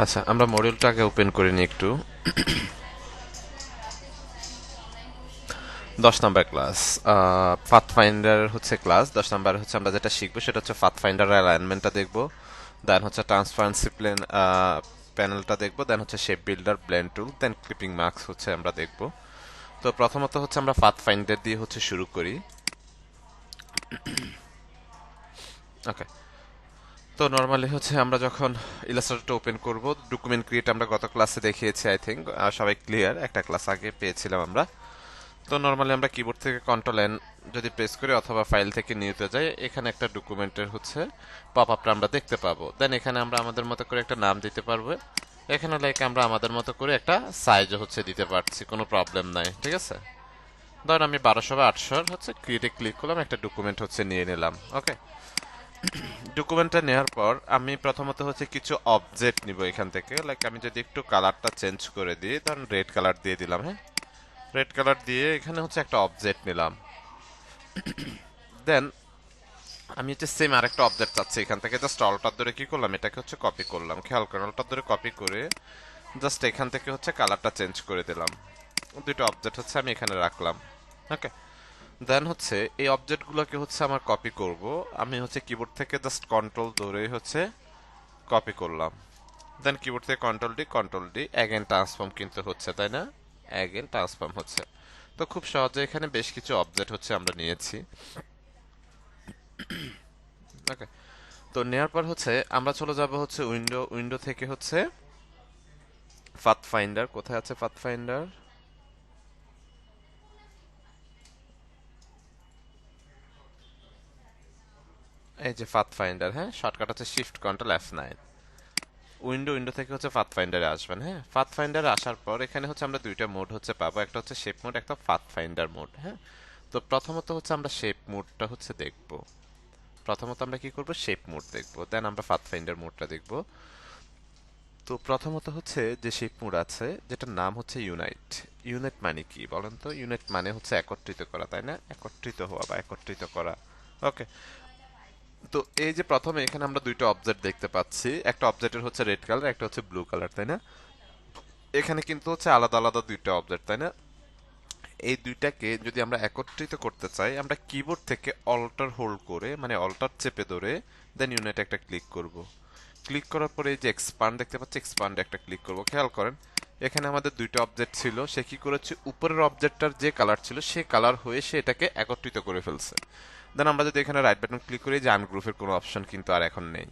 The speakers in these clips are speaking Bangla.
আচ্ছা, আমরা মডিউলটা আগে ওপেন করে নিই একটু। 10 নম্বর ক্লাস, পাথ ফাইন্ডার হচ্ছে ক্লাস। 10 নম্বর হচ্ছে আমরা যেটা শিখবো সেটা হচ্ছে পাথ ফাইন্ডার অ্যালাইনমেন্টটা দেখবো, দেন হচ্ছে ট্রান্সপারেন্সি প্লেন প্যানেলটা দেখবো, দেন হচ্ছে শেপ বিল্ডার, ব্লেন্ড টুল, দেন ক্লিপিং মার্কস হচ্ছে আমরা দেখবো। তো প্রথমত হচ্ছে আমরা পাথ ফাইন্ডার দিয়ে হচ্ছে শুরু করি। ওকে, তো নর্মালি হচ্ছে আমরা যখন ইলাস্ট্রেটরটা ওপেন করব, ডকুমেন্ট ক্রিয়েট আমরা গত ক্লাসে দেখিয়েছি, আই থিঙ্ক সবাই ক্লিয়ার, একটা ক্লাস আগে পেয়েছিলাম আমরা। তো নর্মালি আমরা কিবোর্ড থেকে কন্ট্রোল এন যদি প্রেস করি অথবা ফাইল থেকে নিউতে যাই, এখানে একটা ডকুমেন্টের হচ্ছে পপ আপটা আমরা দেখতে পাবো। দেন এখানে আমরা আমাদের মতো করে একটা নাম দিতে পারবো। এখানে লাইক আমরা আমাদের মতো করে একটা সাইজও হচ্ছে দিতে পারছি, কোনো প্রবলেম নাই, ঠিক আছে। ধর আমি 1200 বা 800 হচ্ছে ক্রিয়েটে ক্লিক করলাম, একটা ডকুমেন্ট হচ্ছে নিয়ে নিলাম। ওকে, ডকুমেন্টটা নেওয়ার পর আমি প্রথমত হচ্ছে কিছু অবজেক্ট নিব এখান থেকে। লাইক আমি যদি একটু কালারটা চেঞ্জ করে দিই, ধরুন রেড কালার দিয়ে দিলাম। হ্যাঁ, রেড কালার দিয়ে এখানে হচ্ছে একটা অবজেক্ট নিলাম। দেন আমি হচ্ছে সেম আরেকটা অবজেক্ট চাচ্ছি এখান থেকে, জাস্ট অলটার ধরে কি করলাম, এটাকে হচ্ছে কপি করলাম। খেয়াল করেন, অলটার ধরে কপি করে জাস্ট এখান থেকে হচ্ছে কালারটা চেঞ্জ করে দিলাম। দুটো অবজেক্ট হচ্ছে আমি এখানে রাখলাম। ওকে, দেন হচ্ছে এই অবজেক্টগুলোকে হচ্ছে আমার কপি করব। আমি হচ্ছে কিবোর্ড থেকে জাস্ট কন্ট্রোল ধরে হচ্ছে কপি করলাম। দেন কিবোর্ড থেকে কন্ট্রোল ডি অ্যাগেন ট্রান্সফর্ম কিন্তু হচ্ছে, তাই না? অ্যাগেন ট্রান্সফর্ম হচ্ছে। তো খুব সহজে এখানে বেশ কিছু অবজেক্ট হচ্ছে আমরা নিয়েছি। ওকে, তো নেওয়ার পর হচ্ছে আমরা চলে যাব হচ্ছে উইন্ডো থেকে হচ্ছে পাথ ফাইন্ডার। কোথায় আছে পাথ ফাইন্ডার? এই যে পাথ ফাইন্ডার। হ্যাঁ, শর্টকাট হচ্ছে শিফট কন্ট্রোল F9। উইন্ডো থেকে হচ্ছে পাথ ফাইন্ডারে আসবেন। হ্যাঁ, পাথ ফাইন্ডারে আসার পর এখানে হচ্ছে আমরা দুইটা মোড হচ্ছে পাবো, একটা হচ্ছে শেপ মোড, একটা পাথ ফাইন্ডার মোড। হ্যাঁ, তো প্রথমত হচ্ছে আমরা শেপ মোডটা হচ্ছে দেখব। প্রথমত আমরা কি করব, শেপ মোড দেখব, দেন আমরা পাথ ফাইন্ডার মোডটা দেখব। তো প্রথমত হচ্ছে যে শেপ মোড আছে, যেটার নাম হচ্ছে ইউনাইট। ইউনিট মানে কি বলেন তো? ইউনিট মানে হচ্ছে একত্রিত করা, তাই না? একত্রিত হওয়া বা একত্রিত করা। ওকে, তো এই যে প্রথমে এখানে আমরা দুইটা অবজেক্ট দেখতে পাচ্ছি, একটা অবজেক্টের হচ্ছে রেড কালার, একটা হচ্ছে ব্লু কালার, তাই না? এখানে কিন্তু হচ্ছে আলাদা আলাদা দুইটা অবজেক্ট, তাই না? এই দুইটাকে যদি আমরা একত্রিত করতে চাই, আমরা কিবোর্ড থেকে অল্টার হোল্ড করে, মানে অল্টার চেপে ধরে দেন ইউনাইট একটা ক্লিক করব। ক্লিক করার পরে এই যে এক্সপান্ড দেখতে পাচ্ছি, এক্সপান্ড একটা ক্লিক করব। খেয়াল করেন, এখানে আমাদের দুইটা অবজেক্ট ছিল, সে কি করেছে, উপরের অবজেক্টটার যে কালার ছিল সে কালার হয়ে সে এটাকে একত্রিত করে ফেলছে। দেন আমরা যদি এখানে রাইট বাটন ক্লিক করি, যে আনগ্রুপের কোনো অপশন কিন্তু আর এখন নেই।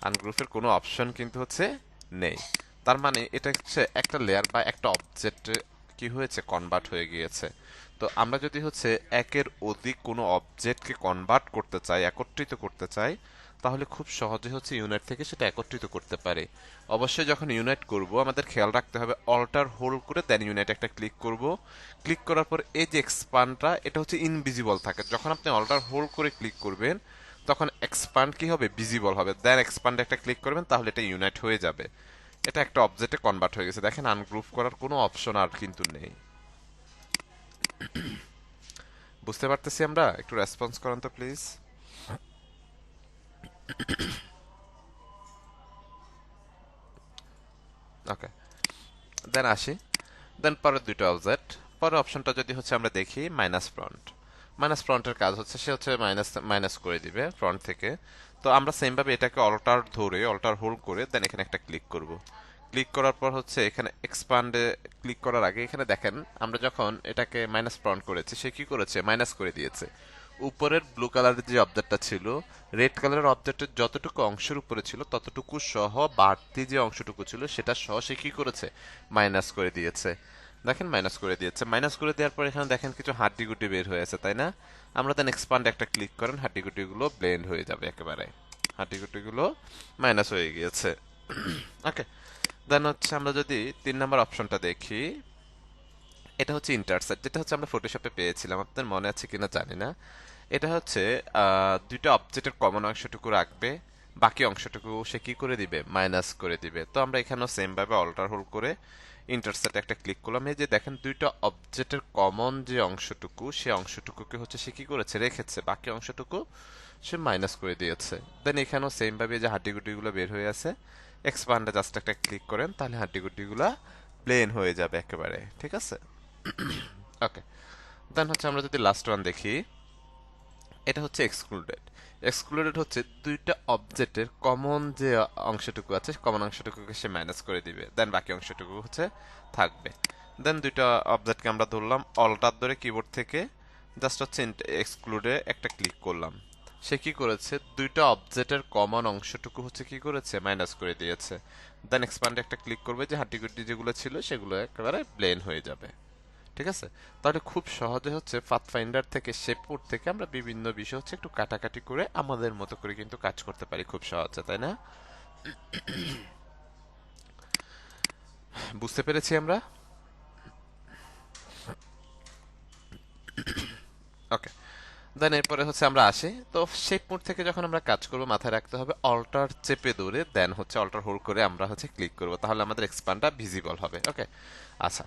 আনগ্রুপের কোনো অপশন কিন্তু হচ্ছে নেই। তার মানে এটা হচ্ছে একটা লেয়ার বা একটা অবজেক্ট কি হয়েছে, কনভার্ট হয়ে গিয়েছে। তো আমরা যদি হচ্ছে একের অধিক কোনো অবজেক্টকে কনভার্ট করতে চাই, একত্রিত করতে চাই, তাহলে খুব সহজে হচ্ছে ইউনাইট থেকে সেটা একত্রিত করতে পারে। অবশ্যই যখন ইউনাইট করব আমাদের খেয়াল রাখতে হবে, অল্টার হোল্ড করে দেন ইউনাইট একটা ক্লিক করব। ক্লিক করার পর এই যে এক্সপান্ডটা, এটা হচ্ছে ইনভিজিবল থাকে। যখন আপনি অল্টার হোল্ড করে ক্লিক করবেন তখন এক্সপান্ড কি হবে, ভিজিবল হবে। দেন এক্সপান্ড একটা ক্লিক করবেন, তাহলে এটা ইউনাইট হয়ে যাবে। এটা একটা অবজেক্টে কনভার্ট হয়ে গেছে। দেখেন, আনগ্রুপ করার কোনো অপশন আর কিন্তু নেই। বুঝতে পারতেছি আমরা? একটু রেসপন্স করেন তো প্লিজ। ওকে, দেন আসি। দেন পরের দুটো অবজেক্ট, পরের অপশনটা যদি হচ্ছে আমরা দেখি, মাইনাস ফ্রন্ট। মাইনাস ফ্রন্টের কাজ হচ্ছে সে হচ্ছে মাইনাস মাইনাস করে দিবে ফ্রন্ট থেকে। তো আমরা সেম ভাবে এটাকে অল্টার ধরে, অল্টার হোল্ড করে দেন এখানে একটা ক্লিক করব। ক্লিক করার পর হচ্ছে এখানে এক্সপান্ডে ক্লিক করার আগে এখানে দেখেন, আমরা যখন এটাকে মাইনাস ফ্রন্ট করেছি সে কি করেছে, মাইনাস করে দিয়েছে। উপরের ব্লু কালারের যে অবজেক্টটা ছিল, রেড কালারের অবজেক্টের যতটুকু অংশের উপরে ছিল ততটুকু সহ বাড়তি যে অংশটুকু ছিল সেটা সহ সে কি করেছে, মাইনাস করে দিয়েছে। দেখেন, মাইনাস করে দিয়েছে। মাইনাস করে দেওয়ার পর এখানে দেখেন কিছু হাড্ডিগুটি বের হয়ে আছে, তাই না? আমরা দেন এক্সপান্ড একটা ক্লিক করেন, হাড্ডিগুটিগুলো ব্লেন্ড হয়ে যাবে একেবারে। হাড্ডিগুটিগুলো মাইনাস হয়ে গিয়েছে। ওকে, দেন হচ্ছে আমরা যদি 3 নম্বর অপশনটা দেখি, এটা হচ্ছে ইন্টারসেক্ট, যেটা হচ্ছে আমরা ফটোশপে পেয়েছিলাম, আপনাদের মনে আছে কিনা জানি না। এটা হচ্ছে দুইটা অবজেক্টের কমন অংশটুকু রাখবে, বাকি অংশটুকু সে কি করে দিবে, মাইনাস করে দিবে। তো আমরা এখানেও সেম ভাবে অল্টার হোল্ড করে ইন্টারসেক্ট একটা ক্লিক করলাম। এই যে দেখেন, দুইটা অবজেক্টের কমন যে অংশটুকু সে অংশটুকুকে হচ্ছে সে কি করেছে, রেখেছে, বাকি অংশটুকু সে মাইনাস করে দিয়েছে। দেন এখানেও সেম ভাবে যে হাড্ডিগুটিগুলো বের হয়ে আছে, এক্সপান্ডে জাস্ট একটা ক্লিক করেন, তাহলে হাড্ডিগুড্ডিগুলা প্লেন হয়ে যাবে একেবারে, ঠিক আছে? ওকে, দেন হচ্ছে আমরা যদি লাস্ট ওয়ান দেখি, এটা হচ্ছে এক্সক্লুডেড। এক্সক্লুডেড হচ্ছে দুইটা অবজেক্টের কমন যে অংশটুকু আছে, কমন অংশটুকুকে সে মাইনাস করে দিবে, দেন বাকি অংশটুকু হচ্ছে থাকবে। দেন দুইটা অবজেক্টকে আমরা ধরলাম, অল্টার ধরে কিবোর্ড থেকে জাস্ট হচ্ছে এক্সক্লুডে একটা ক্লিক করলাম, সে কি করেছে দুইটা অবজেক্টের কমন অংশটুকু হচ্ছে কি করেছে মাইনাস করে দিয়েছে। দেন এক্সপান্ডে একটা ক্লিক করবে, যে হাড্ডিগুড্ডি যেগুলো ছিল সেগুলো একেবারে প্লেন হয়ে যাবে, ঠিক আছে? তাহলে খুব সহজে হচ্ছে পাথফাইন্ডার থেকে শেপউড থেকে আমরা বিভিন্ন বিষয় হচ্ছে একটু কাটাকাটি করে আমাদের মতো করে কিন্তু কাজ করতে পারি খুব সহজে, তাই না? বুঝতে পেরেছি আমরা? ওকে, দেন এরপরে হচ্ছে আমরা আসি তো শেপ মোড থেকে যখন আমরা কাজ করব মাথায় রাখতে হবে অল্টার চেপে ধরে দেন হচ্ছে অল্টার হোল্ড করে আমরা হচ্ছে ক্লিক করব, তাহলে আমাদের এক্সপান্ডটা ভিজিবল হবে। ওকে, আচ্ছা,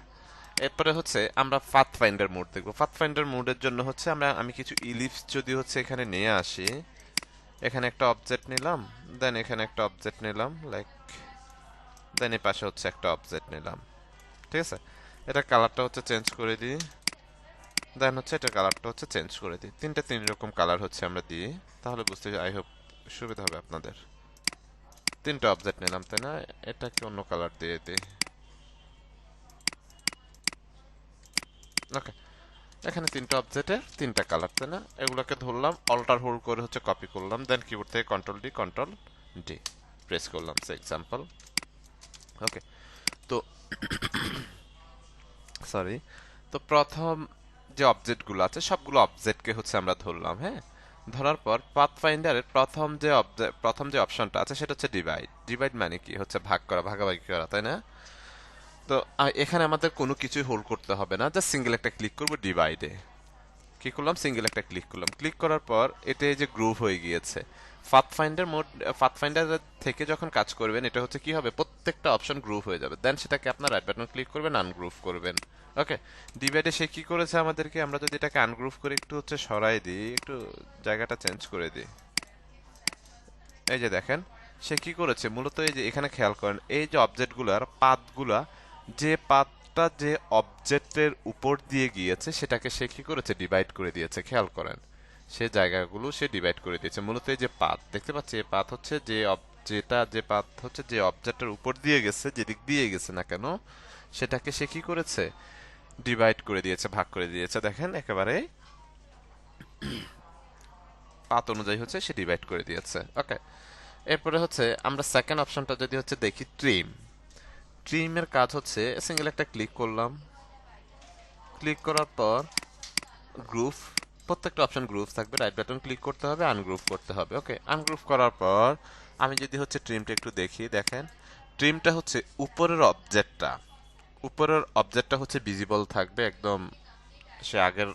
এরপরে হচ্ছে আমরা পাথফাইন্ডার মোড দেখব। পাথফাইন্ডার মোডের জন্য হচ্ছে আমি কিছু ইলিপস যদি হচ্ছে এখানে নিয়ে আসি, এখানে একটা অবজেক্ট নিলাম, দেন এখানে একটা অবজেক্ট নিলাম, লাইক দেন এই পাশে হচ্ছে একটা অবজেক্ট নিলাম, ঠিক আছে? এটা কালারটা হচ্ছে চেঞ্জ করে দিই, দেন হচ্ছে এটা কালারটা হচ্ছে চেঞ্জ করে দিই, তিন রকম কালার হচ্ছে আমরা দিই, তাহলে বুঝতে আই হোপ সুবিধা হবে আপনাদের। তিনটা অবজেক্ট নিলাম, তাই না? এটাকে অন্য কালার দিয়ে দিই। ওকে, এখানে তিনটা অবজেক্টের তিনটা কালার, তাই না? এগুলোকে ধরলাম, অল্টার হোল্ড করে হচ্ছে কপি করলাম, দেন কিবোর্ড থেকে control D control D press করলাম, সে এক্সাম্পল। ওকে, তো সরি, তো প্রথম যে অবজেক্টগুলো আছে সবগুলো অবজেক্টকে হচ্ছে আমরা ধরলাম, হ্যাঁ? ধরার পর পাথফাইন্ডারের প্রথম যে অপশনটা আছে সেটা হচ্ছে ডিভাইড। ডিভাইড মানে কি হচ্ছে ভাগ করা, ভাগাভাগি করা, তাই না? তো এখানে আমাদের কোনো কিছুই হোল্ড করতে হবে না, জাস্ট সিঙ্গেল একটা ক্লিক করব ডিভাইডে। কি করলাম? সিঙ্গেল একটা ক্লিক করলাম, ক্লিক করার পর এটা এই যে গ্রুপ হয়ে গিয়েছে। পাথফাইন্ডার থেকে যখন কাজ করবেন এটা হচ্ছে কি হবে, প্রত্যেকটা অপশন গ্রুপ হয়ে যাবে, দেন সেটাকে আপনার রাইট বাটন ক্লিক করবেন, আনগ্রুপ করবেন। ওকে, ডিভাইডে সে কি করেছে আমাদেরকে, আমরা যদি এটাকে আনগ্রুপ করে একটু হচ্ছে সরাই দিই, একটু জায়গাটা চেঞ্জ করে দিই, এই যে দেখেন সে কি করেছে মূলত, এই যে এখানে খেয়াল করেন এই যে অবজেক্টগুলোর পাথগুলা, যে পাথটা যে অবজেক্টের উপর দিয়ে গিয়েছে সেটাকে সে কি করেছে ডিভাইড করে দিয়েছে, খেয়াল করেন সে জায়গাগুলো সে ডিভাইড করে দিয়েছে। মূলত এই যে পাথ দেখতে পাচ্ছি, এই পাথ হচ্ছে যে পাথ হচ্ছে যে অবজেক্টের উপর দিয়ে গেছে, যেদিক দিয়ে গেছে না কেন সেটাকে সে কি করেছে ডিভাইড করে দিয়েছে, ভাগ করে দিয়েছে, দেখেন একেবারে পাথ অনুযায়ী হচ্ছে সে ডিভাইড করে দিয়েছে। ওকে, এরপরে হচ্ছে আমরা সেকেন্ড অপশনটা যদি হচ্ছে দেখি, ট্রিম। ট্রিমের কাজ হচ্ছে সিঙ্গেল একটা ক্লিক করলাম, ক্লিক করার পর গ্রুপ, প্রত্যেকটা অপশন গ্রুপ থাকবে, রাইট বাটন ক্লিক করতে হবে, আনগ্রুপ করতে হবে। ওকে, আনগ্রুপ করার পর আমি যদি হচ্ছে ট্রিমটা একটু দেখি, দেখেন ট্রিমটা হচ্ছে উপরের অবজেক্টটা হচ্ছে ভিজিবল থাকবে একদম, সে আগের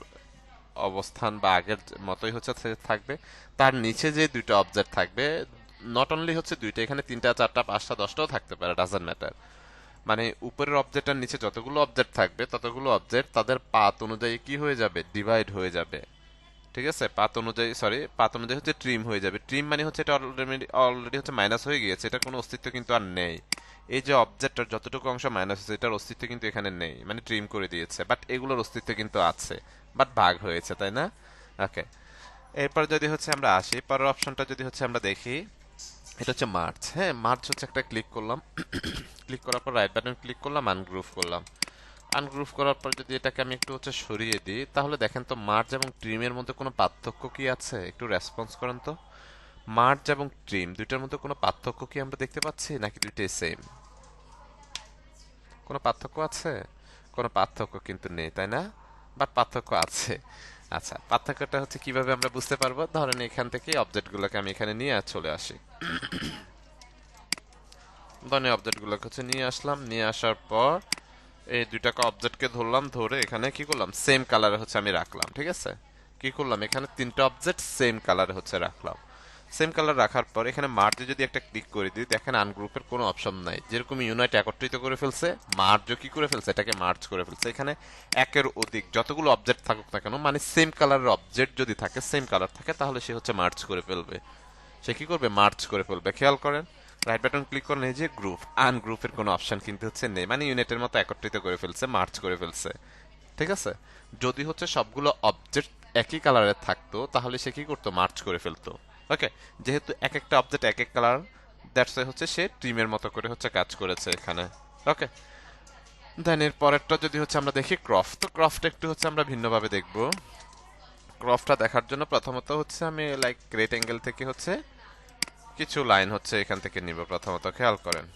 অবস্থান বা আগের মতোই হচ্ছে থাকবে। তার নিচে যে দুইটা অবজেক্ট থাকবে, নট অনলি হচ্ছে দুইটা, এখানে তিনটা চারটা পাঁচটা দশটাও থাকতে পারে, ডাজন্ট ম্যাটার। মানে উপরের অবজেক্ট আর নিচে যতগুলো অবজেক্ট থাকবে ততগুলো অবজেক্ট তাদের পাথ অনুযায়ী কি হয়ে যাবে, ডিভাইড হয়ে যাবে, ঠিক আছে? পাথ অনুযায়ী হচ্ছে ট্রিম হয়ে যাবে। ট্রিম মানে হচ্ছে এটা অলরেডি হচ্ছে মাইনাস হয়ে গিয়েছে, এটার কোনো অস্তিত্ব কিন্তু আর নেই। এই যে অবজেক্টটার যতটুকু অংশ মাইনাস হয়েছে এটার অস্তিত্ব কিন্তু এখানে নেই, মানে ট্রিম করে দিয়েছে, বাট এগুলোর অস্তিত্ব কিন্তু আছে, বাট ভাগ হয়েছে, তাই না? ওকে, এরপর যদি হচ্ছে আমরা আসি পরের অপশনটা যদি হচ্ছে আমরা দেখি, এটা হচ্ছে মার্চ। হ্যাঁ, মার্চ হচ্ছে একটা ক্লিক করলাম, ক্লিক করার পর রাইট বাটন ক্লিক করলাম, আনগ্রুপ করলাম। আনগ্রুপ করার পর যদি এটাকে আমি একটু হচ্ছে সরিয়ে দিই, তাহলে দেখেন তো মার্চ এবং ট্রিমের মধ্যে কোনো পার্থক্য কি আছে, একটু রেসপন্স করেন তো। মার্চ এবং ট্রিম দুইটার মধ্যে কোনো পার্থক্য কি আমরা দেখতে পাচ্ছি, নাকি দুইটাই সেম? কোনো পার্থক্য আছে? কোনো পার্থক্য কিন্তু নেই, তাই না? বাট পার্থক্য আছে। আচ্ছা, পার্থক্যটা হচ্ছে কিভাবে আমরা বুঝতে পারবো, ধরেন এখান থেকে অবজেক্টগুলোকে আমি এখানে নিয়ে চলে আসি, ধরেন অবজেক্টগুলোকে হচ্ছে নিয়ে আসলাম, নিয়ে আসার পর এই দুইটাকে অবজেক্টকে ধরলাম, ধরে এখানে কি করলাম সেম কালারে হচ্ছে আমি রাখলাম, ঠিক আছে? কি করলাম, এখানে তিনটা অবজেক্ট সেম কালারে হচ্ছে রাখলাম। সেম কালার রাখার পর এখানে মার্জে যদি একটা ক্লিক করে দিই, দেখেন আনগ্রুপের কোনো অপশন নাই, যেরকম ইউনাইট একত্রিত করে ফেলছে, মার্জও কি করে ফেলছে, এটাকে মার্জ করে ফেলছে। এখানে একের অধিক যতগুলো অবজেক্ট থাকুক না কেন, মানে সেম কালারের অবজেক্ট যদি থাকে, সেম কালার থাকে, তাহলে সে হচ্ছে মার্জ করে ফেলবে, সে কি করবে মার্জ করে ফেলবে, খেয়াল করেন। রাইট বাটন ক্লিক করুন, এই যে গ্রুপ, আনগ্রুপের কোনো অপশন কিন্তু হচ্ছে নেই, মানে ইউনিটের মতো একত্রিত করে ফেলছে, মার্চ করে ফেলছে। ঠিক আছে, যদি হচ্ছে সবগুলো অবজেক্ট একই কালারের থাকতো তাহলে সে কি করতো, মার্চ করে ফেলতো। ওকে, যেহেতু এক একটা অবজেক্ট এক এক কালার, দ্যাটস হচ্ছে সে টিমের মতো করে হচ্ছে কাজ করেছে এখানে। ওকে, দেন এর পরেরটা যদি হচ্ছে আমরা দেখি ক্রফট, তো ক্রফট একটু হচ্ছে আমরা ভিন্নভাবে দেখব। ক্রফটটা দেখার জন্য প্রথমত হচ্ছে আমি লাইক গ্রেট অ্যাঙ্গেল থেকে হচ্ছে কিছু লাইন হচ্ছে এখান থেকে নিব। প্রথমত খেয়াল করেন,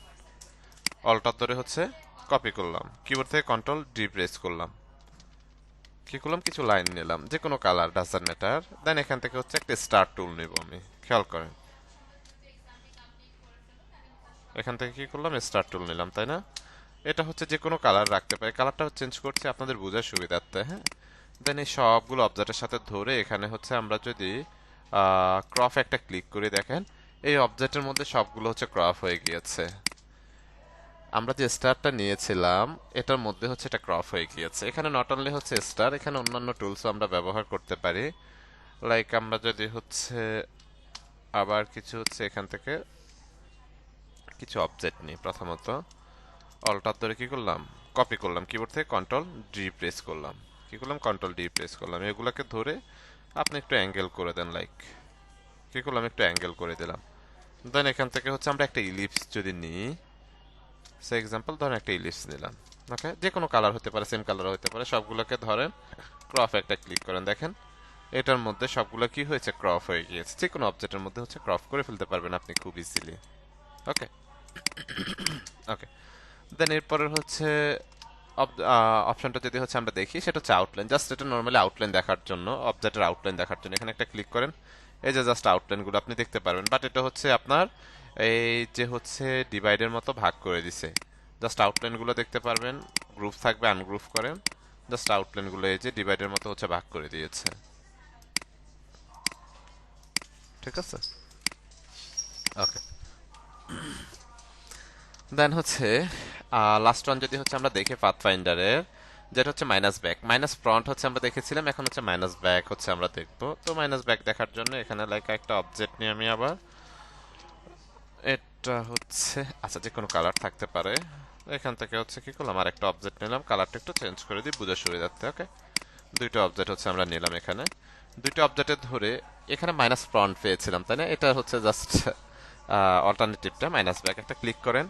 অল্টার ধরে হচ্ছে কপি করলাম, কিবোর্ড থেকে কন্ট্রোল ডি প্রেস করলাম, কি করলাম, কিছু লাইন নিলাম, যে কোনো কালার ডাজন্ট ম্যাটার। দেন এখান থেকে হচ্ছে একটা স্টার টুল নিব আমি, খেয়াল করেন, এখান থেকে কি করলাম, স্টার টুল নিলাম, তাই না? এটা হচ্ছে যে কোনো কালার রাখতে পারে, কালারটা চেঞ্জ করছি আপনাদের বোঝার সুবিধার্থে, হ্যাঁ। দেন এই সবগুলো অবজেক্টের সাথে ধরে এখানে হচ্ছে আমরা যদি ক্রপ একটা ক্লিক করে দেখেন, এই অবজেক্টের মধ্যে সবগুলো হচ্ছে ক্রপ হয়ে গিয়েছে। আমরা যে স্টারটা নিয়েছিলাম এটার মধ্যে হচ্ছে এটা ক্রপ হয়ে গিয়েছে। এখানে নট অনলি হচ্ছে স্টার, এখানে অন্যান্য টুলসও আমরা ব্যবহার করতে পারি। লাইক আমরা যদি হচ্ছে আবার কিছু হচ্ছে এখান থেকে কিছু অবজেক্ট নিই, প্রথমত অল্টার ধরে কি করলাম, কপি করলাম, কিবোর্ড থেকে কন্ট্রোল ডি প্রেস করলাম, কি করলাম, কন্ট্রোল ডি প্রেস করলাম, এগুলাকে ধরে আপনি একটু অ্যাঙ্গেল করে দেন, লাইক কি করলাম, একটু অ্যাঙ্গেল করে দিলাম। দেন এখান থেকে হচ্ছে আমরা একটা ইলিপস যদি নিই, সে এক্সাম্পল ধরেন একটা ইলিপস নিলাম। ওকে, যে কোনো কালার হতে পারে, সেম কালার হতে পারে, সবগুলোকে ধরেন ক্রপ একটা ক্লিক করেন, দেখেন এটার মধ্যে সবগুলো কি হয়েছে, ক্রপ হয়ে গিয়েছে। যে কোনো অবজেক্টের মধ্যে হচ্ছে ক্রপ করে ফেলতে পারবেন আপনি খুব ইজিলি। ওকে, ওকে, দেন এরপরের হচ্ছে অপশনটা যদি হচ্ছে আমরা দেখি, সেটা হচ্ছে আউটলাইন। জাস্ট এটা নর্মালি আউটলাইন দেখার জন্য, অবজেক্টের আউটলাইন দেখার জন্য এখানে একটা ক্লিক করেন, এই যে জাস্ট আউটলাইনগুলো আপনি দেখতে পারবেন। বাট এটা হচ্ছে আপনার এই যে হচ্ছে ডিভাইডের মতো ভাগ করে দিছে, জাস্ট আউটলাইনগুলো দেখতে পারবেন, গ্রুপ থাকবে, আনগ্রুপ করেন, জাস্ট আউটলাইনগুলো এই যে ডিভাইডের মতো হচ্ছে ভাগ করে দিয়েছে। ঠিক আছে, ওকে। দেন হচ্ছে লাস্ট ওয়ান যদি হচ্ছে আমরা দেখি পাথফাইন্ডারের, যেটা হচ্ছে মাইনাস ব্যাক, মাইনাস ফ্রন্ট হচ্ছে আমরা দেখেছিলাম, এখন হচ্ছে মাইনাস ব্যাক হচ্ছে আমরা দেখবো। তো মাইনাস ব্যাক দেখার জন্য এখানে লাইক একটা অবজেক্ট নিয়ে আমি আবার, এটা হচ্ছে আচ্ছা যে কোনো কালার থাকতে পারে, এখান থেকে হচ্ছে কি করলাম, আর একটা অবজেক্ট নিলাম, কালারটা একটু চেঞ্জ করে দিই বোঝার সুবিধার্থে। ওকে, দুইটা অবজেক্ট হচ্ছে আমরা নিলাম এখানে, দুইটা অবজেক্টে ধরে এখানে মাইনাস ফ্রন্ট পেয়েছিলাম, তাই না? এটা হচ্ছে জাস্ট অল্টারনেটিভটা মাইনাস ব্যাক, একটা ক্লিক করেন,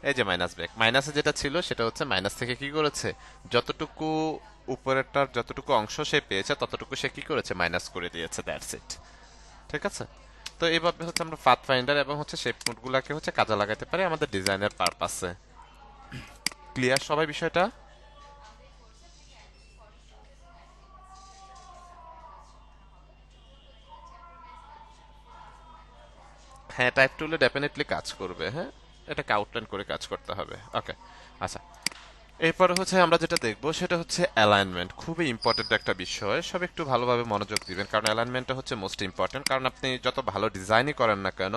এই যে মাইনাস ব্যাক, মাইনাসে যেটা ছিল সেটা হচ্ছে মাইনাস থেকে কি করেছে, যতটুকু উপরেরটার যতটুকু অংশ সে পেয়েছে ততটুকু সে কি করেছে, মাইনাস করে দিয়েছে, দ্যাটস ইট। ঠিক আছে, তো এইভাবে হচ্ছে আমরা পাথ ফাইন্ডার এবং হচ্ছে শেপ নোটগুলোকে হচ্ছে কাজে লাগাতে পারি আমাদের ডিজাইনের পারপাসে। ক্লিয়ার সবাই বিষয়টা? হ্যাঁ, টাইপ টুলে ডেফিনেটলি কাজ করবে, হ্যাঁ, এটাকে আউটলাইন করে কাজ করতে হবে। ওকে, আচ্ছা, এরপরে হচ্ছে আমরা যেটা দেখবো সেটা হচ্ছে অ্যালাইনমেন্ট, খুবই ইম্পর্টেন্ট একটা বিষয়, সব একটু ভালোভাবে মনোযোগ দিবেন, কারণ অ্যালাইনমেন্টটা হচ্ছে মোস্ট ইম্পর্টেন্ট। কারণ আপনি যত ভালো ডিজাইনই করেন না কেন,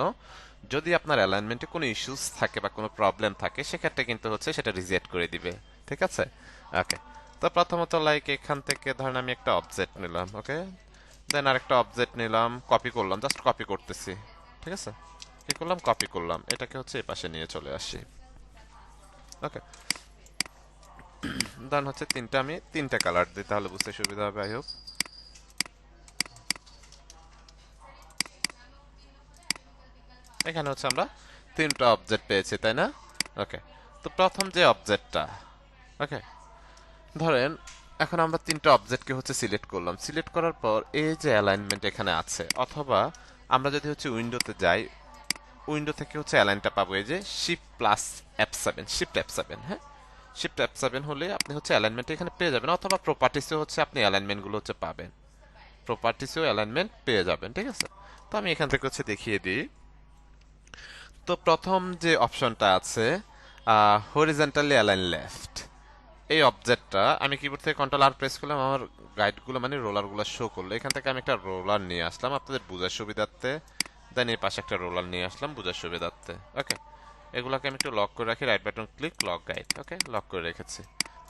যদি আপনার অ্যালাইনমেন্টে কোনো ইস্যুস থাকে বা কোনো প্রবলেম থাকে, সেক্ষেত্রে কিন্তু হচ্ছে সেটা রিজেক্ট করে দিবে। ঠিক আছে, ওকে। তো প্রথমত লাইক এখান থেকে ধরেন আমি একটা অবজেক্ট নিলাম, ওকে, দেন আরেকটা অবজেক্ট নিলাম, কপি করলাম, জাস্ট কপি করতেছি। ঠিক আছে, কি করলাম, কপি করলাম, এটাকে হচ্ছে এই পাশে নিয়ে চলে আসি। ওকে, দেন হচ্ছে তিনটা আমি তিনটা কালার দিই, তাহলে বুঝতে সুবিধা হবে আই হোপ। এখানে হচ্ছে আমরা তিনটা অবজেক্ট পেয়েছি, তাই না? ওকে, তো প্রথম যে অবজেক্টটা, ওকে, ধরেন এখন আমরা তিনটা অবজেক্টকে হচ্ছে সিলেক্ট করলাম, সিলেক্ট করার পর এই যে অ্যালাইনমেন্ট এখানে আছে, অথবা আমরা যদি হচ্ছে উইন্ডোতে যাই, উইন্ডো থেকে হচ্ছে অ্যালাইনটা পাবো এই যে shift plus F7, shift F7, হ্যাঁ, শিফট F7 হলে আপনি হচ্ছে অ্যালাইনমেন্ট এখানে পেয়ে যাবেন, অথবা প্রপার্টিসে হচ্ছে আপনি অ্যালাইনমেন্টগুলো হচ্ছে পাবেন, প্রপার্টিসেও অ্যালাইনমেন্ট পেয়ে যাবেন। ঠিক আছে, তো আমি এখান থেকে হচ্ছে দেখিয়ে দিই। তো প্রথম যে অপশনটা আছে হরিজন্টালি অ্যালাইন লেফট, এই অবজেক্টটা আমি কিবোর্ড থেকে কন্ট্রোল আর প্রেস করলাম, আমার গাইডগুলো মানে রোলারগুলো শো করলো, এখান থেকে আমি একটা রোলার নিয়ে আসলাম আপনাদের বোঝার সুবিধার্থে, দেন এই পাশে একটা রোলার নিয়ে আসলাম বোঝার সুবিধার্থে। ওকে, এগুলোকে আমি একটু লক করে রাখি, right button click, lock guide. Okay, lock করে রেখেছি,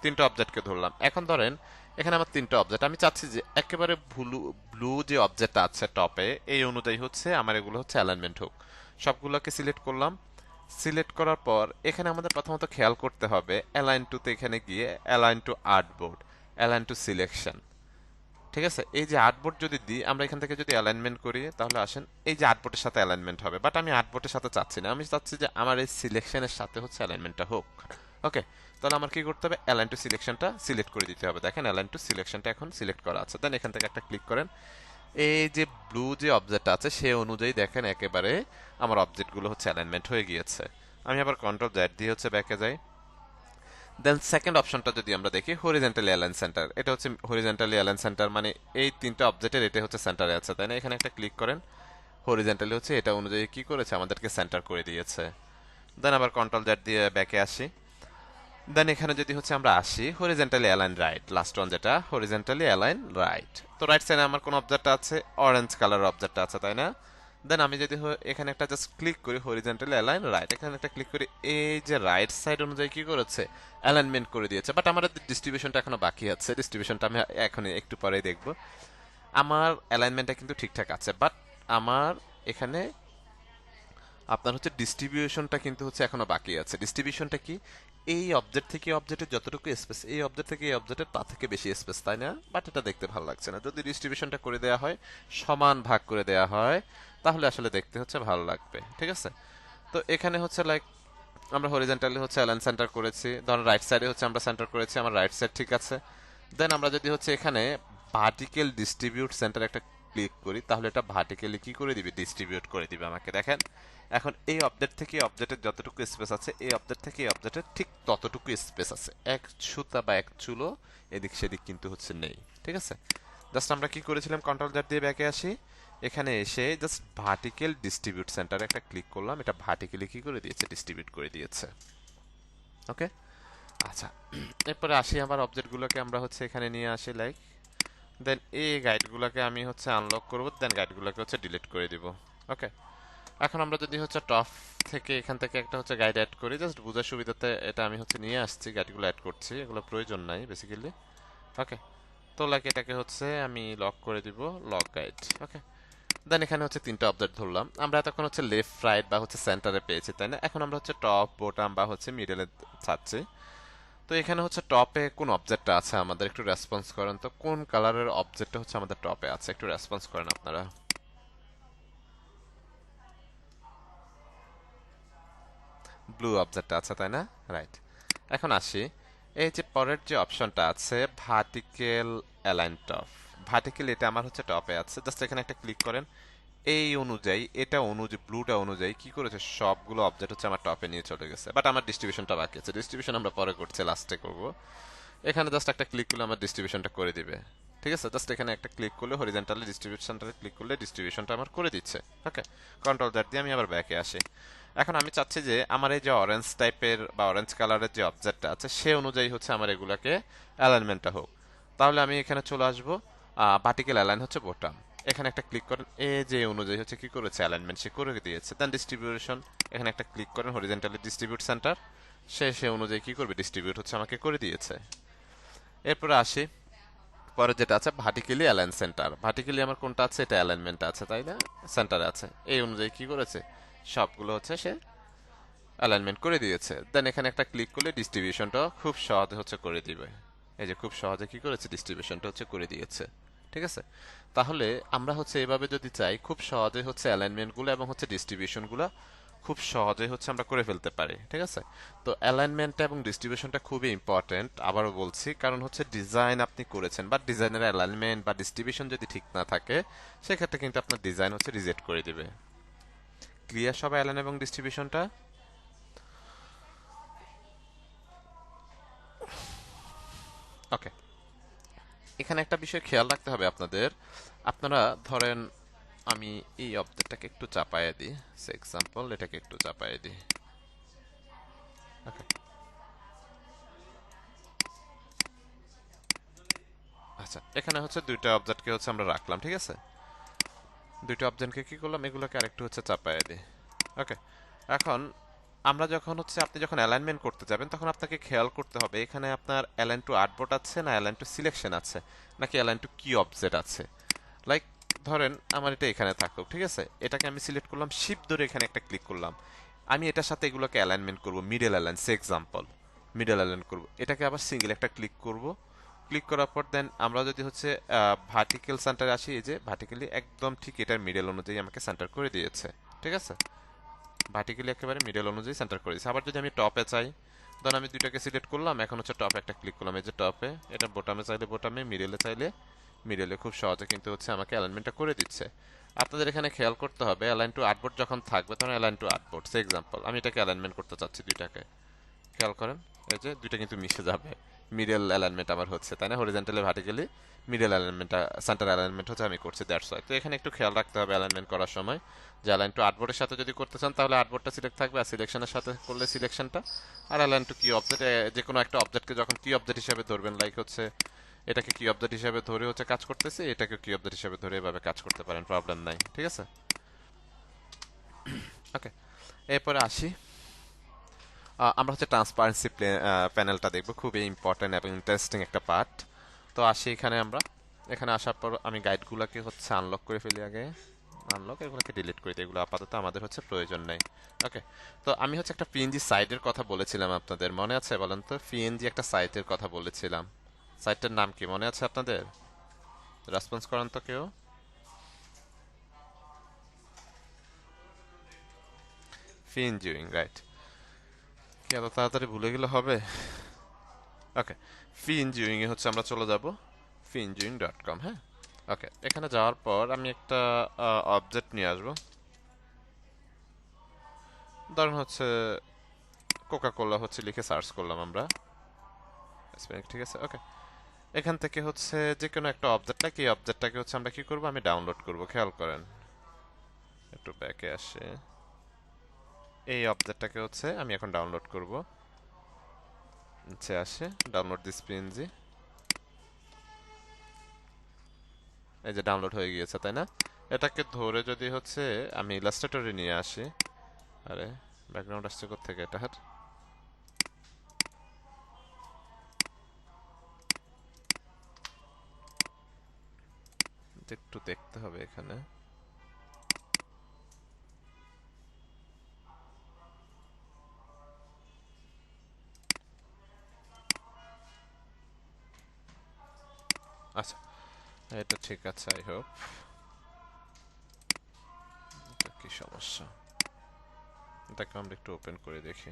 তিনটা অবজেক্টকে ধরলাম। এখন ধরেন এখানে আমার তিনটা অবজেক্ট, আমি চাচ্ছি যে একেবারে ব্লু ব্লু যে অবজেক্টটা আছে টপে, এই অনুযায়ী হচ্ছে আমার এগুলো হচ্ছে অ্যালাইনমেন্ট হোক। সবগুলোকে সিলেক্ট করলাম, সিলেক্ট করার পর এখানে আমাদের প্রথমত খেয়াল করতে হবে অ্যালাইন টুতে এখানে গিয়ে align two artboard, align two selection. ঠিক আছে, এই যে আর্টবোর্ড যদি দিই আমরা এখান থেকে যদি অ্যালাইনমেন্ট করি তাহলে আসেন এই যে আর্টবোর্ডের সাথে অ্যালাইনমেন্ট হবে, বাট আমি আর্টবোর্ডের সাথে চাচ্ছি না, আমি চাচ্ছি যে আমার এই সিলেকশনের সাথে হচ্ছে অ্যালাইনমেন্টটা হোক। ওকে, তাহলে আমার কি করতে হবে, অ্যালাইন টু সিলেকশনটা সিলেক্ট করে দিতে হবে। দেখেন অ্যালাইন টু সিলেকশনটা এখন সিলেক্ট করা আছে, দেন এখান থেকে একটা ক্লিক করেন। এই যে ব্লু যে অবজেক্ট আছে সে অনুযায়ী দেখেন একেবারে আমার অবজেক্টগুলো হচ্ছে অ্যালাইনমেন্ট হয়ে গিয়েছে। আমি আবার কন্ট্রোল জেড দিয়ে হচ্ছে ব্যাকে যাই। দেন সেকেন্ড অপশনটা যদি আমরা দেখি হরিজেন্টালি অ্যালাইন সেন্টার, এটা হচ্ছে হরিজেন্টালি অ্যালাইন সেন্টার, মানে এই তিনটা অবজেক্টের এটা হচ্ছে সেন্টারে আছে, তাই না? এখানে একটা ক্লিক করেন, হরিজেন্টালি হচ্ছে এটা অনুযায়ী কি করেছে আমাদেরকে সেন্টার করে দিয়েছে। দেন আবার কন্ট্রোল জেড দিয়ে ব্যাকে আসি। দেন এখানে যদি হচ্ছে আমরা আসি horizontally align right, last one যেটা হরিজেন্টালি অ্যালাইন রাইট, তো রাইট সাইডে আমার কোন অবজেক্ট আছে, অরেঞ্জ কালারের অবজেক্ট আছে, তাই না? দেন আমি যদি এখানে একটা জাস্ট ক্লিক করি হরিজেন্টালি অ্যালাইন রাইট, এখানে একটা ক্লিক করি, এই যে রাইট সাইড অনুযায়ী কি করেছে অ্যালাইনমেন্ট করে দিয়েছে, বাট আমাদের ডিস্ট্রিবিউশনটা এখনো বাকি আছে, ডিস্ট্রিবিউশনটা আমি এখন একটু পরেই দেখব। আমার অ্যালাইনমেন্টটা কিন্তু ঠিকঠাক আছে, বাট আমার এখানে আপনার হচ্ছে ডিস্ট্রিবিউশনটা কিন্তু হচ্ছে এখনো বাকি আছে। ডিস্ট্রিবিউশনটা কি, এই অবজেক্ট থেকে অবজেক্টের যতটুকু স্পেস, এই অবজেক্ট থেকে এই অবজেক্টের তা থেকে বেশি স্পেস, তাই না? বাট এটা দেখতে ভালো লাগছে না। যদি ডিস্ট্রিবিউশনটা করে দেওয়া হয়, সমান ভাগ করে দেওয়া হয়, তাহলে আসলে দেখতে হচ্ছে ভালো লাগবে। ঠিক আছে, তো এখানে হচ্ছে লাইক আমরা হরিজেন্টালি হচ্ছে অ্যালাইন সেন্টার করেছি, ধরুন রাইট সাইডে হচ্ছে আমরা সেন্টার করেছি, আমার রাইট সাইড ঠিক আছে। দেন আমরা যদি হচ্ছে এখানে ভার্টিক্যাল ডিস্ট্রিবিউট সেন্টার একটা ক্লিক করি তাহলে এটা ভার্টিক্যালি কি করে দিবে, ডিস্ট্রিবিউট করে দিবে আমাকে। দেখেন এখন এই অবজেক্ট থেকে অবজেক্টের যতটুকু স্পেস আছে এই অবজেক্ট থেকে এই অবজেক্টের ঠিক ততটুকু স্পেস আছে, এক সুতা বা এক চুলো এদিক সেদিক কিন্তু হচ্ছে নেই। ঠিক আছে, জাস্ট আমরা কি করেছিলাম, কন্ট্রোল জেড দিয়ে ব্যাকে আসি, এখানে এসে জাস্ট ভার্টিক্যাল ডিস্ট্রিবিউট সেন্টারে একটা ক্লিক করলাম, এটা ভার্টিক্যালি কি করে দিয়েছে, ডিস্ট্রিবিউট করে দিয়েছে। ওকে, আচ্ছা, এরপরে আসি আবার অবজেক্টগুলোকে আমরা হচ্ছে এখানে নিয়ে আসি লাইক, দেন এই গাইডগুলোকে আমি হচ্ছে আনলক করব, দেন গাইডগুলোকে হচ্ছে ডিলিট করে দিব। ওকে, এখন আমরা যদি হচ্ছে টপ থেকে এখান থেকে একটা হচ্ছে গাইড অ্যাড করি, জাস্ট বোঝার সুবিধাতে এটা আমি হচ্ছে নিয়ে আসছি, গাইডগুলো অ্যাড করছি, এগুলো প্রয়োজন নাই বেসিক্যালি। ওকে, তো লাইক এটাকে হচ্ছে আমি লক করে দিব, লক গাইড। ওকে, দেন এখানে হচ্ছে তিনটা অবজেক্ট ধরলাম, আমরা এতক্ষণ হচ্ছে লেফট রাইট বা হচ্ছে সেন্টারে পেয়েছি, তাই না? এখন আমরা হচ্ছে টপ বোটাম বা হচ্ছে মিডলে চাচ্ছি। তো এখানে হচ্ছে টপে কোন অবজেক্টটা আছে আমাদের একটু রেসপন্স করেন তো, কোন কালারের অবজেক্টটা হচ্ছে আমাদের টপে আছে একটু রেসপন্স করেন আপনারা। ব্লু অবজেক্টটা আছে, তাই না? রাইট, এখন আসি এই যে পরের যে অপশনটা আছে ভার্টিক্যাল অ্যালাইন টপ, ভার্টিক্যাল এটা আমার হচ্ছে টপে আছে, জাস্ট এখানে একটা ক্লিক করেন, এই অনুযায়ী এটা অনুযায়ী ব্লুটা অনুযায়ী কি করেছে সবগুলো অবজেক্ট হচ্ছে আমার টপে নিয়ে চলে গেছে, বাট আমার ডিস্ট্রিবিউশনটা বাকি আছে, ডিস্ট্রিবিউশন আমরা পরে করছি, লাস্টে করব। এখানে জাস্ট একটা ক্লিক করলে আমার ডিস্ট্রিবিউশনটা করে দিবে। ঠিক আছে, জাস্ট এখানে একটা ক্লিক করলে হরিজেন্টালি ডিস্ট্রিবিউশনটা ক্লিক করলে ডিস্ট্রিবিউশনটা আমার করে দিচ্ছে। ওকে, কন্ট্রোল জেড দিয়ে আমি আবার ব্যাকে আসি। এখন আমি চাচ্ছি যে আমার এই যে অরেঞ্জ টাইপের বা অরেঞ্জ কালারের যে অবজেক্টটা আছে সে অনুযায়ী হচ্ছে আমার এগুলাকে অ্যালাইনমেন্টটা হোক, তাহলে আমি এখানে চলে আসবো, ভার্টিক্যাল অ্যালাইন হচ্ছে বোটাম, এখানে একটা ক্লিক করেন, এ যে অনুযায়ী হচ্ছে কি করেছে অ্যালাইনমেন্ট সে করে দিয়েছে। দেন ডিস্ট্রিবিউশন, এখানে একটা ক্লিক করেন হরিজেন্টালি ডিস্ট্রিবিউট সেন্টার, সে অনুযায়ী কি করবে ডিস্ট্রিবিউট হচ্ছে আমাকে করে দিয়েছে। এরপরে আসি পরে যেটা আছে ভার্টিক্যালি অ্যালাইন সেন্টার, ভার্টিক্যালি আমার কোনটা আছে, এটা অ্যালাইনমেন্ট আছে, তাই না? সেন্টারে আছে, এই অনুযায়ী কি করেছে সবগুলো হচ্ছে সে অ্যালাইনমেন্ট করে দিয়েছে। দেন এখানে একটা ক্লিক করলে ডিস্ট্রিবিউশনটা খুব সহজে হচ্ছে করে দিবে, এই যে খুব সহজে কি করেছে ডিস্ট্রিবিউশনটা হচ্ছে করে দিয়েছে। ঠিক আছে, তাহলে আমরা হচ্ছে এভাবে যদি চাই খুব সহজে হচ্ছে অ্যালাইনমেন্টগুলো এবং হচ্ছে ডিস্ট্রিবিউশনগুলো খুব সহজে হচ্ছে আমরা করে ফেলতে পারি। ঠিক আছে, তো অ্যালাইনমেন্টটা এবং ডিস্ট্রিবিউশনটা খুবই ইম্পর্টেন্ট, আবারও বলছি, কারণ হচ্ছে ডিজাইন আপনি করেছেন বাট ডিজাইনের অ্যালাইনমেন্ট বা ডিস্ট্রিবিউশন যদি ঠিক না থাকে সেক্ষেত্রে কিন্তু আপনার ডিজাইন হচ্ছে রিজেক্ট করে দিবে। ক্লিয়ার সবাই অ্যালাইন এবং ডিস্ট্রিবিউশনটা? ওকে, এখানে একটা বিষয় খেয়াল রাখতে হবে আপনাদের, আপনারা ধরেন আমি এই অবজেক্টটাকে একটু চাপায়ে দিই, সে এক্সাম্পল এটাকে একটু চাপায়ে দিই। ওকে, আচ্ছা, এখানে হচ্ছে দুইটা অবজেক্টকে হচ্ছে আমরা রাখলাম, ঠিক আছে? দুইটা অবজেক্টকে কি করলাম, এগুলোকে আরেকটু হচ্ছে চাপায়ে দিই। ওকে, এখন আমরা যখন হচ্ছে আপনি যখন অ্যালাইনমেন্ট করতে যাবেন তখন আপনাকে খেয়াল করতে হবে এখানে আপনার অ্যালাইন টু আর্টবোর্ড আছে না অ্যালাইন টু সিলেকশন আছে নাকি অ্যালাইন টু কি অবজেক্ট আছে। লাইক ধরেন আমার এটা এখানে থাকুক, ঠিক আছে, এটাকে আমি সিলেক্ট করলাম, শিফট ধরে এখানে একটা ক্লিক করলাম, আমি এটার সাথে এগুলোকে অ্যালাইনমেন্ট করব, মিডল অ্যালাইন সে এক্সাম্পল, মিডল অ্যালাইন করব, এটাকে আবার সিঙ্গেল একটা ক্লিক করব। ক্লিক করার পর দেন আমরা যদি হচ্ছে ভার্টিক্যাল সেন্টারে আসি, এই যে ভার্টিক্যালি একদম ঠিক এটার মিডল অনুযায়ী আমাকে সেন্টার করে দিয়েছে, ঠিক আছে, ভার্টিক্যালি একেবারে মিডল অনুযায়ী সেন্টার করে দিয়েছে। আবার যদি আমি টপে চাই, ধরুন আমি দুইটাকে সিলেক্ট করলাম, এখন হচ্ছে টপে একটা ক্লিক করলাম, এই যে টপে, এটা বোটামে চাইলে বোটামে, মিডলে চাইলে মিডলে, খুব সহজে কিন্তু হচ্ছে আমাকে অ্যালাইনমেন্টটা করে দিচ্ছে। আপনাদের এখানে খেয়াল করতে হবে অ্যালাইন টু আর্টবোর্ড যখন থাকবে তখন অ্যালাইন টু আর্টবোর্ড সে এক্সাম্পল, আমি এটাকে অ্যালাইনমেন্ট করতে চাচ্ছি দুইটাকে, খেয়াল করেন এই যে দুইটা কিন্তু মিশে যাবে, মিডল অ্যালাইনমেন্ট আমার হচ্ছে, তাই না, হরিজন্টালি ভার্টিক্যালি মিডল অ্যালাইনমেন্টটা, সেন্টার অ্যালাইনমেন্ট হচ্ছে আমি করছি, দ্যাটস ওয়াই। তো এখানে একটু খেয়াল রাখতে হবে অ্যালাইনমেন্ট করার সময়, যে অ্যালাইন টু আর্টবোর্ডের সাথে যদি করতে চান তাহলে আর্টবোর্ডটা সিলেক্ট থাকবে, আর সিলেকশনের সাথে করলে সিলেকশনটা, আর অ্যালাইন টু কি অবজেক্ট, যে কোনো একটা অবজেক্টকে যখন কি অবজেক্ট হিসেবে ধরবেন, লাইক হচ্ছে এটাকে কি অবজেক্ট হিসেবে ধরে হচ্ছে কাজ করতেছে, এটাকে কি অবজেক্ট হিসেবে ধরে এভাবে কাজ করতে পারেন, প্রবলেম নাই, ঠিক আছে। ওকে, এরপরে আসি, আমরা হচ্ছে ট্রান্সপারেন্সি প্যানেলটা দেখবো, খুবই ইম্পর্টেন্ট এবং ইন্টারেস্টিং একটা পার্ট। তো আসি এখানে, আমরা এখানে আসার পর আমি গাইডগুলোকে হচ্ছে আনলক করে ফেলি আগে, আনলক, এগুলোকে ডিলিট করে দিই, এগুলো আপাতত আমাদের হচ্ছে প্রয়োজন নেই। ওকে, তো আমি হচ্ছে একটা পিএনজি সাইটের কথা বলেছিলাম আপনাদের, মনে আছে বলেন তো, পিএনজি একটা সাইটের কথা বলেছিলাম, সাইটটার নাম কি মনে আছে আপনাদের? রেসপন্স করেন তো কেউ। পিএনজিউইং, রাইট, কি এত তাড়াতাড়ি ভুলে গেলে হবে? ওকে, পিএনজিউইং এ হচ্ছে আমরা চলে যাব, পিএনজিউইং.com, হ্যাঁ। ওকে, এখানে যাওয়ার পর আমি একটা অবজেক্ট নিয়ে আসবো, ধরুন হচ্ছে কোকা কোলা হচ্ছে লিখে সার্চ করলাম আমরা, ঠিক আছে। ওকে, এখান থেকে হচ্ছে যে কোনো একটা অবজেক্ট, এই অবজেক্টটাকে হচ্ছে আমরা কি করব, আমি ডাউনলোড করব, খেয়াল করেন, একটু ব্যাকে আসে, এই অবজেক্টটাকে হচ্ছে আমি এখন ডাউনলোড করব, নিচে আসে ডাউনলোড দিস পিএনজি, এই যে ডাউনলোড হয়ে গিয়েছে, তাই না। এটাকে ধরে যদি হচ্ছে আমি ইলাস্ট্রেটরে নিয়ে আসি, আরে ব্যাকগ্রাউন্ড আসছে কোত্থেকে এটার, একটু দেখতে হবে এখানে, আচ্ছা এটা ঠিক আছে, আই হোপ, এটা কি সমস্যা, এটাকে আমরা একটু ওপেন করে দেখি,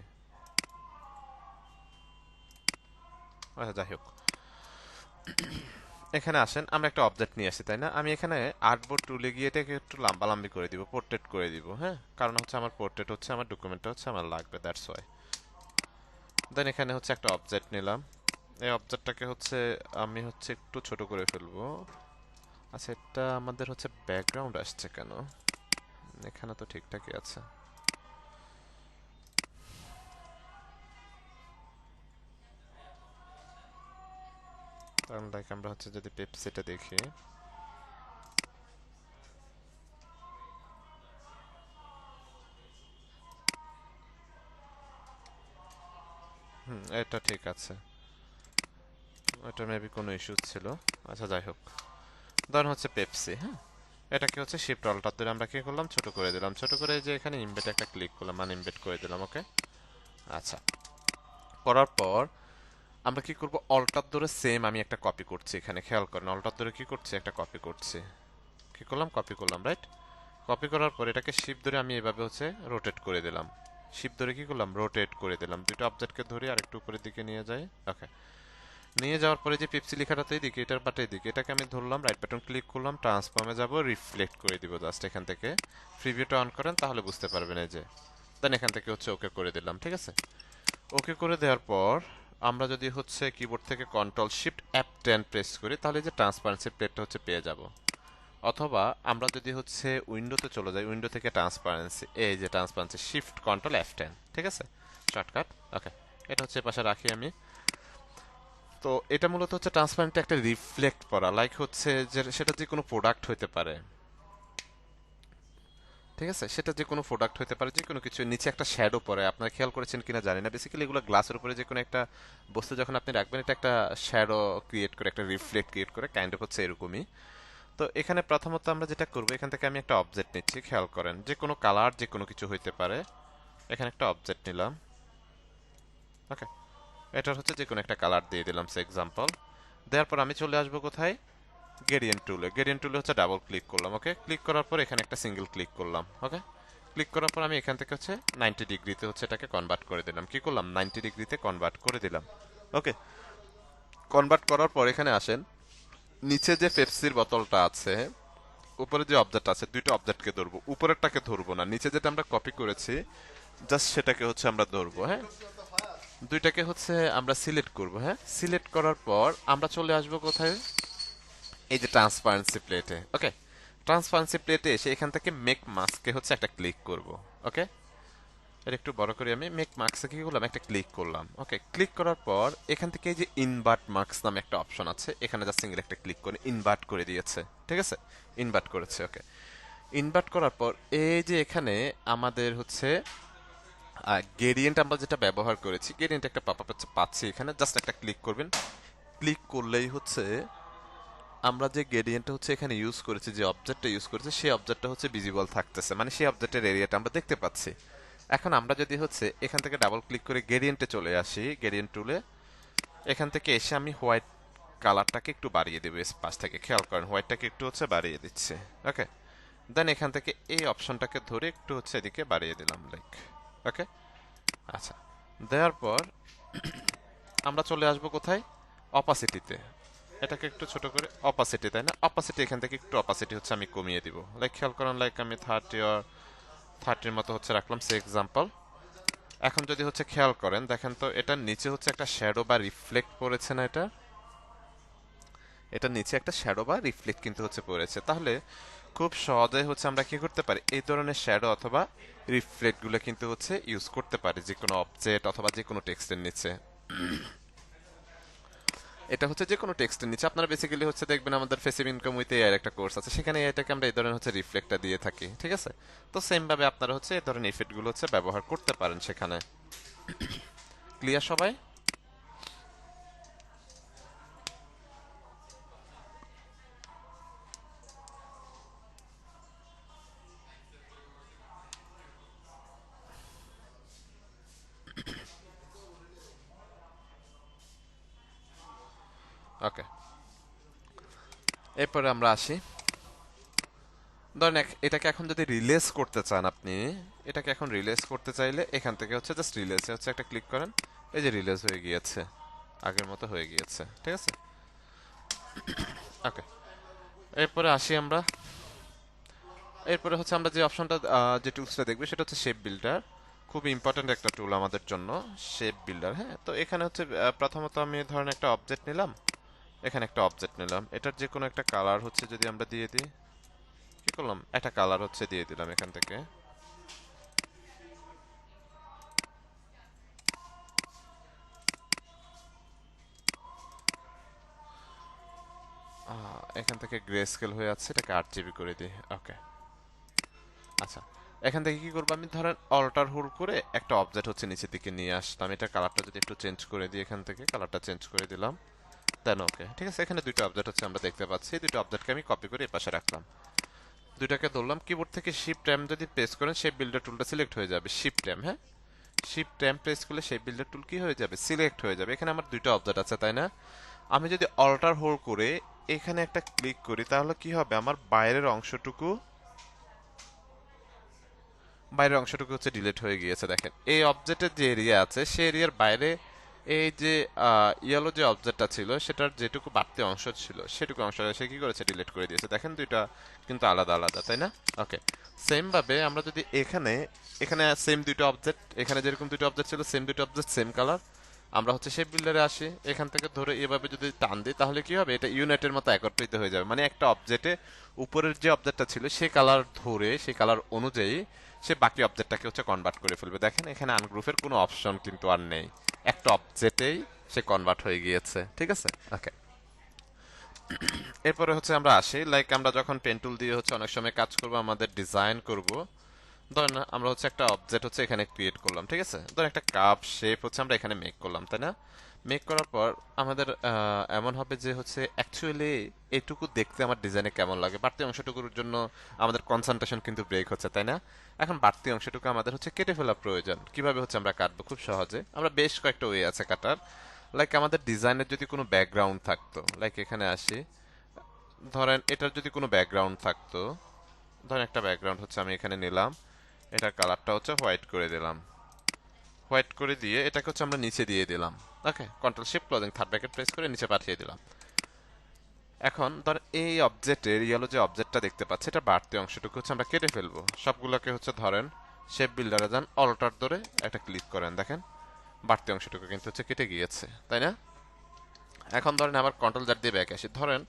আচ্ছা যাই হোক, এখানে আসেন, আমরা একটা অবজেক্ট নিয়ে আসি, তাই না, আমি এখানে আর্টবোর্ড টুলে গিয়ে এটাকে একটু লম্বালম্বি করে দিব, পোর্ট্রেট করে দিব, হ্যাঁ, কারণ হচ্ছে আমার পোর্ট্রেট হচ্ছে আমার ডকুমেন্টটা হচ্ছে আমার লাগবে, দ্যাটস ওয়াই। দেন এখানে হচ্ছে একটা অবজেক্ট নিলাম, এই অবজেক্টটাকে হচ্ছে আমি হচ্ছে একটু ছোট করে ফেলবো। আচ্ছা, এটা আমাদের হচ্ছে ব্যাকগ্রাউন্ড আসছে কেন, এখানে তো ঠিকঠাকই আছে, কারণ লাইক আমরা হচ্ছে যদি পেপসিটা দেখি, এটা ঠিক আছে, এটা মেবি কোনো ইস্যু ছিল, আচ্ছা যাই হোক, ধরুন হচ্ছে পেপসি, হ্যাঁ, এটাকে হচ্ছে শিফট অল্টার ধরে আমরা কি করলাম, ছোট করে দিলাম, ছোট করে যে এখানে ইমবেড একটা ক্লিক করলাম, মানে ইমবেড করে দিলাম, ওকে। আচ্ছা, করার পর আমরা কি করব, অল্টার ধরে সেম আমি একটা কপি করছি, এখানে খেয়াল করেন, অল্টার ধরে কি করছি, একটা কপি করছি, কি করলাম, কপি করলাম, রাইট। কপি করার পর এটাকে শিফট ধরে আমি এভাবে হচ্ছে রোটেট করে দিলাম, শিফট ধরে কি করলাম, রোটেট করে দিলাম, দুটো অবজেক্টকে ধরে আরেকটু উপরের দিকে নিয়ে যাই, ওকে। নিয়ে যাওয়ার পরে যে পেপসি লেখাটা তো এইদিকে, এটার পাটে এদিকে, এটাকে আমি ধরলাম, রাইট বাটন ক্লিক করলাম, ট্রান্সফর্মে যাব, রিফ্লেক্ট করে দিব জাস্ট এখান থেকে, প্রিভিউটা অন করেন তাহলে বুঝতে পারবেন, এই যে দেন এখান থেকে হচ্ছে ওকে করে দিলাম, ঠিক আছে। ওকে করে দেওয়ার পর আমরা যদি হচ্ছে কিবোর্ড থেকে কন্ট্রোল শিফট F10 প্রেস করি তাহলে যে ট্রান্সপারেন্সি প্লেটটা হচ্ছে পেয়ে যাব, অথবা আমরা যদি হচ্ছে উইন্ডোতে চলে যাই, উইন্ডো থেকে ট্রান্সপারেন্সি, এই যে ট্রান্সপারেন্সি শিফট কন্ট্রোল F10, ঠিক আছে, শর্টকাট, ওকে। এটা হচ্ছে পাশে রাখি আমি। তো এটা মূলত হচ্ছে ট্রান্সপারেন্ট একটা রিফ্লেক্ট করা, লাইক হচ্ছে যে সেটা যে কোনো প্রোডাক্ট হতে পারে, ঠিক আছে, সেটা যে কোনো প্রোডাক্ট হতে পারে, যে কোনো কিছু নিচে একটা শ্যাডো পড়ে, আপনারা খেয়াল করেছেন কিনা জানি না, বেসিক্যালি এগুলো গ্লাসের উপরে যে কোনো একটা বস্তু যখন আপনি রাখবেন এটা একটা শ্যাডো ক্রিয়েট করে, একটা রিফ্লেক্ট ক্রিয়েট করে, কাইন্ড অফ হচ্ছে এরকমই। তো এখানে প্রথমত আমরা যেটা করব, এখান থেকে আমি একটা অবজেক্ট নিচ্ছি, খেয়াল করেন, যে কোনো কালার যে কোনো কিছু হইতে পারে, এখানে একটা অবজেক্ট নিলাম। ওকে, এটার হচ্ছে যে কোনো একটা কালার দিয়ে দিলাম সে এক্সাম্পল। দেওয়ার পর আমি চলে আসবো কোথায়, গ্রেডিয়েন্ট টুলে। গ্রেডিয়েন্ট টুলে হচ্ছে ডাবল ক্লিক করলাম। ওকে, ক্লিক করার পর এখানে একটা সিঙ্গেল ক্লিক করলাম। ওকে, ক্লিক করার পর আমি এখান থেকে হচ্ছে 90 ডিগ্রিতে হচ্ছে এটাকে কনভার্ট করে দিলাম। কি করলাম, 90 ডিগ্রিতে কনভার্ট করে দিলাম। ওকে, কনভার্ট করার পর এখানে আসেন, নিচে যে পেপসির বোতলটা আছে, উপরে যে অবজেক্ট আছে, দুইটা অবজেক্টকে ধরবো, উপরেরটাকে ধরবো না, নিচে যেটা আমরা কপি করেছি জাস্ট সেটাকে হচ্ছে আমরা ধরবো। হ্যাঁ, দুইটাকে হচ্ছে আমরা সিলেক্ট করব। হ্যাঁ, সিলেক্ট করার পর আমরা চলে আসবো কোথায়, এই যে ট্রান্সপারেন্সি প্লেটে। ওকে, ট্রান্সপারেন্সি প্লেটে এসে এখান থেকে মেক মাস্কে হচ্ছে একটা ক্লিক করব। ওকে, এটা একটু বড় করে আমি মেক মার্কসে কি করলাম, একটা ক্লিক করলাম। ওকে, ক্লিক করার পর এখান থেকে এই যে ইনভার্ট মার্কস নামে একটা অপশন আছে, এখানে জাস্ট সিঙ্গেল একটা ক্লিক করে ইনভার্ট করে দিয়েছে। ঠিক আছে, ইনভার্ট করেছে। ওকে, ইনভার্ট করার পর এই যে এখানে আমাদের হচ্ছে গ্রেডিয়েন্ট আমরা যেটা ব্যবহার করেছি, গ্রেডিয়েন্ট একটা পপআপ পাচ্ছি এখানে, জাস্ট একটা ক্লিক করবেন। ক্লিক করলেই হচ্ছে আমরা যে গ্রেডিয়েন্টটা হচ্ছে এখানে ইউজ করেছি, যে অবজেক্টটা ইউজ করেছি, সেই অবজেক্টটা হচ্ছে ভিজিবল থাকতেছে, মানে সেই অবজেক্টের এরিয়াটা আমরা দেখতে পাচ্ছি। এখন আমরা যদি হচ্ছে এখান থেকে ডাবল ক্লিক করে গ্রেডিয়েন্টে চলে আসি, গ্রেডিয়েন্ট টুলে, এখান থেকে এসে আমি হোয়াইট কালারটাকে একটু বাড়িয়ে দেবো পাশ থেকে। খেয়াল করেন, হোয়াইটটাকে একটু হচ্ছে বাড়িয়ে দিচ্ছে। ওকে, দেন এখান থেকে এই অপশনটাকে ধরে একটু হচ্ছে এদিকে বাড়িয়ে দিলাম, লাইক। ওকে, আচ্ছা, দেওয়ার পর আমরা চলে আসবো কোথায়, অপাসিটিতে। এটাকে একটু ছোট করে অপাসিটি, তাই না, অপাসিটি এখান থেকে একটু অপাসিটি হচ্ছে আমি কমিয়ে দিব। লাইক খেয়াল করেন, লাইক আমি 30 মতো হচ্ছে রাখলাম সে এক্সাম্পল। এখন যদি হচ্ছে খেয়াল করেন, দেখেন তো এটার নিচে হচ্ছে একটা শ্যাডো বা রিফ্লেক্ট পড়েছে না, এটার নিচে একটা শ্যাডো বা রিফ্লেক্ট কিন্তু হচ্ছে পড়েছে। তাহলে খুব সহজে হচ্ছে আমরা কি করতে পারি, এই ধরনের শ্যাডো অথবা রিফ্লেক্ট গুলো কিন্তু হচ্ছে ইউজ করতে পারি যে কোনো অবজেক্ট অথবা যে কোনো টেক্সটের নিচে। এটা হচ্ছে যে কোনো টেক্সটের নিচে আপনারা বেসিক্যালি হচ্ছে দেখবেন আমাদের ফেসিভ ইনকাম উইথ এআই একটা কোর্স আছে, সেখানে এটাকে আমরা এই ধরনের হচ্ছে রিফ্লেক্টটা দিয়ে থাকি। ঠিক আছে, তো সেম ভাবে আপনারা হচ্ছে এই ধরনের ইফেক্ট গুলো হচ্ছে ব্যবহার করতে পারেন সেখানে। ক্লিয়ার সবাই? ওকে, এরপরে আমরা আসি, ধরেন এটাকে এখন যদি রিলেজ করতে চান আপনি, এটাকে এখন রিলেজ করতে চাইলে এখান থেকে হচ্ছে জাস্ট রিলেজে হচ্ছে একটা ক্লিক করেন, এই যে রিলেজ হয়ে গিয়েছে, আগের মতো হয়ে গিয়েছে। ঠিক আছে, ওকে, এরপরে আসি আমরা, এরপরে হচ্ছে আমরা যে অপশনটা যে টুলসটা দেখবে সেটা হচ্ছে শেপ বিল্ডার। খুব ইম্পর্ট্যান্ট একটা টুল আমাদের জন্য, শেপ বিল্ডার। হ্যাঁ, তো এখানে হচ্ছে প্রথমত আমি ধরেন একটা অবজেক্ট নিলাম, এখানে একটা অবজেক্ট নিলাম, এটার যে কোনো একটা কালার হচ্ছে যদি আমরা দিয়ে দিই, কি করলাম, একটা কালার হচ্ছে দিয়ে দিলাম এখান থেকে। এখান থেকে গ্রে স্কেল হয়ে আছে, এটাকে 8 GB করে দিই। ওকে, আচ্ছা, এখান থেকে কি করবো, আমি ধরেন অল্টার হোল্ড করে একটা অবজেক্ট হচ্ছে নিচের দিকে নিয়ে আসলাম, এটা কালারটা যদি একটু চেঞ্জ করে দিই, এখান থেকে কালারটা চেঞ্জ করে দিলাম, দেন ওকে। ঠিক আছে, এখানে দুটো অবজেক্ট হচ্ছে আমরা দেখতে পাচ্ছি, দুটো অবজেক্টকে আমি কপি করে এপাশে রাখলাম, দুইটাকে ধরলাম, কিবোর্ড থেকে শিফট ট্যাম যদি প্রেস করেন শেপ বিল্ডার টুলটা সিলেক্ট হয়ে যাবে, শিফট ট্যাম। হ্যাঁ, শিফট ট্যাম প্রেস করলে শেপ বিল্ডার টুল কি হয়ে যাবে, সিলেক্ট হয়ে যাবে। এখানে আমার দুটো অবজেক্ট আছে, তাই না, আমি যদি অল্টার হোল্ড করে এখানে একটা ক্লিক করি, তাহলে কি হবে, আমার বাইরের অংশটুকু হচ্ছে ডিলিট হয়ে গিয়েছে। দেখেন, এই অবজেক্টের যে এরিয়া আছে সেই এরিয়ার বাইরে এই যে ইয়েলো যে অবজেক্টটা ছিল সেটার যেটুকু বাড়তি অংশ ছিল সেটুকু অংশ সে কি করেছে, ডিলিট করে দিয়েছে। দেখেন দুইটা কিন্তু আলাদা আলাদা, তাই না। ওকে, সেম ভাবে আমরা যদি এখানে এখানে সেম দুইটা অবজেক্ট, এখানে যেরকম দুইটা অবজেক্ট ছিল সেম দুইটা অবজেক্ট সেম কালার, আমরা হচ্ছে শেপ বিল্ডারে আসি, এখান থেকে ধরে এভাবে যদি টান দিই তাহলে কি হবে, এটা ইউনিটের মতো একত্রিত হয়ে যাবে। মানে একটা অবজেক্টে উপরের যে অবজেক্টটা ছিল সেই কালার ধরে সেই কালার অনুযায়ী সে বাকি অবজেক্টটাকে হচ্ছে কনভার্ট করে ফেলবে। দেখেন এখানে আনগ্রুপের কোনো অপশন কিন্তু আর নেই, একটা অবজেক্টেই সে কনভার্ট হয়ে গিয়েছে। ঠিক আছে, ওকে, এরপরে হচ্ছে আমরা আসি, লাইক আমরা যখন পেন টুল দিয়ে হচ্ছে অনেক সময় কাজ করব, আমাদের ডিজাইন করব, ধরেন আমরা হচ্ছে একটা অবজেক্ট হচ্ছে এখানে ক্রিয়েট করলাম, ঠিক আছে? ধরেন একটা কাপ শেপ হচ্ছে আমরা এখানে মেক করলাম, তাই না? মেক করার পর আমাদের এমন হবে যে হচ্ছে অ্যাকচুয়ালি এটুকু দেখতে আমার ডিজাইনে কেমন লাগে, বাড়তি অংশটুকুর জন্য আমাদের কনসেন্ট্রেশন কিন্তু ব্রেক হচ্ছে, তাই না? এখন বাড়তি অংশটুকু আমাদের হচ্ছে কেটে ফেলা প্রয়োজন। কিভাবে হচ্ছে আমরা কাটবো? খুব সহজে, আমরা বেশ কয়েকটা ওয়ে আছে কাটার। লাইক আমাদের ডিজাইনের যদি কোনো ব্যাকগ্রাউন্ড থাকতো, লাইক এখানে আসি, ধরেন এটার যদি কোনো ব্যাকগ্রাউন্ড থাকতো, ধরেন একটা ব্যাকগ্রাউন্ড হচ্ছে আমি এখানে নিলাম, এটার কালারটা হচ্ছে হোয়াইট করে দিলাম, হোয়াইট করে দিয়ে এটাকে হচ্ছে আমরা নিচে দিয়ে দিলাম। Okay, control shift closing third bracket press করে নিচে পাঠিয়ে দিলাম। এখন ধর এই অবজেক্টের ইয়েলো যে অবজেক্টটা দেখতে পাচ্ছি, এটা বাড়তি অংশটুকু হচ্ছে আমরা কেটে ফেলবো সবগুলোকে হচ্ছে। ধরেন শেপ বিল্ডারে যান, অল্টার ধরে একটা ক্লিক করেন, দেখেন বাড়তি অংশটুকু কিন্তু হচ্ছে কেটে গিয়েছে, তাই না? এখন ধরেন আবার কন্ট্রোল জার দিয়ে ব্যাক আসি, ধরেন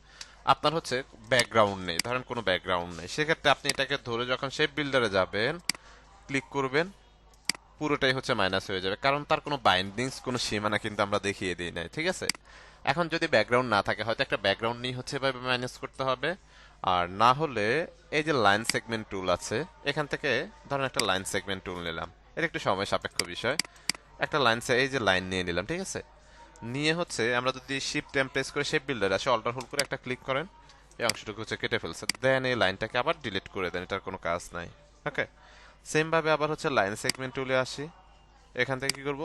আপনার হচ্ছে ব্যাকগ্রাউন্ড নেই, ধরেন কোনো ব্যাকগ্রাউন্ড নেই, সেক্ষেত্রে আপনি এটাকে ধরে যখন শেপ বিল্ডারে যাবেন, ক্লিক করবেন, পুরোটাই হচ্ছে মাইনাস হয়ে যাবে, কারণ তার কোনো বাইন্ডিংস, কোনো সীমানা কিন্তু আমরা দেখিয়ে দিই নাই, ঠিক আছে? এখন যদি ব্যাকগ্রাউন্ড না থাকে, হয়তো একটা ব্যাকগ্রাউন্ড নিয়ে হচ্ছে এভাবে মাইনাস করতে হবে। আর না হলে এই যে লাইন সেগমেন্ট টুল আছে, এখান থেকে ধরেন একটা লাইন সেগমেন্ট টুল নিলাম, এটা একটু সময় সাপেক্ষ বিষয়। একটা লাইন, এই যে লাইন নিয়ে নিলাম, ঠিক আছে? নিয়ে হচ্ছে আমরা যদি শিফট এম প্রেস করে শেপ বিল্ডার আসে, অল্টার হোল্ড করে একটা ক্লিক করেন, এই অংশটুকু হচ্ছে কেটে ফেলছে, দেন এই লাইনটাকে আবার ডিলিট করে দেন, এটার কোনো কাজ নাই। ওকে, সেম ভাবে আবার হচ্ছে লাইন সেগমেন্ট টুলে আসি, এখান থেকে কি করব,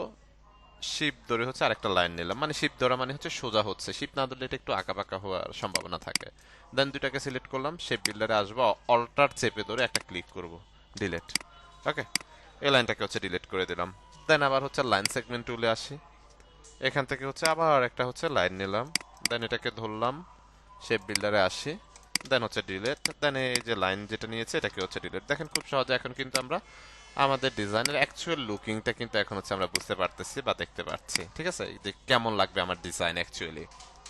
শিপ ধরে হচ্ছে আরেকটা লাইন নিলাম, মানে শিপ ধরা মানে হচ্ছে সোজা হচ্ছে, শিপ না ধরলে এটা একটু আঁকাবাঁকা হওয়ার সম্ভাবনা থাকে। দেন দুইটাকে সিলেক্ট করলাম, শেপ বিল্ডারে আসবো, অল্টার চেপে ধরে একটা ক্লিক করব, ডিলিট। ওকে, এই লাইনটাকে হচ্ছে ডিলিট করে দিলাম। দেন আবার হচ্ছে লাইন সেগমেন্ট টুলে আসি, এখান থেকে হচ্ছে আবার একটা হচ্ছে লাইন নিলাম, দেন এটাকে ধরলাম, শেপ বিল্ডারে আসি, দেন হচ্ছে ডিলিট, দেন এই যে লাইন যেটা নিয়েছে এটাকে হচ্ছে ডিলিট। দেখেন খুব সহজে এখন কিন্তু আমরা আমাদের ডিজাইনের অ্যাকচুয়াল লুকিংটা কিন্তু এখন হচ্ছে আমরা বুঝতে পারতেছি বা দেখতে পাচ্ছি, ঠিক আছে? যে কেমন লাগবে আমার ডিজাইন অ্যাকচুয়ালি,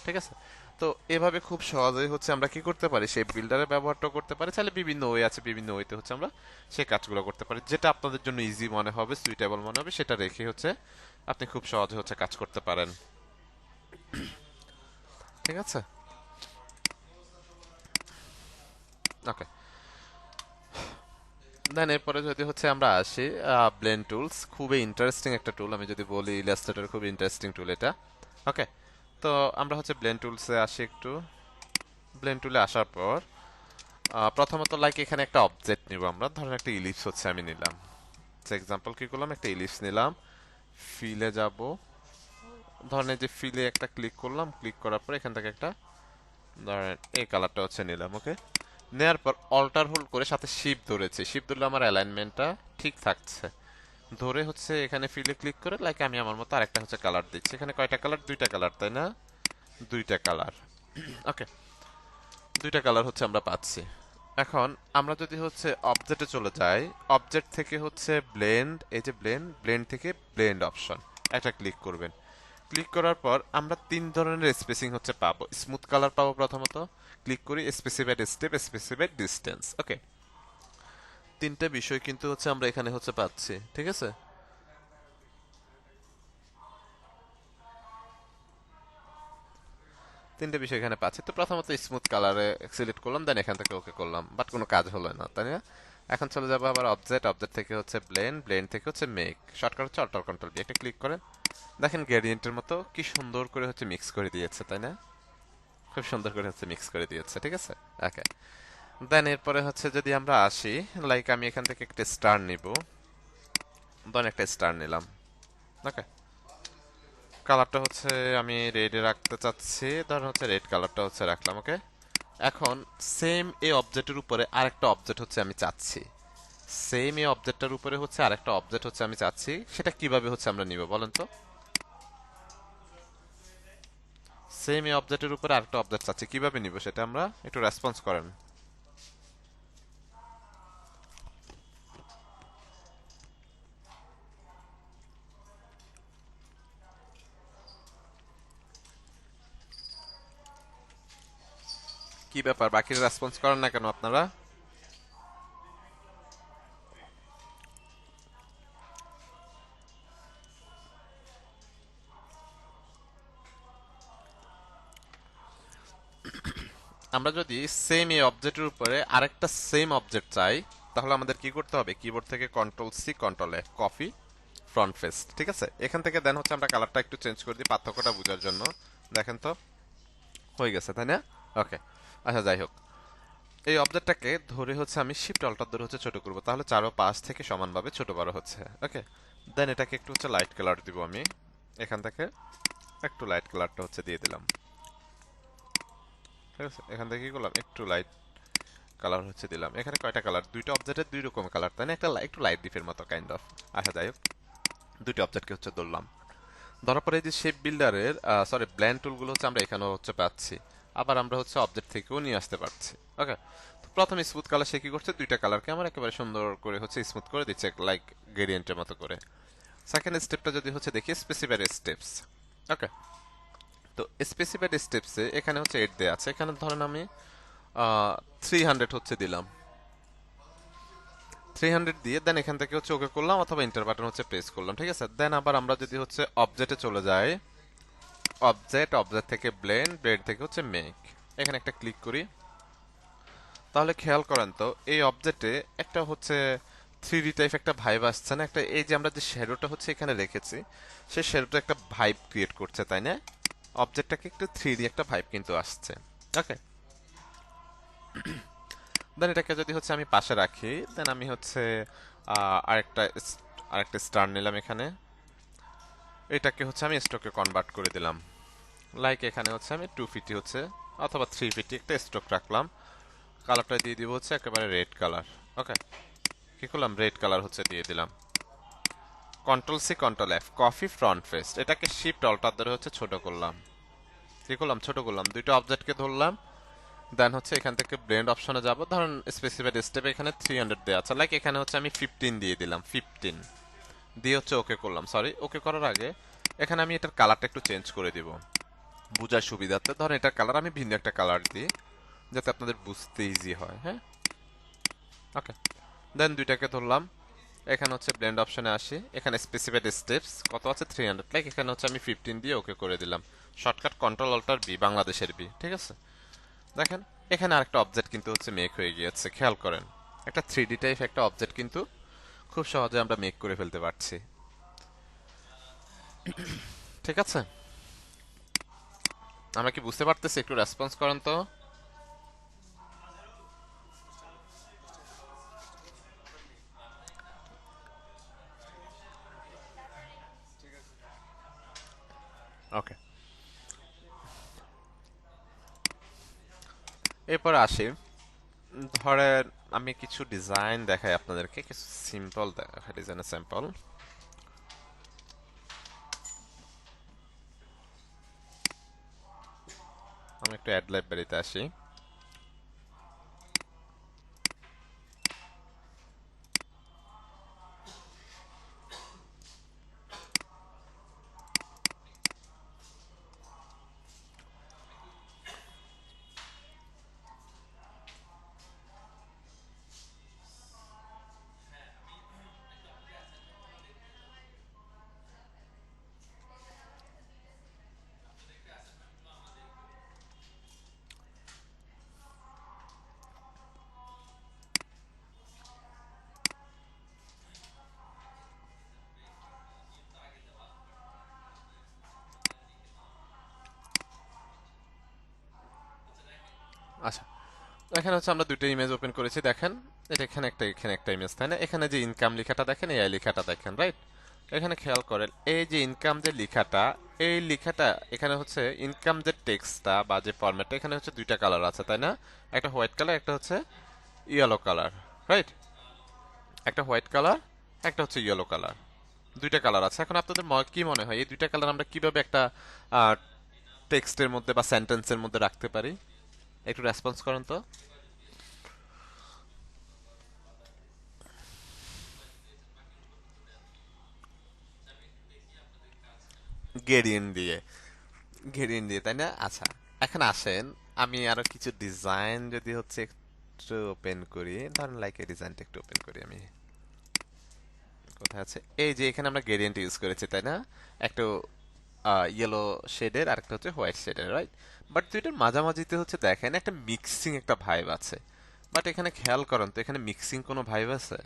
ঠিক আছে? তো এভাবে খুব সহজেই হচ্ছে আমরা কি করতে পারি, সেই বিল্ডারের ব্যবহারটা করতে পারি। চাইলে বিভিন্ন ওয়ে আছে, বিভিন্ন ওয়েতে হচ্ছে আমরা সেই কাজগুলো করতে পারি, যেটা আপনাদের জন্য ইজি মনে হবে, সুইটেবল মনে হবে, সেটা রেখে হচ্ছে আপনি খুব সহজে হচ্ছে কাজ করতে পারেন, ঠিক আছে? ওকে, দেন এরপরে যদি হচ্ছে আমরা আসি ব্লেন্ড টুলস, খুবই ইন্টারেস্টিং একটা টুল, আমি যদি বলি ইলাস্ট্রেটর খুব ইন্টারেস্টিং টুল এটা। ওকে, তো আমরা হচ্ছে ব্লেন্ড টুলসে আসি একটু। ব্লেন্ড টুলে আসার পর প্রথমত লাইক এখানে একটা অবজেক্ট নিব আমরা, ধরেন একটা ইলিপস হচ্ছে আমি নিলাম, এক্সাম্পল কি করলাম, একটা ইলিপস নিলাম, ফিলে যাব, ধরেন এই যে ফিলে একটা ক্লিক করলাম, ক্লিক করার পর এখান থেকে একটা ধরেন এই কালারটা হচ্ছে নিলাম। ওকে, নেয়ার পর অল্টার হোল্ড করে সাথে শিপ ধরেছি, শিপ ধরলে আমার অ্যালাইনমেন্টটা ঠিক থাকছে, ধরে হচ্ছে এখানে ফিলে ক্লিক করে লাইক আমি আমার মতো আরেকটা হচ্ছে কালার দিচ্ছি। এখানে কয়টা কালার? দুইটা কালার, তাই না? দুইটা কালার। ওকে, দুইটা কালার হচ্ছে আমরা পাচ্ছি। এখন আমরা যদি হচ্ছে অবজেক্টে চলে যাই, অবজেক্ট থেকে হচ্ছে ব্লেন্ড, এই যে ব্লেন্ড, ব্লেন্ড থেকে ব্লেন্ড অপশন একটা ক্লিক করবেন। ক্লিক করার পর আমরা তিন ধরনের স্পেসিং হচ্ছে পাবো। স্মুথ কালার পাবো প্রথমত, ক্লিক করি, স্পেসিফাইড স্টেপ, স্পেসিফাইড ডিস্টেন্স। ওকে, তিনটা বিষয় কিন্তু হচ্ছে আমরা এখানে হচ্ছে পাচ্ছি, ঠিক আছে? তিনটে বিষয় এখানে পাচ্ছি। তো প্রথমত স্মুথ কালারে সিলেক্ট করলাম, দেন এখান থেকে ওকে করলাম, বাট কোনো কাজ হলো না, তাই না? এখন চলে যাবো আবার অবজেক্ট, অবজেক্ট থেকে হচ্ছে ব্লেন্ড, ব্লেন্ড থেকে হচ্ছে মেক, শর্টকাট হচ্ছে অল্টার কন্ট্রোল বি, একটা ক্লিক করেন, দেখেন গ্রেডিয়েন্টের মতো কি সুন্দর করে হচ্ছে মিক্স করে দিয়েছে, তাই না? খুব সুন্দর করে হচ্ছে মিক্স করে দিয়েছে, ঠিক আছে? ওকে, দেন এরপরে হচ্ছে যদি আমরা আসি, লাইক আমি এখান থেকে একটা স্টার নিব, দেন একটা স্টার নিলাম। ওকে, কালারটা হচ্ছে আমি রেডে রাখতে চাচ্ছি, ধরেন হচ্ছে রেড কালারটা হচ্ছে রাখলাম। ওকে, এখন সেম এই অবজেক্টের উপরে আরেকটা অবজেক্ট হচ্ছে আমি চাচ্ছি, সেম এই অবজেক্টটার উপরে হচ্ছে আরেকটা অবজেক্ট হচ্ছে আমি চাচ্ছি, সেটা কিভাবে হচ্ছে আমরা নিব বলেন তো? সেম এই অবজেক্টের উপরে আরেকটা অবজেক্ট চাচ্ছি, কিভাবে নিব সেটা আমরা একটু রেসপন্স করেন। কি ব্যাপার, বাকি রেসপন্স করেন না কেন আপনারা? আমরা যদি সেম এই অবজেক্টের উপরে আরেকটা সেম অবজেক্ট চাই, তাহলে আমাদের কি করতে হবে, কিবোর্ড থেকে কন্ট্রোল সি কন্ট্রোল এ, কপি ফ্রন্ট ফেস, ঠিক আছে। এখান থেকে দেন হচ্ছে আমরা কালারটা একটু চেঞ্জ করে দিই পার্থক্যটা বোঝার জন্য। দেখেন তো হয়ে গেছে, তাই না? ওকে, আচ্ছা যাই হোক, এই অবজেক্টটাকে ধরে হচ্ছে আমি শিফট অল্টার ধরে হচ্ছে ছোট করব, তাহলে চারো পাশ থেকে সমানভাবে ছোট বড় হচ্ছে। ওকে, দেন এটাকে একটু হচ্ছে লাইট কালার দিব আমি, এখান থেকে একটু লাইট কালারটা হচ্ছে দিয়ে দিলাম, ঠিক আছে। এখান থেকে কি করলাম, একটু লাইট কালার হচ্ছে দিলাম। এখানে কয়টা কালার, দুইটা অবজেক্টের দুই রকম কালার, তাই না? একটা একটু লাইট ডিপের মতো কাইন্ড অফ। আচ্ছা যাই হোক, দুইটা অবজেক্টকে হচ্ছে ধরলাম, ধরার পরে এই যে শেপ বিল্ডারের সরি ব্ল্যান্ড টুলগুলো হচ্ছে আমরা এখানেও হচ্ছে পাচ্ছি, আবার আমরা হচ্ছে অবজেক্ট থেকেও নিয়ে আসতে পারছি। ওকে, তো প্রথমে স্মুথ কালার সে কি করছে, দুইটা কালারকে আমার একেবারে সুন্দর করে হচ্ছে স্মুথ করে দিচ্ছে লাইক গ্রেডিয়েন্টের মতো করে। সেকেন্ড স্টেপটা যদি হচ্ছে দেখি স্পেসিফাইড স্টেপস। ওকে, তো স্পেসিফাইড স্টেপসে এখানে হচ্ছে 8 দেয়া আছে, এখানে ধরেন আমি 300 হচ্ছে দিলাম, 300 দিয়ে দেন এখান থেকে হচ্ছে ওকে করলাম অথবা এন্টার বাটন হচ্ছে প্রেস করলাম, ঠিক আছে। দেন আবার আমরা যদি হচ্ছে অবজেক্টে চলে যাই, অবজেক্ট থেকে ব্লেন্ড থেকে হচ্ছে মেক, এখানে একটা ক্লিক করি, তাহলে খেয়াল করেন তো এই অবজেক্টে একটা হচ্ছে 3D টাইপ একটা ভাইব আসছে না, একটা এই যে আমরা যে শ্যাডোটা হচ্ছে এখানে রেখেছি সেই শ্যাডোটা একটা ভাইব ক্রিয়েট করছে, তাই না? অবজেক্টটাকে একটু 3D একটা ভাইব কিন্তু আসছে। ওকে, দেন এটাকে যদি হচ্ছে আমি পাশে রাখি, দেন আমি হচ্ছে আরেকটা আরেকটা স্টার নিলাম এখানে, এটাকে হচ্ছে আমি স্ট্রোকে কনভার্ট করে দিলাম, লাইক এখানে হচ্ছে আমি 250 হচ্ছে অথবা 350 একটা স্ট্রোক রাখলাম, কালারটা দিয়ে দিব হচ্ছে একেবারে রেড কালার। ওকে, কি করলাম, রেড কালার হচ্ছে দিয়ে দিলাম, control C control F, copy front face, এটাকে শিফট অল্টার ধরে হচ্ছে ছোট করলাম, কি করলাম, ছোট করলাম, দুইটা অবজেক্টকে ধরলাম, দেন হচ্ছে এখান থেকে ব্লেন্ড অপশনে যাব, ধরুন স্পেসিফাইড স্টেপ এখানে 300 দেওয়া আছে, লাইক এখানে হচ্ছে আমি 15 দিয়ে দিলাম, 15 দিয়ে হচ্ছে ওকে করলাম। সরি, ওকে করার আগে এখানে আমি এটার কালারটা একটু চেঞ্জ করে দিব বুঝার সুবিধার্থে, ধরেন এটার কালার আমি ভিন্ন একটা কালার দিই যাতে আপনাদের বুঝতে ইজি হয়। হ্যাঁ, ওকে, দেন দুইটাকে ধরলাম, এখানে হচ্ছে ব্লেন্ড অপশনে আসি, এখানে স্পেসিফাইড স্টেপস কত আছে 300, লাইক এখানে হচ্ছে আমি 15 দিয়ে ওকে করে দিলাম, শর্টকাট কন্ট্রোল অল্টার বি, বাংলাদেশের বি, ঠিক আছে। দেখেন এখানে আরেকটা অবজেক্ট কিন্তু হচ্ছে মেক হয়ে গিয়েছে, খেয়াল করেন একটা 3D টাইপ একটা অবজেক্ট কিন্তু খুব সহজে আমরা মেক করে ফেলতে পারছি, ঠিক আছে। আমরা কি বুঝতে পারতেছি, একটু রেসপন্স করেন তো। ওকে, এরপর আসি, ধরেন আমি কিছু ডিজাইন দেখাই আপনাদেরকে, কিছু সিম্পল দেখাই, ডিজাইনের স্যাম্পল। আমি একটু অ্যাড লাইব্রেরিতে আসি, আচ্ছা। এখানে হচ্ছে আমরা দুটো ইমেজ ওপেন করেছি, দেখেন এটা এখানে একটা ইমেজ, তাই না? এখানে যে ইনকাম লেখাটা দেখেন, এই লেখাটা দেখেন, রাইট? এখানে খেয়াল করেন এই যে ইনকাম যে লেখাটা, এই লেখাটা এখানে হচ্ছে ইনকাম যে টেক্সটটা বা যে ফরম্যাটটা, এখানে হচ্ছে দুইটা কালার আছে, তাই না? একটা হোয়াইট কালার, একটা হচ্ছে ইয়েলো কালার, রাইট? একটা হোয়াইট কালার, একটা হচ্ছে ইয়েলো কালার, দুইটা কালার আছে। এখন আপনাদের কি মনে হয় এই দুইটা কালার আমরা কিভাবে একটা টেক্সটের মধ্যে বা সেন্টেন্সের মধ্যে রাখতে পারি? একটু রেসপন্স করেন তো। গেরিয়েন্ট দিয়ে, গেরিয়েন্ট দিয়ে, তাই না? আচ্ছা, এখন আসেন আমি আরো কিছু ডিজাইন যদি হচ্ছে একটু ওপেন করি, ধরেন লাইক এই ডিজাইনটা একটু ওপেন করি আমি, কোথায় আছে, এই যে এখানে আমরা গ্রেডিয়েন্ট ইউজ করেছি, তাই না? একটু ইয়েলো শেডের আর একটা হচ্ছে হোয়াইট শেডের, রাইট? বাট দুইটার মাঝামাঝিতে হচ্ছে দেখেন একটা মিক্সিং একটা ভাইব আছে, বাট এখানে খেয়াল করেন তো, এখানে মিক্সিং কোনো ভাইব আছে?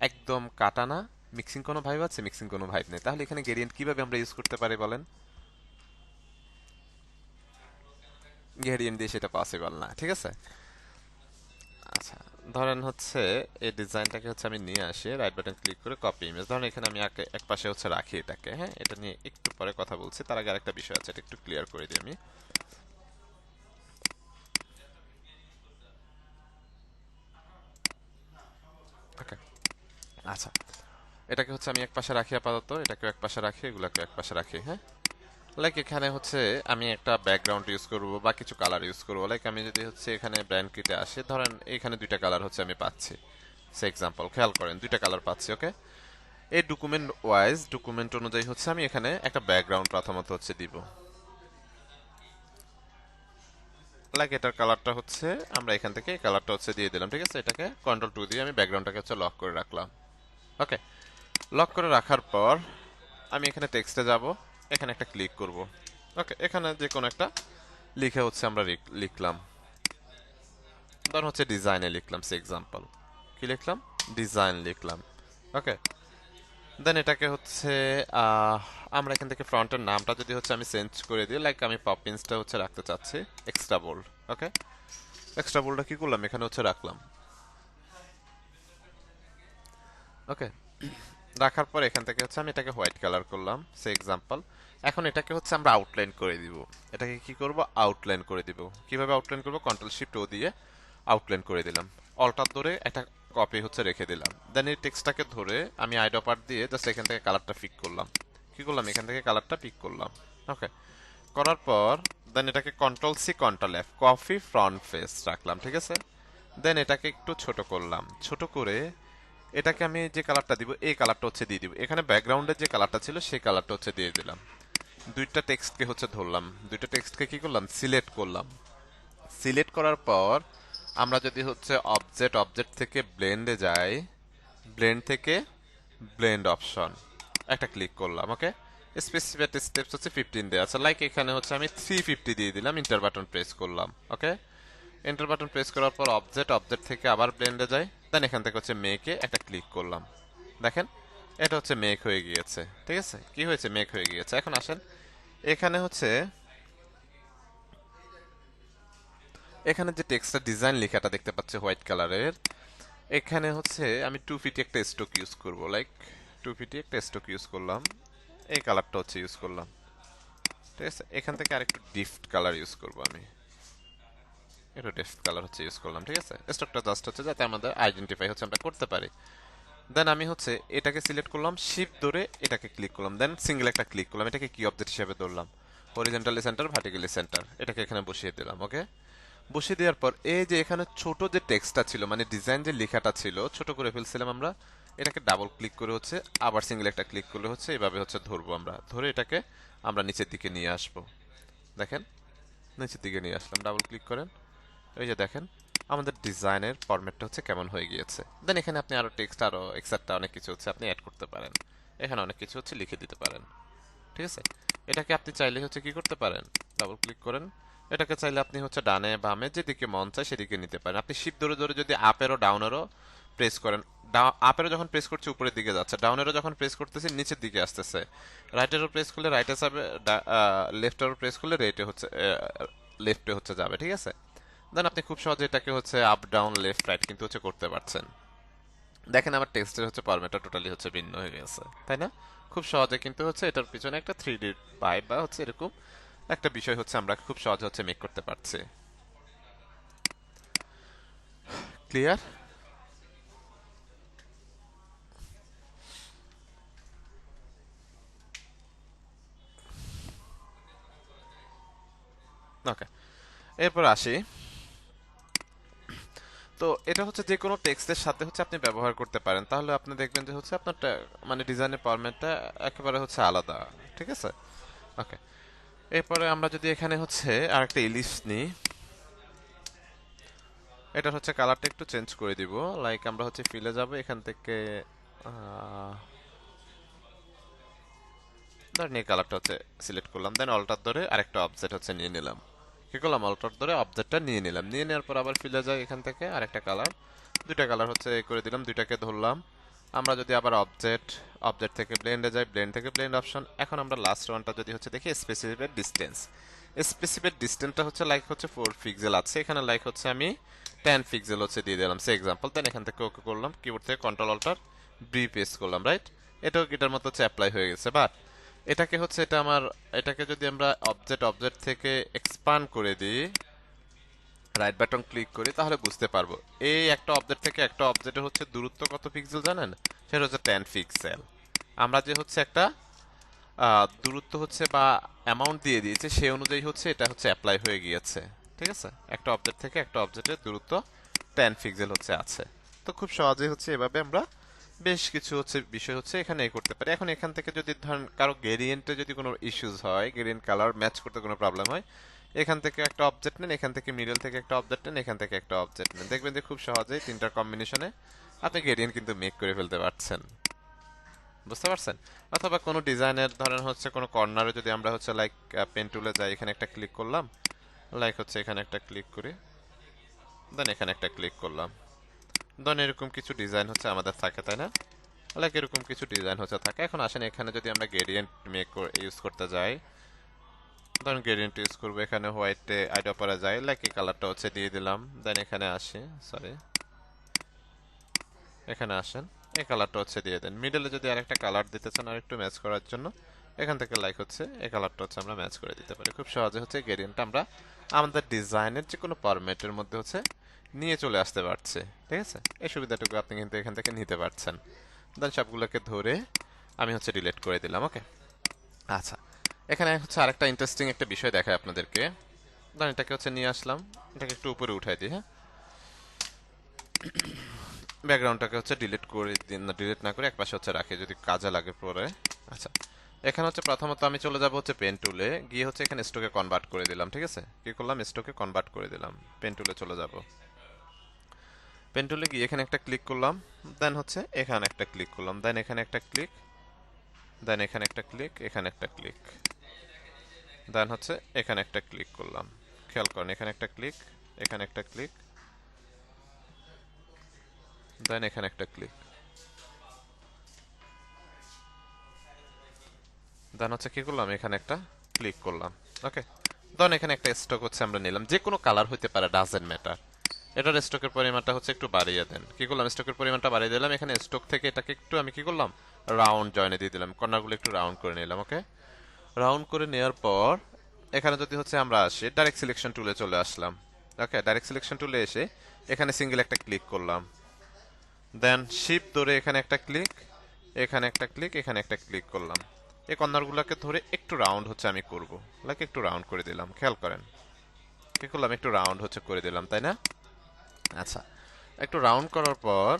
একদম কাটা না। মিক্সিং কোনো ভাইব আছে? মিক্সিং কোনো ভাইব নেই। তাহলে এখানে গ্রেডিয়েন্ট কিভাবে আমরা ইউজ করতে পারি বলেন? গ্রেডিয়েন্ট দিয়ে সেটা পসিবল না, ঠিক আছে? আচ্ছা, ধরেন হচ্ছে এই ডিজাইনটাকে হচ্ছে আমি নিয়ে আসি, রাইট বাটন ক্লিক করে কপি ইমেজ। ধরেন এখানে আমি এক পাশে হচ্ছে রাখি এটাকে, হ্যাঁ? এটা নিয়ে একটু পরে কথা বলছি, তার আগে আরেকটা বিষয় আছে, এটা একটু ক্লিয়ার করে দিই আমি। ওকে, আচ্ছা, এটাকে হচ্ছে আমি এক পাশে রাখি আপাতত, এটাকে এক পাশে রাখি, এগুলাকে এক পাশে রাখি, হ্যাঁ? লাইক এখানে হচ্ছে আমি একটা ব্যাকগ্রাউন্ড ইউজ করব বা কিছু কালার ইউজ করব। লাইক আমি যদি হচ্ছে এখানে ব্র্যান্ড কিটে আসি, ধরেন এখানে দুইটা কালার হচ্ছে আমি পাচ্ছি, সে এক্সাম্পল খেয়াল করেন দুইটা কালার পাচ্ছি, ওকে? এই ডকুমেন্ট ওয়াইজ, ডকুমেন্ট অনুযায়ী হচ্ছে আমি এখানে একটা ব্যাকগ্রাউন্ড প্রথমত হচ্ছে দিব। লাইক এটার কালারটা হচ্ছে আমরা এখান থেকে এই কালারটা হচ্ছে দিয়ে দিলাম, ঠিক আছে? এটাকে কন্ট্রোল 2 দিয়ে আমি ব্যাকগ্রাউন্ডটাকে হচ্ছে লক করে রাখলাম। ওকে, লক করে রাখার পর আমি এখানে টেক্সটে যাব, এখানে একটা ক্লিক করব। ওকে, এখানে যে কোনো একটা লিখে হচ্ছে আমরা লিখলাম, ধরুন হচ্ছে ডিজাইনে লিখলাম, সে এক্সাম্পল কি লিখলাম? ডিজাইন লিখলাম। ওকে, দেন এটাকে হচ্ছে আহ, আমরা এখান থেকে ফ্রন্টের নামটা যদি হচ্ছে আমি চেঞ্জ করে দিই, লাইক আমি পপিন্সটা হচ্ছে রাখতে চাচ্ছি এক্সট্রা বোল্ড। ওকে, এক্সট্রা বোল্ডটা কি করলাম? এখানে হচ্ছে রাখলাম। ওকে, রাখার পর এখান থেকে হচ্ছে আমি এটাকে হোয়াইট কালার করলাম, সে এক্সাম্পল। এখন এটাকে হচ্ছে আমরা আউটলাইন করে দিব। এটাকে কি করব? আউটলাইন করে দিব। কিভাবে আউটলাইন করব? কন্ট্রোল-শিফট-ও দিয়ে আউটলাইন করে দিলাম। অল্টার ধরে একটা কপি হচ্ছে রেখে দিলাম। দেন এই টেক্সটটাকে ধরে আমি আইডপার দিয়ে জাস্ট এখান থেকে কালারটা পিক করলাম। কি করলাম? এখান থেকে কালারটা পিক করলাম। ওকে, করার পর দেন এটাকে control-C control-F copy front face রাখলাম, ঠিক আছে? দেন এটাকে একটু ছোট করলাম, ছোট করে এটাকে আমি যে কালারটা দিব এই কালারটা হচ্ছে দিয়ে দিব। এখানে ব্যাকগ্রাউন্ডের যে কালারটা ছিল সেই কালারটা হচ্ছে দিয়ে দিলাম। দুইটা টেক্সটকে হচ্ছে ধরলাম, দুইটা টেক্সটকে কি করলাম? সিলেক্ট করলাম। সিলেক্ট করার পর আমরা যদি হচ্ছে অবজেক্ট অবজেক্ট থেকে ব্লেন্ডে যাই, ব্লেন্ড থেকে ব্লেন্ড অপশন একটা ক্লিক করলাম। ওকে, স্পেসিফাইড স্টেপস হচ্ছে 15 দেওয়া আছে, লাইক এখানে হচ্ছে আমি 350 দিয়ে দিলাম, ইন্টার বাটন প্রেস করলাম। ওকে, এন্টার বাটন প্রেস করার পর অবজেক্ট অবজেক্ট থেকে আবার ব্লেন্ডে যাই, দেন এখান থেকে হচ্ছে মেকে একটা ক্লিক করলাম। দেখেন এটা হচ্ছে মেক হয়ে গিয়েছে, ঠিক আছে? কি হয়েছে? মেক হয়ে গিয়েছে। এখন আসেন এখানে হচ্ছে এখানে যে টেক্সটটা ডিজাইন লেখাটা দেখতে পাচ্ছি হোয়াইট কালারের, এখানে হচ্ছে আমি 250 একটা স্ট্রোক ইউজ করব, লাইক 250 একটা স্ট্রোক ইউজ করলাম, এই কালারটা হচ্ছে ইউজ করলাম, ঠিক আছে? এখান থেকে আরেকটু ডিফট কালার ইউজ করব আমি, একটু ডিফট কালার হচ্ছে ইউজ করলাম, ঠিক আছে? স্ট্রোকটা জাস্ট হচ্ছে যাতে আমাদের আইডেন্টিফাই হচ্ছে আমরা করতে পারি। দেন আমি হচ্ছে এটাকে সিলেক্ট করলাম, শিফট ধরে এটাকে ক্লিক করলাম, দেন সিঙ্গেল একটা ক্লিক করলাম, এটাকে কি অবজেক্ট হিসেবে ধরলাম? হরিজন্টালি সেন্টার, ভার্টিক্যালি সেন্টার, এটাকে এখানে বসিয়ে দিলাম। ওকে, বসিয়ে দেওয়ার পর এই যে এখানে ছোট যে টেক্সটটা ছিল, মানে ডিজাইন যে লেখাটা ছিল, ছোট করে ফেলছিলাম আমরা, এটাকে ডাবল ক্লিক করে হচ্ছে আবার সিঙ্গেল একটা ক্লিক করলে হচ্ছে এভাবে হচ্ছে ধরবো আমরা, ধরে এটাকে আমরা নিচের দিকে নিয়ে আসবো। দেখেন নিচের দিকে নিয়ে আসলাম, ডাবল ক্লিক করেন, এই যে দেখেন আমাদের ডিজাইনের ফরম্যাটটা হচ্ছে কেমন হয়ে গিয়েছে। দেন এখানে আপনি আরো টেক্সট, আরো এক্সট্রা অনেক কিছু হচ্ছে আপনি অ্যাড করতে পারেন, এখানে অনেক কিছু হচ্ছে লিখে দিতে পারেন, ঠিক আছে? এটাকে আপনি চাইলে হচ্ছে কি করতে পারেন? ডাবল ক্লিক করেন, এটাকে চাইলে আপনি হচ্ছে ডানে বামে যেদিকে মন চায় সেদিকে নিতে পারেন। আপনি শিফট ধরে ধরে যদি আপেরও ডাউনেরও প্রেস করেন, আপেরও যখন প্রেস করছে উপরের দিকে যাচ্ছে, ডাউনেরও যখন প্রেস করতেছে নিচের দিকে আসতেছে, রাইটেরও প্রেস করলে রাইটে যাবে, লেফটেরও প্রেস করলে রেটে হচ্ছে লেফটে হচ্ছে যাবে, ঠিক আছে? দেন আপনি খুব সহজে এটাকে হচ্ছে আপ ডাউন লেফট রাইট কিন্তু হচ্ছে করতে পারছেন। দেখেন আমার টেক্সটের হচ্ছে ফরম্যাটটা টোটালি হচ্ছে ভিন্ন হয়ে গেছে, তাই না? খুব সহজে কিন্তু হচ্ছে এটার পিছনে একটা 3D পাই বা হচ্ছে এরকম একটা বিষয় হচ্ছে আমরা খুব সহজে হচ্ছে মেক করতে পারছি। ক্লিয়ার? ওকে, এরপর আসি। তো এটা হচ্ছে যে কোনো টেক্সটের সাথে হচ্ছে আপনি ব্যবহার করতে পারেন, তাহলে আপনি দেখবেন যে হচ্ছে আপনার মানে ডিজাইনের ফরম্যাটটা একেবারে হচ্ছে আলাদা, ঠিক আছে? ওকে, এরপরে আমরা যদি এখানে হচ্ছে আরেকটা ইলিশ নিই, এটা হচ্ছে কালারটা একটু চেঞ্জ করে দিব, লাইক আমরা হচ্ছে ফিলে যাব, এখান থেকে ধরেন এই কালারটা হচ্ছে সিলেক্ট করলাম, দেন অল্টার ধরে আরেকটা অবজেক্ট হচ্ছে নিয়ে নিলাম, কি করলাম, অল্টার ধরে অবজেক্টটা নিয়ে নিলাম, নিয়ে নেওয়ার পর আবার ফিলে যাই এখান থেকে আরেকটা কালার, দুইটা কালার হচ্ছে এ করে দিলাম, দুইটাকে ধরলাম। আমরা যদি আবার অবজেক্ট, অবজেক্ট থেকে ব্লেন্ডে যাই, ব্লেন্ড থেকে ব্লেন্ড অপশন, এখন আমরা লাস্ট ওয়ানটা যদি হচ্ছে দেখি স্পেসিফিক ডিসটেন্স। স্পেসিফিক ডিসটেন্সটা হচ্ছে লাইক হচ্ছে 4 পিক্সেল আছে, এখানে লাইক হচ্ছে আমি 10 পিক্সেল হচ্ছে দিয়ে দিলাম সে এক্সাম্পল। দেন এখান থেকে ওকে করলাম, কিবোর্ড থেকে কন্ট্রোল অল্টার বি প্রেস করলাম, রাইট? এটাও এটার মতো হচ্ছে অ্যাপ্লাই হয়ে গেছে। বাট এটাকে হচ্ছে এটা আমার, এটাকে যদি আমরা অবজেক্ট অবজেক্ট থেকে এক্সপান্ড করে দিই, রাইট বাটন ক্লিক করি, তাহলে বুঝতে পারবো এই একটা অবজেক্ট থেকে একটা অবজেক্টের হচ্ছে দূরত্ব কত পিক্সেল জানেন? সেটা হচ্ছে 10 পিক্সেল। আমরা যে হচ্ছে একটা দূরত্ব হচ্ছে বা অ্যামাউন্ট দিয়ে দিয়েছে, সেই অনুযায়ী হচ্ছে এটা হচ্ছে অ্যাপ্লাই হয়ে গিয়েছে। ঠিক আছে, একটা অবজেক্ট থেকে একটা অবজেক্টের দূরত্ব 10 পিক্সেল হচ্ছে আছে। তো খুব সহজেই হচ্ছে এভাবে আমরা বেশ কিছু হচ্ছে বিষয় হচ্ছে এখানে এ করতে পারি। এখন এখান থেকে যদি ধরেন কারো গ্রেডিয়েন্টে যদি কোনো ইস্যুস হয়, গ্রেডিয়েন্ট কালার ম্যাচ করতে কোনো প্রবলেম হয়, এখান থেকে একটা অবজেক্ট নেন, এখান থেকে মিডল থেকে একটা অবজেক্ট নেন, এখান থেকে একটা অবজেক্ট নেন, দেখবেন যে খুব সহজেই তিনটার কম্বিনেশনে আপনি গ্রেডিয়েন্ট কিন্তু মেক করে ফেলতে পারছেন। বুঝতে পারছেন? অথবা কোনো ডিজাইনের ধরেন হচ্ছে কোনো কর্নারে যদি আমরা হচ্ছে লাইক পেন টুলে যাই, এখানে একটা ক্লিক করলাম, লাইক হচ্ছে এখানে একটা ক্লিক করি, দেন এখানে একটা ক্লিক করলাম, দেন এরকম কিছু ডিজাইন হচ্ছে আমাদের থাকে, তাই না? লাইক এরকম কিছু ডিজাইন হচ্ছে থাকে। এখন আসেন এখানে যদি আমরা গ্রেডিয়েন্ট মেক ইউজ করতে যাই, ধরুন গ্রেডিয়েন্ট ইউজ করবো, এখানে হোয়াইটে আইডা পরে যায়, লাইক এই কালারটা হচ্ছে দিয়ে দিলাম, দেন এখানে আসি, সরি এখানে আসেন, এই কালারটা হচ্ছে দিয়ে দেন। মিডলে যদি আরেকটা কালার দিতে চান আর একটু ম্যাচ করার জন্য, এখান থেকে লাইক হচ্ছে এই কালারটা হচ্ছে আমরা ম্যাচ করে দিতে পারি। খুব সহজে হচ্ছে গ্রেডিয়েন্টটা আমরা আমাদের ডিজাইনের যে কোনো ফরম্যাটের মধ্যে হচ্ছে নিয়ে চলে আসতে পারছে। ঠিক আছে, এই সুবিধাটুকু আপনি কিন্তু এখান থেকে নিতে পারছেন। দেন সবগুলোকে ধরে আমি হচ্ছে ডিলিট করে দিলাম। ওকে, আচ্ছা, এখানে হচ্ছে আরেকটা ইন্টারেস্টিং একটা বিষয় দেখায় আপনাদেরকে। ধরেন এটাকে হচ্ছে নিয়ে আসলাম, এটাকে একটু উপরে উঠাই দিই, হ্যাঁ, ব্যাকগ্রাউন্ডটাকে হচ্ছে ডিলিট করে দিন, না ডিলিট না করে একপাশে হচ্ছে রাখি যদি কাজে লাগে পরে। আচ্ছা, এখানে হচ্ছে প্রথমত আমি চলে যাব হচ্ছে পেন টুলে, গিয়ে হচ্ছে এখানে স্টকে কনভার্ট করে দিলাম। ঠিক আছে, কি করলাম, স্টকে কনভার্ট করে দিলাম, পেন টুলে চলে যাব। পেন টুলে গিয়ে এখানে একটা ক্লিক করলাম, দেন হচ্ছে এখানে একটা ক্লিক করলাম, দেন এখানে একটা ক্লিক, দেন এখানে একটা ক্লিক, এখানে একটা ক্লিক, দেন হচ্ছে এখানে একটা ক্লিক করলাম। খেয়াল করেন, এখানে একটা ক্লিক, এখানে একটা ক্লিক, দেন এখানে একটা ক্লিক, দেন হচ্ছে কি করলাম, এখানে একটা ক্লিক করলাম। ওকে, ধরুন এখানে একটা স্টক হচ্ছে আমরা নিলাম, যে কোনো কালার হইতে পারে, ডাজেন্ট ম্যাটার। এটার স্টকের পরিমাণটা হচ্ছে একটু বাড়িয়ে দেন। কি করলাম, স্টকের পরিমাণটা বাড়িয়ে দিলাম। এখানে স্টক থেকে এটাকে একটু আমি কি করলাম, রাউন্ড জয়েনে দিয়ে দিলাম, কর্নারগুলো একটু রাউন্ড করে নিলাম। ওকে, রাউন্ড করে নেওয়ার পর এখানে যদি হচ্ছে আমরা আসি, ডাইরেক্ট সিলেকশন টুলে চলে আসলাম। ওকে, ডাইরেক্ট সিলেকশন টুলে এসে এখানে সিঙ্গেল একটা ক্লিক করলাম, দেন শিফট ধরে এখানে একটা ক্লিক, এখানে একটা ক্লিক, এখানে একটা ক্লিক করলাম। এই কর্নারগুলোকে ধরে একটু রাউন্ড হচ্ছে আমি করব, লাইক একটু রাউন্ড করে দিলাম। খেয়াল করেন, কি করলাম, একটু রাউন্ড হচ্ছে করে দিলাম, তাই না? আচ্ছা, একটু রাউন্ড করার পর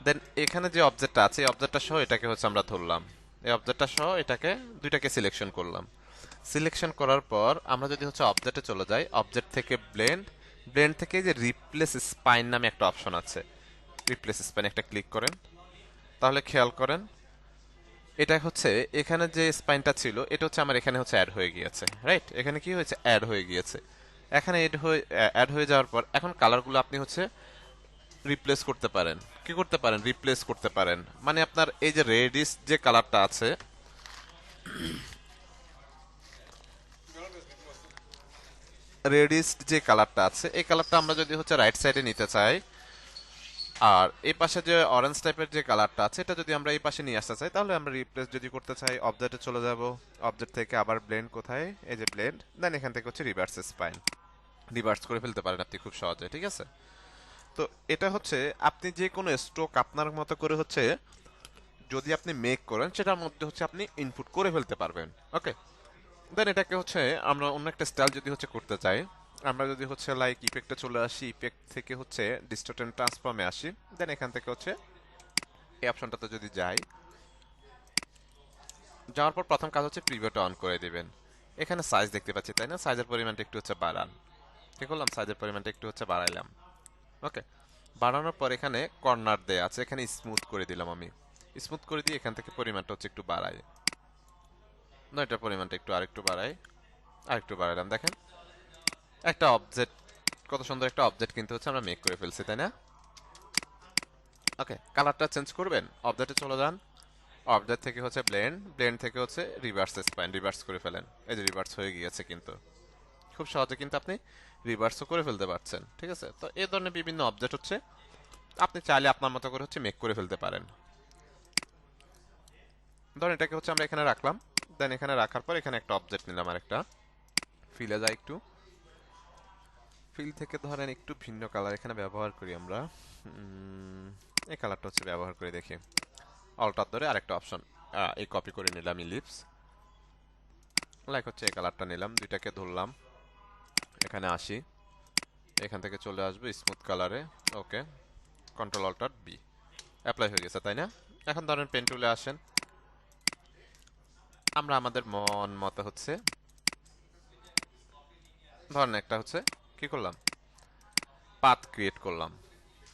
দেন এখানে যে অবজেক্টটা আছে, এই অবজেক্টটা সহ এটাকে হচ্ছে আমরা ধরলাম, এই অবজেক্টটা সহ এটাকে দুইটাকে সিলেকশন করলাম। সিলেকশন করার পর আমরা যদি হচ্ছে অবজেক্টে চলে যাই, অবজেক্ট থেকে ব্লেন্ড, ব্লেন্ড থেকে যে রিপ্লেস স্পাইন নামে একটা অপশন আছে, রিপ্লেস স্পাইন একটা ক্লিক করেন, তাহলে খেয়াল করেন এটা হচ্ছে এখানে যে স্পাইনটা ছিল এটা হচ্ছে আমার এখানে হচ্ছে অ্যাড হয়ে গিয়েছে, রাইট? এখানে কি হয়েছে, অ্যাড হয়ে গিয়েছে। এখানে অ্যাড হয়ে যাওয়ার পর এখন কালারগুলো আপনি হচ্ছে রিপ্লেস করতে পারেন। কি করতে পারেন, রিপ্লেস করতে পারেন, মানে আপনার এই যে রেডিশ যে কালারটা আছে, রেডিশ যে কালারটা আছে, এই কালারটা আমরা যদি হচ্ছে রাইট সাইডে নিতে চাই, আর এই পাশে যে অরেঞ্জ টাইপের যে কালারটা আছে এটা যদি আমরা এই পাশে নিয়ে আসতে চাই, তাহলে আমরা রিপ্লেস যদি করতে চাই, অবজেক্টে চলে যাব, অবজেক্ট থেকে আবার ব্লেন্ড, কোথায়, এই যে ব্লেন্ড, দেন এখান থেকে হচ্ছে রিভার্স স্পাইন, রিভার্স করে ফেলতে পারেন আপনি খুব সহজে। ঠিক আছে, তো এটা হচ্ছে আপনি যে কোনো স্ট্রোক আপনার মতো করে হচ্ছে যদি আপনি মেক করেন, সেটার মধ্যে হচ্ছে আপনি ইনপুট করে ফেলতে পারবেন। ওকে, দেন এটাকে হচ্ছে আমরা অন্য একটা স্টাইল যদি হচ্ছে করতে চাই, আমরা যদি হচ্ছে লাইক ইফেক্টে চলে আসি, ইফেক্ট থেকে হচ্ছে ডিস্টর্ট এন্ড ট্রান্সফর্মে আসি, দেন এখান থেকে হচ্ছে এই অপশনটাতে যদি যাই, যাওয়ার পর প্রথম কাজ হচ্ছে প্রিভিউটা অন করে দিবেন। এখানে সাইজ দেখতে পাচ্ছি, তাই না? সাইজের পরিমাণটা একটু হচ্ছে বাড়ান। কি করলাম, সাইজের পরিমাণটা একটু হচ্ছে বাড়াইলাম। ওকে, বাড়ানোর পর এখানে কর্নার দেয়া আছে, এখানে স্মুথ করে দিলাম আমি, স্মুথ করে দিয়ে এখান থেকে পরিমাণটা হচ্ছে একটু বাড়াই, না এটার পরিমাণটা একটু আরেকটু বাড়াই, আরেকটু বাড়াইলাম, দেখেন একটা অবজেক্ট, কত সুন্দর একটা অবজেক্ট কিন্তু হচ্ছে আমরা মেক করে ফেলছি, তাই না? ওকে, কালারটা চেঞ্জ করবেন, অবজেক্টে চলে যান, অবজেক্ট থেকে হচ্ছে ব্লেন্ড, ব্লেন্ড থেকে হচ্ছে রিভার্স স্পাইন, রিভার্স করে ফেলেন। এই যে রিভার্স হয়ে গিয়েছে কিন্তু, খুব সহজে কিন্তু আপনি রিভার্সও করে ফেলতে পারছেন। ঠিক আছে, তো এই ধরনের বিভিন্ন অবজেক্ট হচ্ছে আপনি চাইলে আপনার মতো করে হচ্ছে মেক করে ফেলতে পারেন। ধরেন এটাকে হচ্ছে আমরা এখানে রাখলাম, দেন এখানে রাখার পর এখানে একটা অবজেক্ট নিলাম, আর একটা ফিলে যায় একটু, ফিল থেকে ধরেন একটু ভিন্ন কালার এখানে ব্যবহার করি আমরা। এই কালারটা হচ্ছে ব্যবহার করে দেখি, অল্টার ধরে আরেকটা অপশন এই কপি করে নিলাম, ইলিপস, লাইক হচ্ছে এই কালারটা নিলাম, দুইটাকে ধরলাম, এখানে আসি, এখান থেকে চলে আসবে স্মুথ কালারে। ওকে, কন্ট্রোল অল্টার বি, অ্যাপ্লাই হয়ে গেছে, তাই না? এখন ধরেন পেন টুলে আসেন, আমরা আমাদের মন মতো হচ্ছে ধরেন একটা হচ্ছে কি করলাম, পাথ ক্রিয়েট করলাম।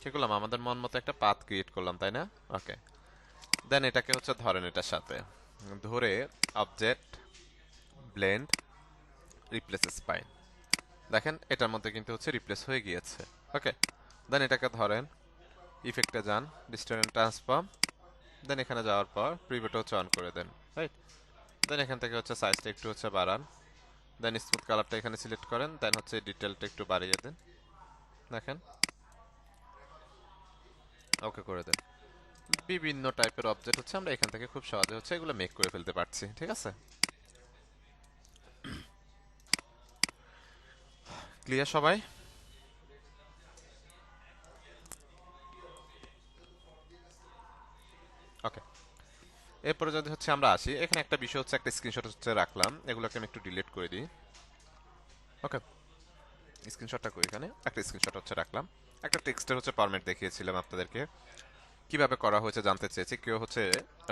কি করলাম, আমাদের মন মতো একটা পাথ ক্রিয়েট করলাম, তাই না? ওকে, দেন এটাকে হচ্ছে ধরেন এটার সাথে ধরে অবজেক্ট, ব্লেন্ড, রিপ্লেস স্পাইন, দেখেন এটার মধ্যে কিন্তু হচ্ছে রিপ্লেস হয়ে গিয়েছে। ওকে, দেন এটাকে ধরেন ইফেক্টে যান, ডিস্টেন্স ট্রান্সফর্ম, দেন এখানে যাওয়ার পর প্রিভিউটা হচ্ছে অন করে দেন, রাইট? দেন এখান থেকে হচ্ছে সাইজটা একটু হচ্ছে বাড়ান, দেন স্মুথ কালারটা এখানে সিলেক্ট করেন, দেন হচ্ছে ডিটেলটা একটু বাড়িয়ে দেন, দেখেন, ওকে করে দেন। বিভিন্ন টাইপের অবজেক্ট হচ্ছে আমরা এখান থেকে খুব সহজে হচ্ছে এগুলো মেক করে ফেলতে পারছি। ঠিক আছে, ক্লিয়ার সবাই? ওকে, এরপরে যদি হচ্ছে আমরা আসি, এখানে একটা বিষয় হচ্ছে একটা স্ক্রিনশট হচ্ছে রাখলাম, এগুলোকে আমি একটু ডিলিট করে দিই। ওকে, স্ক্রিনশটটা করি, এখানে একটা স্ক্রিনশট হচ্ছে রাখলাম, একটা টেক্সটের হচ্ছে ফরম্যাট দেখিয়েছিলাম আপনাদেরকে, কিভাবে করা হয়েছে জানতে চেয়েছি, কেউ হচ্ছে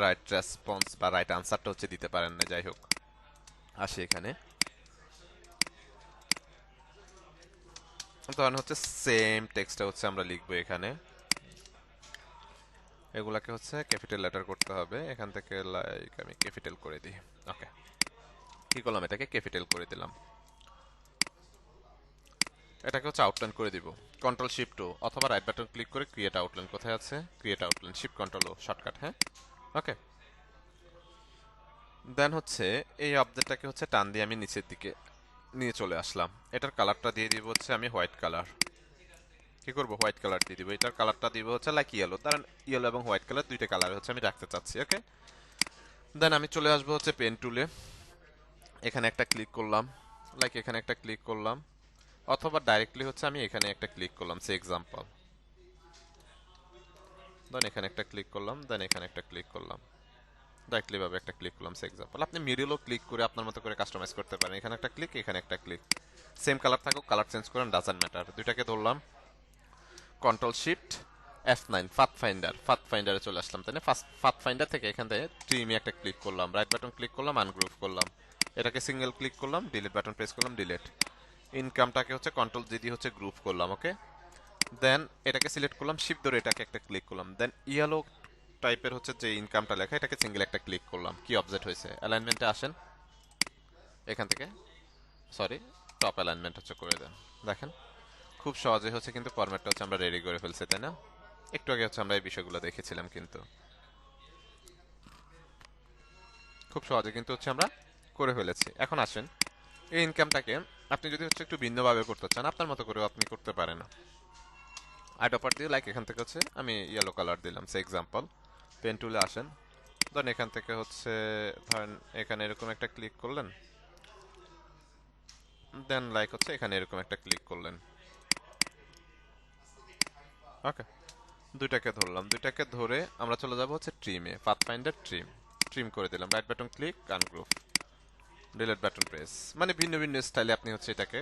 রাইট রেসপন্স বা রাইট আনসারটা হচ্ছে দিতে পারেন না, যাই হোক আসি এখানে, তখন হচ্ছে সেম টেক্সটটা হচ্ছে আমরা লিখবো এখানে, এগুলাকে হচ্ছে ক্যাপিটাল লেটার করতে হবে, এখান থেকে লাইক আমি ক্যাপিটাল করে দিই। ওকে, কি করলাম, এটাকে ক্যাপিটাল করে দিলাম, এটাকে হচ্ছে আউটলাইন করে দিব, কন্ট্রোল শিফট ও অথবা রাইট বাটন ক্লিক করে ক্রিয়েট আউটলাইন, কোথায় আছে ক্রিয়েট আউটলাইন, শিফট কন্ট্রোল ও শর্টকাট, হ্যাঁ। ওকে, দেন হচ্ছে এই অবজেক্টটাকে হচ্ছে টান দিয়ে আমি নিচের দিকে নিয়ে চলে আসলাম, এটার কালারটা দিয়ে দিব হচ্ছে আমি হোয়াইট কালার, কি করব হোয়াইট কালার দিয়ে দিব, এটার কালারটা দিব হচ্ছে লাইক ইয়েলো, কারণ ইয়েলো এবং হোয়াইট কালার দুইটা কালার হচ্ছে আমি রাখতে চাচ্ছি। ওকে, দেন আমি চলে আসবো হচ্ছে পেন টুলে, এখানে একটা ক্লিক করলাম, লাইক এখানে একটা ক্লিক করলাম, অথবা ডাইরেক্টলি হচ্ছে আমি এখানে একটা ক্লিক করলাম, সে এক্সাম্পল, দেন এখানে একটা ক্লিক করলাম, দেন এখানে একটা ক্লিক করলাম, ডাইরেক্টলি ভাবে একটা ক্লিক করলাম, সে এক্সাম্পল। আপনি মিডিলও ক্লিক করে আপনার মতো করে কাস্টমাইজ করতে পারেন, এখানে একটা ক্লিক, এখানে একটা ক্লিক, সেম কালার থাকুক, কালার চেঞ্জ করেন, ডাজন্ট ম্যাটার। দুইটাকে ধরলাম, control shift F9, Fath finder, Fath ফাইন্ডারে চলে আসলাম, তাই না? ফার্স্ট ফাথ ফাইন্ডার থেকে এখান থেকে ট্রিমে একটা ক্লিক করলাম, রাইট বাটন ক্লিক করলাম, আনগ্রুপ করলাম, এটাকে সিঙ্গেল ক্লিক করলাম, ডিলিট বাটন প্রেস করলাম, ডিলিট। ইনকামটাকে হচ্ছে কন্ট্রোল জি দিয়ে হচ্ছে গ্রুপ করলাম। ওকে, দেন এটাকে সিলেক্ট করলাম, শিফট ধরে এটাকে একটা ক্লিক করলাম, দেন ইয়েলো টাইপের হচ্ছে যে ইনকামটা লেখা, এটাকে সিঙ্গেল একটা ক্লিক করলাম, কি অবজেক্ট হয়েছে, অ্যালাইনমেন্টে আসেন, এখান থেকে সরি টপ অ্যালাইনমেন্ট হচ্ছে করে দেন, দেখেন খুব সহজে হচ্ছে কিন্তু ফরম্যাটটা হচ্ছে আমরা রেডি করে ফেলছি, তাই না? একটু আগে হচ্ছে আমরা এই বিষয়গুলো দেখেছিলাম, কিন্তু খুব সহজে কিন্তু হচ্ছে আমরা করে ফেলেছি। এখন আসেন এই ইনকামটাকে আপনি যদি হচ্ছে একটু ভিন্নভাবে করতে চান, আপনার মতো করেও আপনি করতে পারেন। আইট অপার দিয়ে লাইক এখান থেকে হচ্ছে আমি ইয়েলো কালার দিলাম, সে এক্সাম্পল, পেন টুলে আসেন, ধরেন এখান থেকে হচ্ছে ধরেন এখানে এরকম একটা ক্লিক করলেন, দেন লাইক হচ্ছে এখানে এরকম একটা ক্লিক করলেন। ওকে, দুইটাকে ধরলাম, দুইটাকে ধরে আমরা চলে যাব হচ্ছে ট্রিমে, পাথ ফাইন্ডার ট্রিম, ট্রিম করে দিলাম, right button click, ungroup, delete button press, মানে ভিন্ন ভিন্ন স্টাইলে আপনি হচ্ছে এটাকে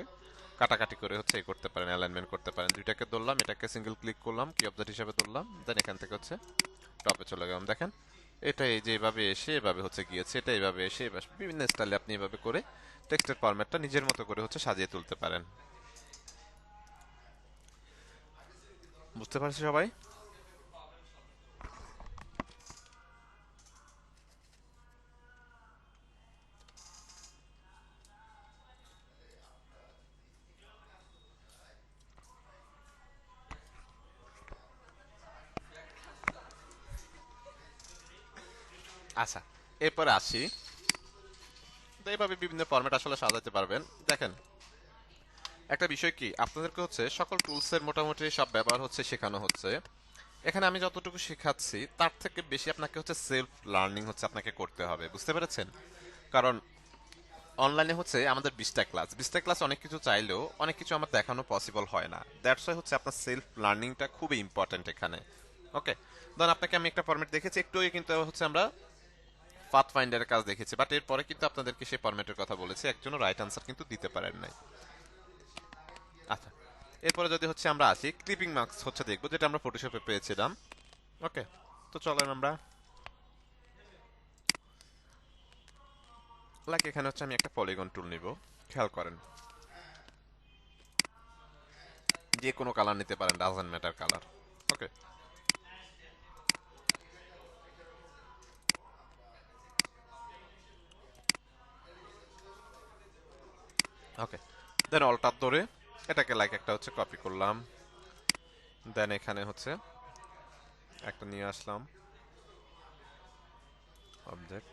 কাটাকাটি করে হচ্ছে এই করতে পারেন, অ্যালাইনমেন্ট করতে পারেন। দুইটাকে ধরলাম, এটাকে সিঙ্গেল ক্লিক করলাম, কি অবজেক্ট হিসেবে ধরলাম, দেন এখান থেকে হচ্ছে টপে চলে গেলাম, দেখেন এটা এই যে এভাবে এসে এভাবে হচ্ছে গিয়েছে, এটা এইভাবে এসে এভাবে বিভিন্ন স্টাইলে আপনি এভাবে করে টেক্সটের ফরম্যাটটা নিজের মতো করে হচ্ছে সাজিয়ে তুলতে পারেন। বুঝতে পারছি সবাই? আচ্ছা, এরপরে আসি। তো এইভাবে বিভিন্ন ফরম্যাট আসলে সাজাতে পারবেন। দেখেন, একটা বিষয় কি, আপনাদেরকে হচ্ছে সকল টুলসের মোটামুটি সব ব্যবহার হচ্ছে শেখানো হচ্ছে। এখানে আমি যতটুকু শেখাচ্ছি তার থেকে বেশি আপনাকে হচ্ছে সেলফ লার্নিং হচ্ছে আপনাকে করতে হবে, বুঝতে পেরেছেন? কারণ অনলাইনে হচ্ছে আমাদের 20টা ক্লাস অনেক কিছু চাইলেও অনেক কিছু আমার দেখানো পসিবল হয় না। দ্যাটস ওয়াই হচ্ছে আপনার সেলফ লার্নিংটা খুবই ইম্পর্টেন্ট এখানে। ওকে, ধরুন আপনাকে আমি একটা ফরম্যাট দেখেছি একটু আগে, কিন্তু হচ্ছে আমরা পাথ ফাইন্ডারের কাজ দেখেছি, বাট এরপরে কিন্তু আপনাদেরকে সেই ফরম্যাটের কথা বলেছি, একজনও রাইট আনসার কিন্তু দিতে পারেন নাই। আচ্ছা, এরপরে যদি হচ্ছে আমরা আসি ক্লিপিং মার্কস হচ্ছে দেখবো, যেটা আমরা ফটোশপে পেয়েছিলাম। ওকে, তো চলেন আমরা, লাইক এখানে হচ্ছে আমি একটা পলিগন টুল নিব। খেয়াল করেন, যে কোনো কালার নিতে পারেন, ডাজন্ট ম্যাটার কালার। ওকে, ওকে, দেন অলটার ধরে এটাকে লাইক একটা হচ্ছে কপি করলাম, দেন এখানে হচ্ছে একটা নিয়ে আসলাম অবজেক্ট,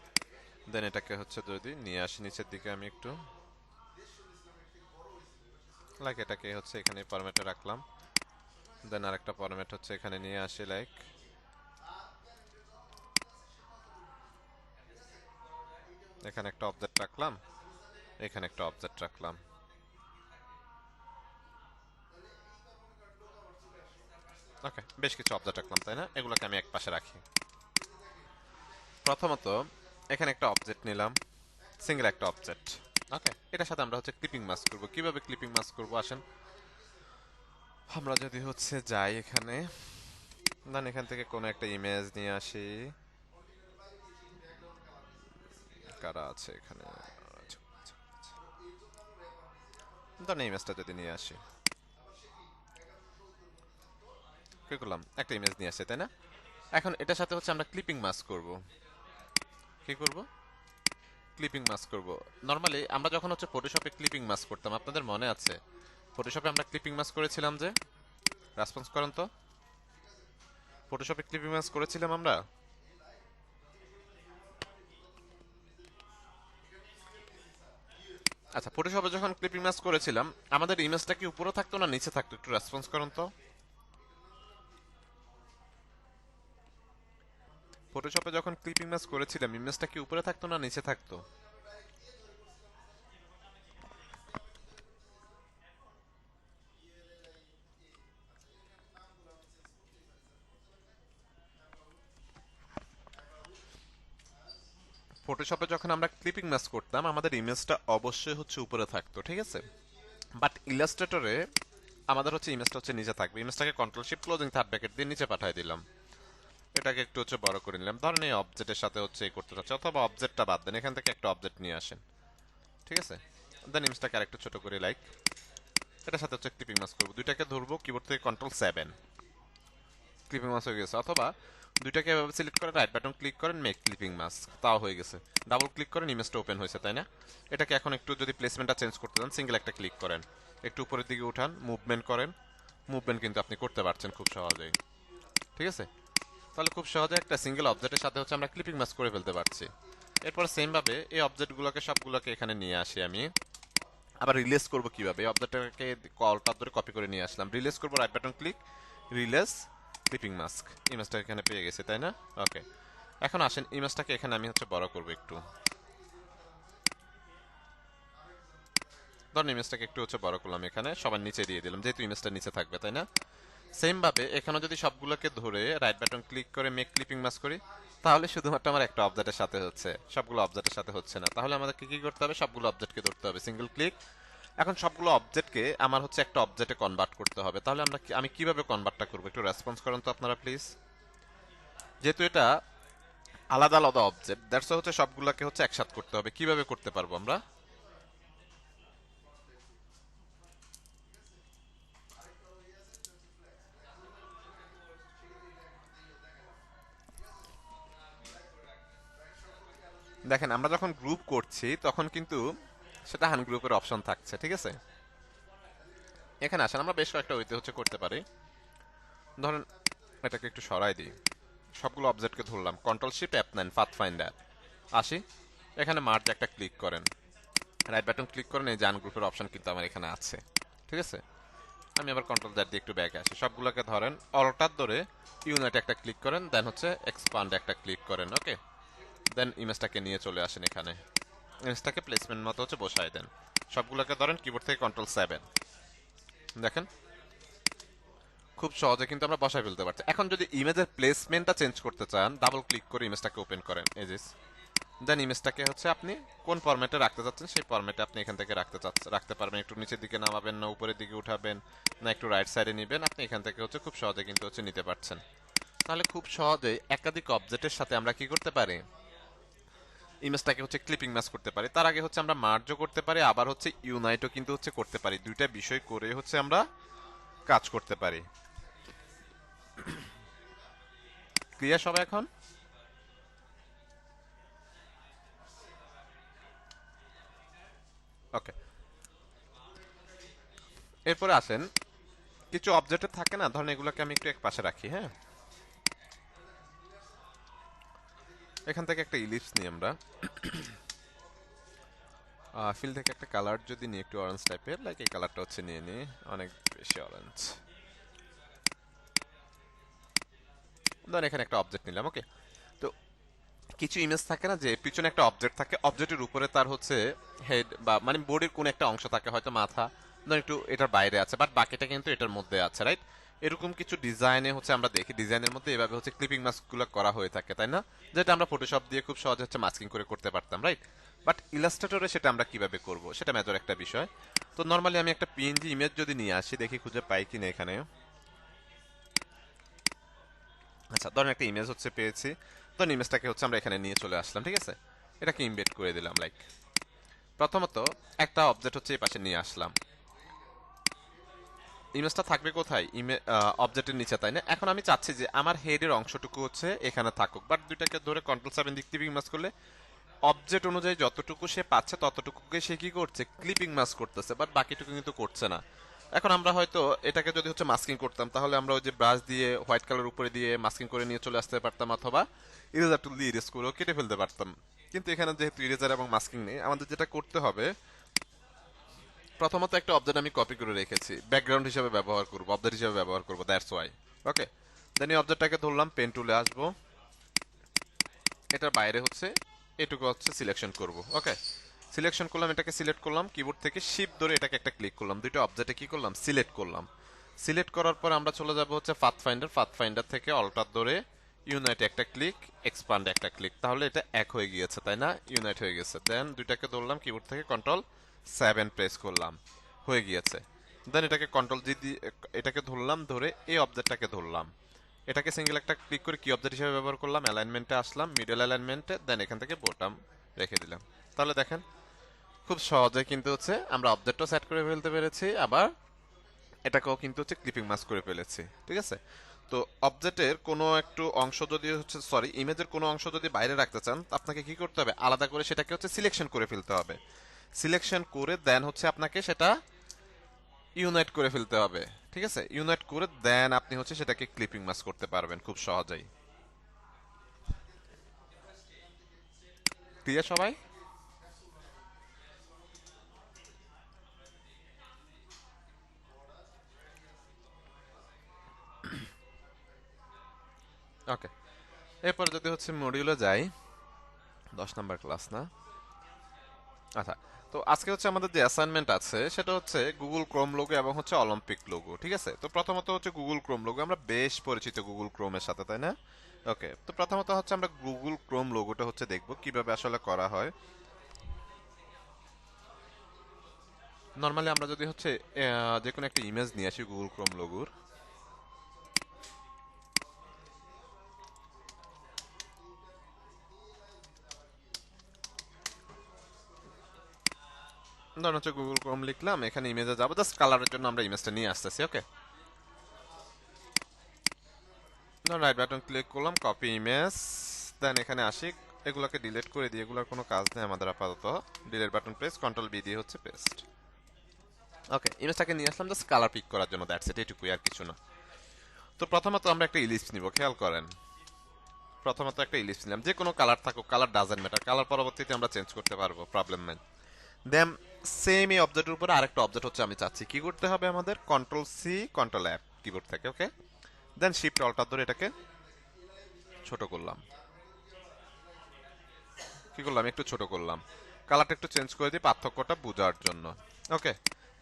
দেন এটাকে হচ্ছে যদি নিয়ে আসি নিচের দিকে আমি একটু, লাইক এটাকে হচ্ছে এখানে ফরম্যাটে রাখলাম, দেন আরেকটা ফরম্যাট হচ্ছে এখানে নিয়ে আসি, লাইক এখানে একটা অবজেক্ট রাখলাম, এখানে একটা অবজেক্ট রাখলাম। ওকে, বেশ কিছু অবজেক্ট রাখলাম তাই না, এগুলোকে আমি এক পাশে রাখি। প্রথমত এখানে একটা অবজেক্ট নিলাম, সিঙ্গেল একটা অবজেক্ট। ওকে, এটার সাথে আমরা হচ্ছে ক্লিপিং মাস্ক করব। কিভাবে ক্লিপিং মাস্ক করব আসেন, আমরা যদি হচ্ছে যাই এখানে, দেন এখান থেকে কোনো একটা ইমেজ নিয়ে আসি। কারা আছে এখানে, আচ্ছা, আচ্ছা, আচ্ছা। দেন ইমেজটা যদি নিয়ে আসি, কি করলাম, একটা ইমেজ নিয়ে আসে তাই না। এখন এটার সাথে হচ্ছে আমরা ক্লিপিং মাস্ক করব। কি করব, ক্লিপিং মাস্ক করব। নরমালি আমরা যখন হচ্ছে ফটোশপে ক্লিপিং মাস্ক করতাম, আপনাদের মনে আছে ফটোশপে আমরা ক্লিপিং মাস্ক করেছিলাম যে, রেসপন্স করেন তো, ফটোশপে ক্লিপিং মাস্ক করেছিলাম আমরা। আচ্ছা, ফটোশপে যখন ক্লিপিং মাস্ক করেছিলাম, আমাদের ইমেজটা কি উপরে থাকতো না নিচে থাকতো, একটু রেসপন্স করেন তো। ফটোশপে যখন ক্লিপিং মাস্ক করেছিলাম, ইমেজটা কি উপরে থাকতো না নিচে থাকতো? ফটোশপে যখন আমরা ক্লিপিং মাস্ক করতাম, আমাদের ইমেজটা অবশ্যই হচ্ছে উপরে থাকতো, ঠিক আছে। বাট ইলাস্ট্রেটরে আমাদের হচ্ছে ইমেজটা হচ্ছে নিচে থাকবে। ইমেজটাকে control shift closing third bracket দিয়ে নিচে পাঠিয়ে দিলাম, এটাকে একটু হচ্ছে বড় করে নিলাম। ধরেন এই অবজেক্টের সাথে হচ্ছে এই করতে চাচ্ছি, অথবা অবজেক্টটা বাদ দেন, এখান থেকে একটা অবজেক্ট নিয়ে আসেন, ঠিক আছে। দেন ইমেজটাকে আরেকটু ছোট করে, লাইক এটার সাথে হচ্ছে ক্লিপিং মাস্ক করবো, দুইটাকে ধরবো কিবোর্ড থেকে কন্ট্রোল 7, ক্লিপিং মাস্ক হয়ে গেছে। অথবা দুইটাকে এভাবে সিলেক্ট করে রাইট বাটন ক্লিক করেন, মেক ক্লিপিং মাস্ক, তাও হয়ে গেছে। ডাবল ক্লিক করেন, ইমেজটা ওপেন হয়েছে তাই না। এটাকে এখন একটু যদি প্লেসমেন্টটা চেঞ্জ করতে চান, সিঙ্গেল একটা ক্লিক করেন, একটু উপরের দিকে উঠান, মুভমেন্ট করেন, মুভমেন্ট কিন্তু আপনি করতে পারছেন খুব সহজেই, ঠিক আছে। তাহলে খুব সহজে একটা সিঙ্গেল অবজেক্টের সাথে হচ্ছে আমরা ক্লিপিং মাস্ক করে ফেলতে পারছি। এরপর সেম ভাবে এই অবজেক্টগুলোকে সবগুলোকে এখানে নিয়ে আসি আমি। আবার রিলেজ করব কিভাবে, এই অবজেক্টটাকে কলটা ধরে কপি করে নিয়ে আসলাম, রিলেজ করব, right button click, release clipping mask, ইমেজটা এখানে পেয়ে গেছে তাই না। ওকে, এখন আসেন ইমেজটাকে এখানে আমি হচ্ছে বড় করব একটু, ধরুন ইমেজটাকে একটু হচ্ছে বড় করলাম, এখানে সবার নিচে দিয়ে দিলাম, যেহেতু ইমেজটা নিচে থাকবে তাই না। সেম ভাবে এখানে যদি সবগুলোকে ধরে রাইট বাটন ক্লিক করে মেক ক্লিপিং মাস্ক করি, তাহলে শুধুমাত্র আমার একটা অবজেক্টের সাথে হচ্ছে, সবগুলো অবজেক্টের সাথে হচ্ছে না। তাহলে আমাদেরকে কি করতে হবে, সবগুলো অবজেক্টকে ধরতে হবে, সিঙ্গেল ক্লিক। এখন সবগুলো অবজেক্টকে আমার হচ্ছে একটা অবজেক্টে কনভার্ট করতে হবে। তাহলে আমি কিভাবে কনভার্টটা করবো, একটু রেসপন্স করেন তো আপনারা প্লিজ। যেহেতু এটা আলাদা আলাদা অবজেক্ট, দ্যাটস হচ্ছে সবগুলোকে হচ্ছে একসাথে করতে হবে। কিভাবে করতে পারবো আমরা, দেখেন আমরা যখন গ্রুপ করছি তখন কিন্তু সেটা হান গ্রুপের অপশন থাকছে, ঠিক আছে। এখানে আসেন, আমরা বেশ কয়েকটা ওইতে হচ্ছে করতে পারি। ধরেন এটাকে একটু সরাই দিই, সবগুলো অবজেক্টকে ধরলাম, control shift F9 path finder, আসি এখানে মার্জ একটা ক্লিক করেন, রাইট বাটন ক্লিক করেন, এই যে আনগ্রুপের অপশন কিন্তু আমার এখানে আছে, ঠিক আছে। আমি আবার কন্ট্রোল জেড দিয়ে একটু ব্যাকে আসি, সবগুলোকে ধরেন, অলটার ধরে ইউনাইট একটা ক্লিক করেন, দেন হচ্ছে এক্সপান্ড একটা ক্লিক করেন, ওকে। দেন ইমেজটাকে নিয়ে চলে আসেন এখানে, ইমেজটাকে প্লেসমেন্ট মতো হচ্ছে বসায় দেন, সবগুলোকে ধরেন কিবোর্ড থেকে কন্ট্রোল 7, দেখেন খুব সহজে কিন্তু আমরা বসায় ফেলতে পারছি। এখন যদি ইমেজের প্লেসমেন্টটা চেঞ্জ করতে চান, ডাবল ক্লিক করে ইমেজটাকে ওপেন করেন, এজিস, দেন ইমেজটাকে হচ্ছে আপনি কোন ফরম্যাটে রাখতে চাচ্ছেন সেই ফরম্যাটে আপনি এখান থেকে রাখতে পারবেন। একটু নিচের দিকে নামাবেন না উপরের দিকে উঠাবেন না একটু রাইট সাইডে নেবেন, আপনি এখান থেকে হচ্ছে খুব সহজে কিন্তু হচ্ছে নিতে পারছেন। তাহলে খুব সহজেই একাধিক অবজেক্টের সাথে আমরা কি করতে পারি, ইমেজটাকে হচ্ছে ক্লিপিং ম্যাচ করতে পারি। তার আগে হচ্ছে আমরা মার্জও করতে পারি, আবার হচ্ছে ইউনাইটও কিন্তু হচ্ছে করতে পারি, দুইটা বিষয় করে হচ্ছে আমরা কাজ করতে পারি। ক্লিয়ার সবাই এখন? ওকে, এরপরে আসেন কিছু অবজেক্ট থাকে না, ধরেন এগুলোকে আমি একটু এক পাশে রাখি, হ্যাঁ। এখান থেকে একটা ইলিপস নিই আমরা, ফিল থেকে একটা কালার যদি নিই একটু অরেঞ্জ টাইপের, লাইক এই কালারটা হচ্ছে নিয়ে নিই, অনেক বেশি অরেঞ্জ। ধরেন এখানে একটা অবজেক্ট নিলাম, ওকে। তো কিছু ইমেজ থাকে না যে পিছনে একটা অবজেক্ট থাকে, অবজেক্টের উপরে তার হচ্ছে হেড বা মানে বডির কোন একটা অংশ থাকে, হয়তো মাথা ধর একটু এটার বাইরে আছে, বাট বাকিটা কিন্তু এটার মধ্যে আছে, রাইট। এরকম কিছু ডিজাইনে হচ্ছে আমরা দেখি, ডিজাইনের মধ্যে এভাবে হচ্ছে ক্লিপিং মাস্কগুলো করা হয়ে থাকে, তাই না? যেটা আমরা ফটোশপ দিয়ে খুব সহজে হচ্ছে মাস্কিং করে করতে পারতাম, রাইট। বাট ইলাস্ট্রেটরে সেটা আমরা কিভাবে করব সেটা মেজর একটা বিষয়। তো নর্মালি আমি একটা পিএনজি ইমেজ যদি নিয়ে আসি, দেখি খুঁজে পাই কিনা এখানে। আচ্ছা, ধরেন একটা ইমেজ হচ্ছে পেয়েছি, ধরেন ইমেজটাকে হচ্ছে আমরা এখানে নিয়ে চলে আসলাম, ঠিক আছে। এটাকে ইমবেড করে দিলাম, লাইক প্রথমত একটা অবজেক্ট হচ্ছে এই পাশে নিয়ে আসলাম, ইমেজটা থাকবে কোথায়, অবজেক্টের নিচে, তাই না? এখন আমি চাচ্ছি যে আমার হেডের অংশটুকু হচ্ছে এখানে থাকুক, বাট দুইটাকে ধরে কন্ট্রোল 7 দিয়ে ক্লিপিং মাস করলে অবজেক্ট অনুযায়ী যতটুকু সে পাচ্ছে ততটুকুকে সে কি করছে, ক্লিপিং মাস করতেছে, বাট বাকিটুকু কিন্তু করছে না। এখন আমরা হয়তো এটাকে যদি হচ্ছে মাস্কিং করতাম, তাহলে আমরা ওই যে ব্রাশ দিয়ে হোয়াইট কালার উপরে দিয়ে মাস্কিং করে নিয়ে চলে আসতে পারতাম, অথবা ইরেজার টুল দিয়ে ইরেজ করেও কেটে ফেলতে পারতাম। কিন্তু এখানে যেহেতু ইরেজার এবং মাস্কিং নেই, আমাদের যেটা করতে হবে, প্রথমত একটা অবজেক্ট আমি কপি করে রেখেছি, ব্যাকগ্রাউন্ড হিসেবে ব্যবহার করব, অবজেক্ট হিসেবে ব্যবহার করব, দ্যাটস ওয়াই। ওকে, দেন এই অবজেক্টটাকে ধরলাম, পেন টুলে আসবো, এটার বাইরে হচ্ছে এটুকু হচ্ছে সিলেকশন করব, ওকে। সিলেকশন করলাম, এটাকে সিলেক্ট করলাম, কিবোর্ড থেকে শিফট ধরে এটাকে একটা ক্লিক করলাম, দুইটা অবজেক্টে কি করলাম, সিলেক্ট করলাম। সিলেক্ট করার পর আমরা চলে যাব হচ্ছে পাথ ফাইন্ডার থেকে অল্টার ধরে ইউনাইট একটা ক্লিক, এক্সপান্ড একটা ক্লিক, তাহলে এটা এক হয়ে গিয়েছে, তাই না? ইউনাইট হয়ে গেছে। দেন দুইটাকে ধরলাম, কিবোর্ড থেকে কন্ট্রোল 7 প্রেস করলাম, হয়ে গিয়েছে। দেন এটাকে কন্ট্রোল G দিয়ে এটাকে ধরলাম, ধরে এই অবজেক্টটাকে ধরলাম, এটাকে সিঙ্গেল একটা ক্লিক করে কি অবজেক্ট হিসেবে ব্যবহার করলাম, অ্যালাইনমেন্টে আসলাম, মিডল অ্যালাইনমেন্টে, দেন এখান থেকে বোটাম রেখে দিলাম। তাহলে দেখেন খুব সহজে কিন্তু হচ্ছে আমরা অবজেক্টও সেট করে ফেলতে পেরেছি, আবার এটাকেও কিন্তু হচ্ছে ক্লিপিং মাস্ক করে ফেলেছি, ঠিক আছে। তো অবজেক্টের কোনো একটু অংশ যদি হচ্ছে সরি ইমেজের কোনো অংশ যদি বাইরে রাখতে চান, আপনাকে কি করতে হবে, আলাদা করে সেটাকে হচ্ছে সিলেকশন করে ফেলতে হবে। সিলেকশন করে দেন হচ্ছে আপনাকে সেটা ইউনাইট করে ফেলতে হবে, ঠিক আছে। ইউনাইট করে দেন আপনি হচ্ছে সেটাকে ক্লিপিং মাস্ক করতে পারবেন খুব সহজেই। ক্লিয়ার সবাই? ওকে, এরপর যদি হচ্ছে মডিউলে যাই, 10 নম্বর ক্লাস না? আচ্ছা, তো আজকে হচ্ছে আমাদের যে অ্যাসাইনমেন্ট আছে সেটা হচ্ছে গুগল ক্রোম লোগো এবং হচ্ছে অলিম্পিক লোগো, ঠিক আছে। তো প্রথমত হচ্ছে গুগল ক্রোম লোগো, আমরা বেশ পরিচিত গুগল ক্রোমের সাথে, তাই না? ওকে, তো প্রথমত হচ্ছে আমরা গুগল ক্রোম লোগোটা হচ্ছে দেখব কিভাবে আসলে করা হয়। নর্মালি আমরা যদি হচ্ছে যে কোনো একটা ইমেজ নিয়ে আসি গুগল ক্রোম লোগোর, ধরুন হচ্ছে গুগল ক্রোম লিখলাম, এখানে ইমেজে যাবো, জাস্ট কালারের জন্য আমরা ইমেজটা নিয়ে আসতেছি, ওকে। ধরুন রাইট বাটন ক্লিক করলাম, কপি ইমেজ, দেন এখানে আসি, এগুলোকে ডিলিট করে দিই, এগুলোর কোনো কাজ নেই আমাদের আপাতত। Delete button press, control B দিয়ে হচ্ছে পেস্ট। ওকে, ইমেজটাকে নিয়ে আসলাম জাস্ট কালার পিক করার জন্য, দ্যাটস ইট, এটুকুই, আর কিছু না। তো প্রথমত আমরা একটা ইলিপস নিব, খেয়াল করেন প্রথমত একটা ইলিপস নিলাম, যে কোনো কালার থাকুক, কালার ডাজেন্ট ম্যাটার, কালার পরবর্তীতে আমরা চেঞ্জ করতে পারবো, প্রবলেম নেই। দেন সেম এই অবজেক্টের উপরে আরেকটা অবজেক্ট হচ্ছে আমি চাচ্ছি, কি করতে হবে আমাদের, control C control F keyboard থেকে, ওকে। দেন শিফট অল্টার ধরে এটাকে ছোট করলাম, কি করলাম, একটু ছোট করলাম, কালারটা একটু চেঞ্জ করে দিই পার্থক্যটা বোঝার জন্য, ওকে।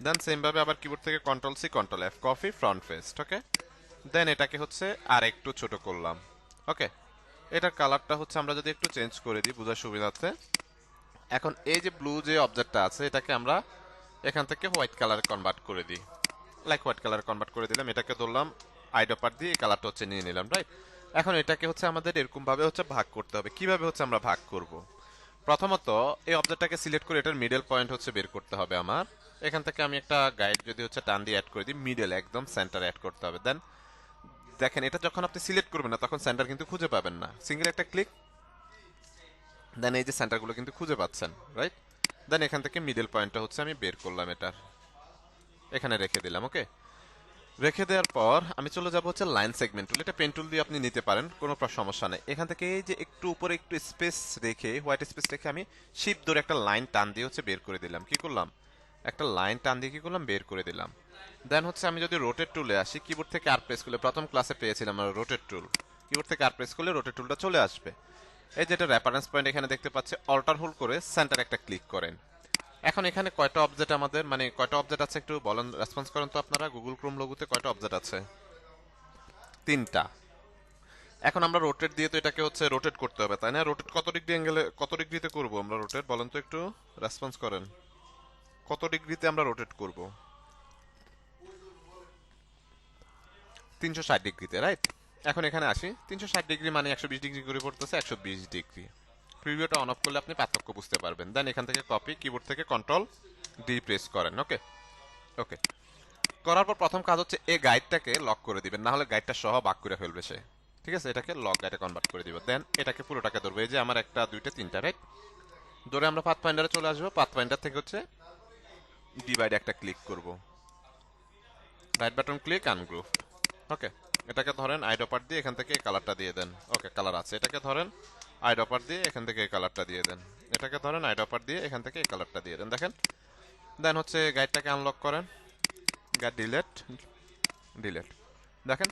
দেন সেম ভাবে আবার কিবোর্ড থেকে control C control F copy front face, okay. Then এটাকে হচ্ছে আর একটু ছোট করলাম, ওকে। এটার কালারটা হচ্ছে আমরা যদি একটু চেঞ্জ করে দিই বোঝার সুবিধার্থে, এখন এই যে ব্লু যে অবজেক্টটা আছে এটাকে আমরা এখান থেকে হোয়াইট কালারে কনভার্ট করে দিই, লাইক হোয়াইট কালারে কনভার্ট করে দিলাম, এটাকে ধরলাম আইডপার দিয়ে এই কালারটা হচ্ছে নিয়ে নিলাম, রাইট। এখন এটাকে হচ্ছে আমাদের এরকম ভাবে হচ্ছে ভাগ করতে হবে, কিভাবে হচ্ছে আমরা ভাগ করব। প্রথমত এই অবজেক্টটাকে সিলেক্ট করে এটার মিডল পয়েন্ট হচ্ছে বের করতে হবে আমার, এখান থেকে আমি একটা গাইড যদি হচ্ছে টান দিয়ে অ্যাড করে দিই, মিডল একদম সেন্টার অ্যাড করতে হবে। দেন দেখেন এটা যখন আপনি সিলেক্ট করবেন না তখন সেন্টার কিন্তু খুঁজে পাবেন না, সিঙ্গেল একটা ক্লিক, দেন এই যে সেন্টারগুলো কিন্তু খুঁজে পাচ্ছেন, রাইট। দেন এখান থেকে মিডল পয়েন্টটা হচ্ছে আমি বের করলাম, এটার এখানে রেখে দিলাম, ওকে। রেখে দেওয়ার পর আমি চলে যাব হচ্ছে লাইন সেগমেন্ট টুল, এটা পেন টুল দিয়ে আপনি নিতে পারেন, কোনো সমস্যা নেই। এখান থেকে এই যে একটু উপরে একটু স্পেস রেখে, হোয়াইট স্পেস রেখে আমি শিপ ধরে একটা লাইন টান দিয়ে হচ্ছে বের করে দিলাম, কি করলাম, একটা লাইন টান দিয়ে কি করলাম, বের করে দিলাম। দেন হচ্ছে আমি যদি রোটেট টুলে আসি, কিবোর্ড থেকে আর প্রেস করলে, প্রথম ক্লাসে পেয়েছিলাম আমরা রোটেট টুল, কিবোর্ড থেকে আর প্রেস করলে রোটেট টুলটা চলে আসবে। এই যেটা রেফারেন্স পয়েন্ট এখানে দেখতে পাচ্ছি, অল্টার হোল্ড করে সেন্টার একটা ক্লিক করেন। এখন এখানে কয়টা অবজেক্ট আমাদের, মানে কয়টা অবজেক্ট আছে একটু বলেন, রেসপন্স করেন তো আপনারা, গুগল ক্রোম লোগোতে কয়টা অবজেক্ট আছে, তিনটা। এখন আমরা রোটেট দিয়ে তো এটাকে হচ্ছে রোটেট করতে হবে, তাই না? রোটেট কত ডিগ্রি অ্যাঙ্গেলে, কত ডিগ্রিতে করব আমরা রোটেট, বলেন তো একটু, রেসপন্স করেন, কত ডিগ্রিতে আমরা রোটেট করব? 360 ডিগ্রিতে, রাইট। এখন এখানে আসি, 360 ডিগ্রি মানে 120 ডিগ্রি করে পড়তেছে, 120 ডিগ্রি। প্রিভিউটা অন অফ করলে আপনি পার্থক্য বুঝতে পারবেন। দেন এখান থেকে কপি, কিবোর্ড থেকে কন্ট্রোল ডি প্রেস করেন, ওকে। ওকে করার পর প্রথম কাজ হচ্ছে এই গাইডটাকে লক করে দিবেন, না হলে গাইডটা সহ বাক করে ফেলবে সে, ঠিক আছে। এটাকে লক গাইডে কনভার্ট করে দিব। দেন এটাকে পুরোটাকে ধরবো, এই যে আমার একটা দুইটা তিনটা, রাইট। ধরে আমরা পাথ ফাইন্ডারে চলে আসবো, পাথ ফাইন্ডার থেকে হচ্ছে ডিভাইড একটা ক্লিক করব, রাইট বাটন ক্লিক আনগ্রুপ, ওকে। এটাকে ধরেন আইডপার দিয়ে এখান থেকে এই কালারটা দিয়ে দেন, ওকে কালার আছে। এটাকে ধরেন আইডপার দিয়ে এখান থেকে এই কালারটা দিয়ে দেন, এটাকে ধরেন আইডপার দিয়ে এখান থেকে এই কালারটা দিয়ে দেন, দেখেন। দেন হচ্ছে গাইডটাকে আনলক করেন, গাইড ডিলেট, ডিলেট, দেখেন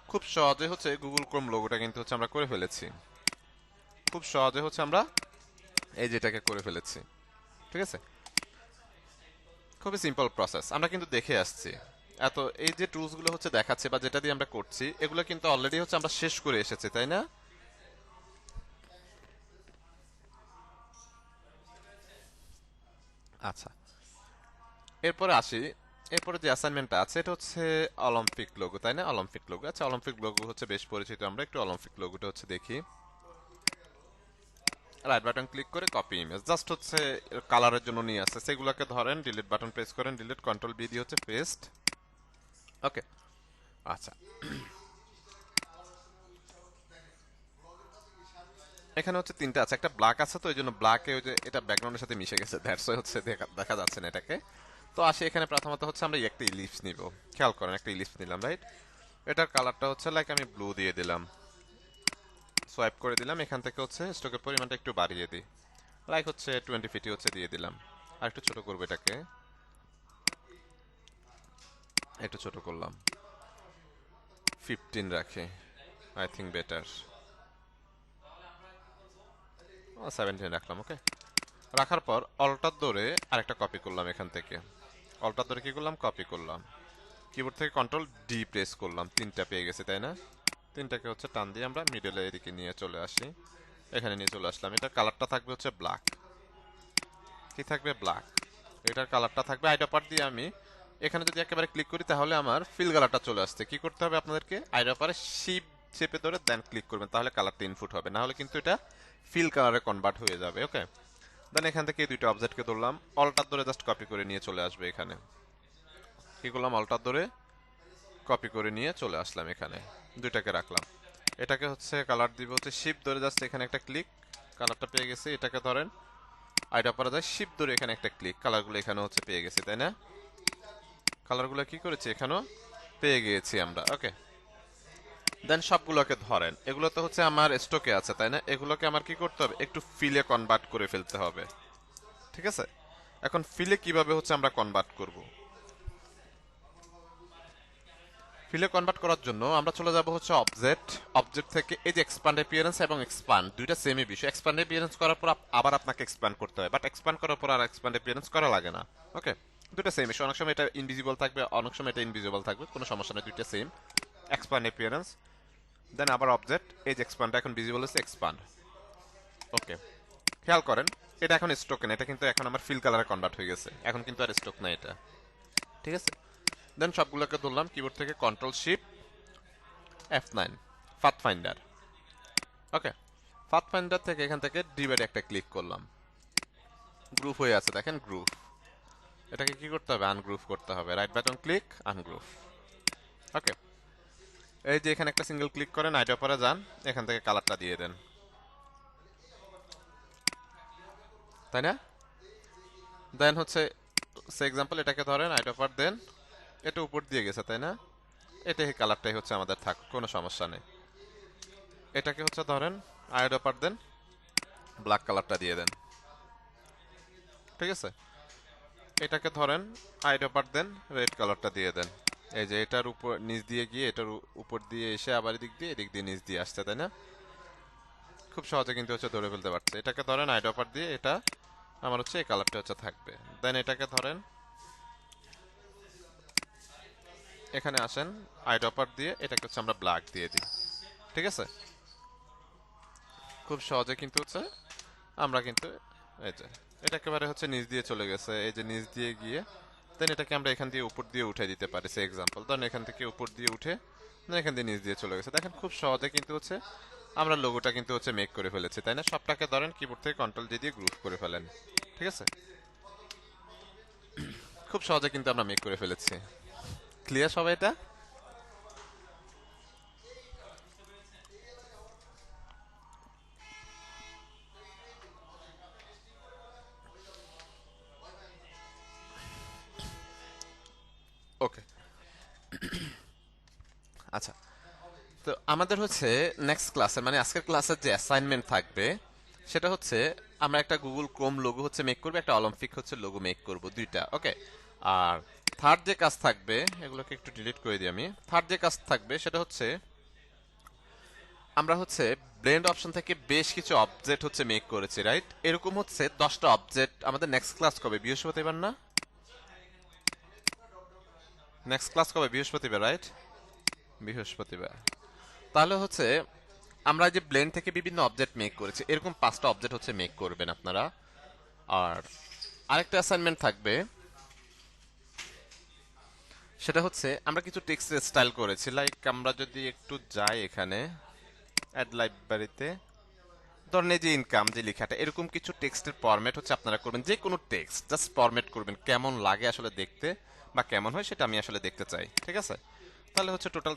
খুব সহজে হচ্ছে গুগল ক্রোম লোগোটা কিন্তু হচ্ছে আমরা করে ফেলেছি, খুব সহজে হচ্ছে আমরা এই যেটাকে করে ফেলেছি, ঠিক আছে। খুবই সিম্পল প্রসেস, আমরা কিন্তু দেখে আসছি। এত এই যে টুলস গুলো হচ্ছে দেখাচ্ছে বা যেটা দিয়ে আমরা করছি, এগুলো কিন্তু অলরেডি হচ্ছে আমরা শেষ করে এসেছি, তাই না? আচ্ছা, এরপরে আসি, এরপরে যে অ্যাসাইনমেন্টটা আছে এটা হচ্ছে অলিম্পিক লোগো, তাই না? অলিম্পিক লোগো, আচ্ছা অলিম্পিক লোগো হচ্ছে বেশ পরিচিত, আমরা একটু অলিম্পিক লোগোটা হচ্ছে দেখি। রাইট বাটন ক্লিক করে কপি ইমেজ, জাস্ট হচ্ছে কালারের জন্য নিয়ে আসছে, সেগুলোকে ধরেন ডিলিট বাটন প্রেস করেন, ডিলিট কন্ট্রোল বি দিয়ে হচ্ছে পেস্ট, ওকে। আচ্ছা, এখানে হচ্ছে তিনটা আছে, একটা ব্ল্যাক আছে, তো এই জন্য ব্ল্যাকে ওই যে এটা ব্যাকগ্রাউন্ডের সাথে মিশে গেছে, দ্যাটস ওয়াই হচ্ছে দেখা যাচ্ছে না এটাকে। তো আসি এখানে প্রথমত হচ্ছে আমরা একটা ইলিপস নিব, খেয়াল করেন একটা ইলিপস নিলাম, রাইট। এটার কালারটা হচ্ছে লাইক আমি ব্লু দিয়ে দিলাম, সোয়াইপ করে দিলাম, এখান থেকে হচ্ছে স্ট্রোকের পরিমাণটা একটু বাড়িয়ে দিই, লাইক হচ্ছে 20 ফিট হচ্ছে দিয়ে দিলাম। আর একটু ছোট করবো এটাকে, একটু ছোট করলাম, 15 রাখি, আই থিঙ্ক বেটার, 17 রাখলাম, ওকে। রাখার পর অল্টার ধরে আরেকটা কপি করলাম এখান থেকে, অল্টার ধরে কি করলাম, কপি করলাম, কিবোর্ড থেকে কন্ট্রোল ডি প্রেস করলাম, তিনটা পেয়ে গেছে, তাই না? তিনটাকে হচ্ছে টান দিয়ে আমরা মিডলে এদিকে নিয়ে চলে আসি, এখানে নিয়ে চলে আসলাম। এটার কালারটা থাকবে হচ্ছে ব্ল্যাক, কি থাকবে, ব্ল্যাক। এটার কালারটা থাকবে আইডপার দিয়ে আমি এখানে যদি একেবারে ক্লিক করি তাহলে আমার ফিল কালারটা চলে আসছে। কি করতে হবে আপনাদেরকে, আইডপারে শিপ চেপে ধরে দেন ক্লিক করবেন, তাহলে কালারটা ইনপুট হবে, না হলে কিন্তু এটা ফিল কালারে কনভার্ট হয়ে যাবে, ওকে। দেন এখান থেকে এই দুইটা অবজেক্টকে ধরলাম, অল্টার ধরে জাস্ট কপি করে নিয়ে চলে আসবে এখানে, কি করলাম, অল্টার ধরে কপি করে নিয়ে চলে আসলাম এখানে, দুইটাকে রাখলাম। এটাকে হচ্ছে কালার দিব হচ্ছে শিপ ধরে জাস্ট এখানে একটা ক্লিক, কালারটা পেয়ে গেছি। এটাকে ধরেন আইডা পরা যায়, শিপ ধরে এখানে একটা ক্লিক, কালারগুলো এখানে হচ্ছে পেয়ে গেছি, তাই না? কালারগুলো কি করেছি এখানেও পেয়ে গিয়েছি আমরা, ওকে। দেন সবগুলোকে ধরেন, এগুলো তো হচ্ছে আমার স্টকে আছে তাই না, এগুলোকে আমার কি করতে হবে, একটু ফিলে কনভার্ট করে ফেলতে হবে। ঠিক আছে, এখন ফিলে কিভাবে হচ্ছে আমরা কনভার্ট করব, ফিলে কনভার্ট করার জন্য আমরা চলে যাব হচ্ছে অবজেক্ট, অবজেক্ট থেকে এই যে এক্সপ্যান্ড অ্যাপিয়ারেন্স এবং এক্সপ্যান্ড দুইটা সেমই বিষয়, এক্সপ্যান্ড অ্যাপিয়ারেন্স করার পর আবার আপনাকে এক্সপ্যান্ড করতে হয়, বাট এক্সপ্যান্ড করার পর আর এক্সপ্যান্ড অ্যাপিয়ারেন্স করা লাগে না। ওকে, দুটো সেম বিষয়, অনেক সময় এটা ইনভিজিবল থাকবে, অনেক সময় এটা ইনভিজিবল থাকবে, কোনো সমস্যা নেই, দুইটা সেম। এক্সপ্যান্ড অ্যাপিয়ারেন্স, দেন আবার অবজেক্ট, এই যে এক্সপ্যান্ড এখন ভিজিবল হচ্ছে এক্সপ্যান্ড। ওকে, খেয়াল করেন এটা এখন স্টক না, এটা কিন্তু এখন আমার ফিল কালারে কনভার্ট হয়ে গেছে, এখন কিন্তু আর স্টক না এটা। ঠিক আছে, দেন সবগুলোকে ধরলাম কিবোর্ড থেকে control shift F9, path finder. Okay, path finder থেকে এখান থেকে ডিভাইড একটা ক্লিক করলাম, গ্রুপ হয়ে আছে দেখেন, গ্রুপ, এটাকে কি করতে হবে, আনগ্রুপ করতে হবে, রাইট বাটন ক্লিক আনগ্রুপ। ওকে, এই যে এখানে একটা সিঙ্গেল ক্লিক করেন, আইডিয়া পরে যান, এখান থেকে কালারটা দিয়ে দেন, তাই না। দেন হচ্ছে সে এক্সাম্পল এটাকে ধরেন, আইডিয়া পর দেন, এটা উপর দিয়ে গেছে তাই না, এটা এই কালারটাই হচ্ছে আমাদের থাক, কোনো সমস্যা নেই। এটাকে হচ্ছে ধরেন আইডিয়া পর দেন, ব্ল্যাক কালারটা দিয়ে দেন। ঠিক আছে, এটাকে ধরেন আইডিয়া পার দেন, রেড কালারটা দিয়ে দেন। এই যে এটার উপর নিচ দিয়ে গিয়ে এটার উপর দিয়ে এসে আবার এদিক দিয়ে নিচ দিয়ে আসছে তাই না, খুব সহজে কিন্তু হচ্ছে ধরে ফেলতে পারছে। এটাকে ধরেন আইডিয়া পার দিয়ে, এটা আমার হচ্ছে এই কালারটা হচ্ছে থাকবে। দেন এটাকে ধরেন এখানে আসেন, আইডিয়া পার দিয়ে এটাকে হচ্ছে আমরা ব্ল্যাক দিয়ে দিই। ঠিক আছে, খুব সহজে কিন্তু হচ্ছে আমরা কিন্তু এই যে এটা একেবারে হচ্ছে নিচ দিয়ে চলে গেছে, এই যে নিচ দিয়ে গিয়ে দেন এটাকে আমরা এখান দিয়ে উপর দিয়ে উঠে দিতে পারি, সে এক্সাম্পল ধরেন এখান থেকে উপর দিয়ে উঠে দেন এখান দিয়ে নিচ দিয়ে চলে গেছে, দেখেন খুব সহজে কিন্তু হচ্ছে আমরা লোগোটা কিন্তু হচ্ছে মেক করে ফেলেছি তাই না। সবটাকে ধরেন কিবোর্ড থেকে কন্ট্রোল দিয়ে গ্রুপ করে ফেলেন। ঠিক আছে, খুব সহজে কিন্তু আমরা মেক করে ফেলেছি। ক্লিয়ার সবাই এটা? ওকে, আচ্ছা, তো আমাদের হচ্ছে নেক্সট ক্লাসের মানে আজকের ক্লাসের যে অ্যাসাইনমেন্ট থাকবে সেটা হচ্ছে আমরা একটা গুগল ক্রোম লোগো হচ্ছে মেক করব, একটা অলিম্পিক হচ্ছে লোগো মেক করব, দুইটা। ওকে, আর থার্ড যে কাজ থাকবে, এগুলোকে একটু ডিলিট করে দিই আমি, থার্ড যে কাজ থাকবে সেটা হচ্ছে আমরা হচ্ছে ব্লেন্ড অপশন থেকে বেশ কিছু অবজেক্ট হচ্ছে মেক করেছি, রাইট, এরকম হচ্ছে 10টা অবজেক্ট। আমাদের নেক্সট ক্লাস কবে, বৃহস্পতিবার না, নেক্সট ক্লাস কবে, বৃহস্পতিবার রাইট, বৃহস্পতিবার। তাহলে হচ্ছে আমরা যে ব্লেন্ড থেকে বিভিন্ন অবজেক্ট মেক করেছি এরকম 5টা অবজেক্ট হচ্ছে মেক করবেন আপনারা। আর আরেকটা অ্যাসাইনমেন্ট থাকবে, সেটা হচ্ছে আমরা কিছু টেক্সট স্টাইল করেছি, লাইক আমরা যদি একটু যাই এখানে অ্যাড লাইব্রেরিতে, ধরেন এই যে ইনকাম যে লেখাটা, এরকম কিছু টেক্সটের ফরম্যাট হচ্ছে আপনারা করবেন, যে কোনো টেক্সট জাস্ট ফরম্যাট করবেন, কেমন লাগে আসলে দেখতে বা কেমন হয় সেটা আমি আসলে দেখতে চাই। ঠিক আছে, তাহলে হচ্ছে টোটাল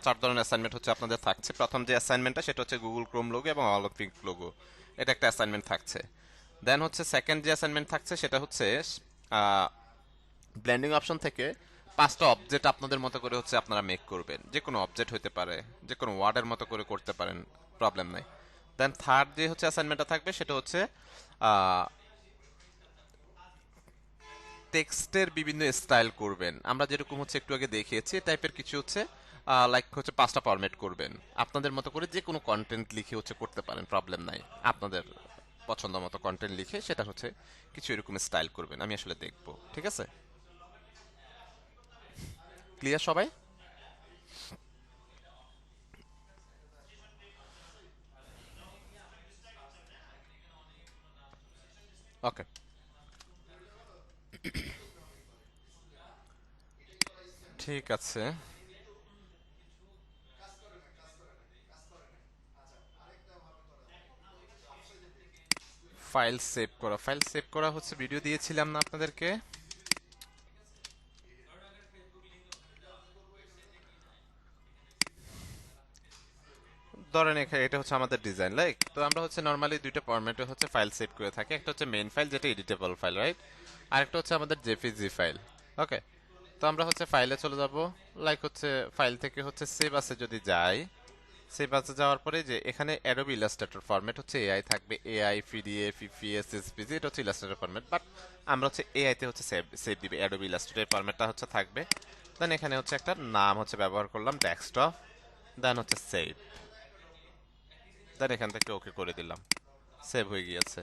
চার ধরনের অ্যাসাইনমেন্ট হচ্ছে আপনাদের থাকছে। প্রথম যে অ্যাসাইনমেন্টটা সেটা হচ্ছে গুগল ক্রোম লোগো এবং অলিম্পিক লোগো, এটা একটা অ্যাসাইনমেন্ট থাকছে। দেন হচ্ছে সেকেন্ড যে অ্যাসাইনমেন্ট থাকছে সেটা হচ্ছে ব্লেন্ডিং অপশন থেকে 5টা অবজেক্ট আপনাদের মতো করে হচ্ছে আপনারা মেক করবেন, যে কোনো অবজেক্ট হতে পারে, যে কোনো ওয়ার্ডের মতো করে করতে পারেন, প্রবলেম নাই। দেন থার্ড যে হচ্ছে অ্যাসাইনমেন্টটা থাকবে সেটা হচ্ছে টেক্সটের বিভিন্ন স্টাইল করবেন, আমরা যেরকম হচ্ছে একটু আগে দেখিয়েছি টাইপের কিছু হচ্ছে লাইক হচ্ছে 5টা ফরম্যাট করবেন, আপনাদের মতো করে যে কোনো কন্টেন্ট লিখে হচ্ছে করতে পারেন, প্রবলেম নাই, আপনাদের পছন্দ মতো কন্টেন্ট লিখে সেটা হচ্ছে কিছু এরকম স্টাইল করবেন, আমি আসলে দেখবো। ঠিক আছে, ক্লিয়ার সবাই? ওকে, ঠিক আছে। ফাইল সেভ করা, ফাইল সেভ করা হচ্ছে ভিডিও দিয়েছিলাম না আপনাদেরকে, ধরেন এখানে এটা হচ্ছে আমাদের ডিজাইন, লাইক তো আমরা হচ্ছে নরমালি দুইটা ফরম্যাটে হচ্ছে ফাইল সেভ করে থাকি, একটা হচ্ছে মেইন ফাইল যেটা এডিটেবল ফাইল, রাইট, আর একটা হচ্ছে আমাদের জেপিজি ফাইল। ওকে, তো আমরা হচ্ছে ফাইলে চলে যাব, লাইক হচ্ছে ফাইল থেকে হচ্ছে সেভ আছে যদি যাই, সেভ আছে যাওয়ার পরে যে এখানে অ্যাডোবি ইলাস্ট্রেটর ফরম্যাট হচ্ছে এআই থাকবে, এআই পিডিএফ ইপিএস এসপিজি, এটা হচ্ছে ইলাস্ট্রেটর ফরম্যাট, বাট আমরা হচ্ছে এআই তে হচ্ছে সেভ সেভ দিবে, অ্যাডোবি ইলাস্ট্রেটর ফরম্যাটটা হচ্ছে থাকবে। দেন এখানে হচ্ছে একটা নাম হচ্ছে ব্যবহার করলাম ডেস্কটপ, দেন হচ্ছে সেভ, দেন এখান থেকে ওকে করে দিলাম, সেভ হয়ে গিয়েছে।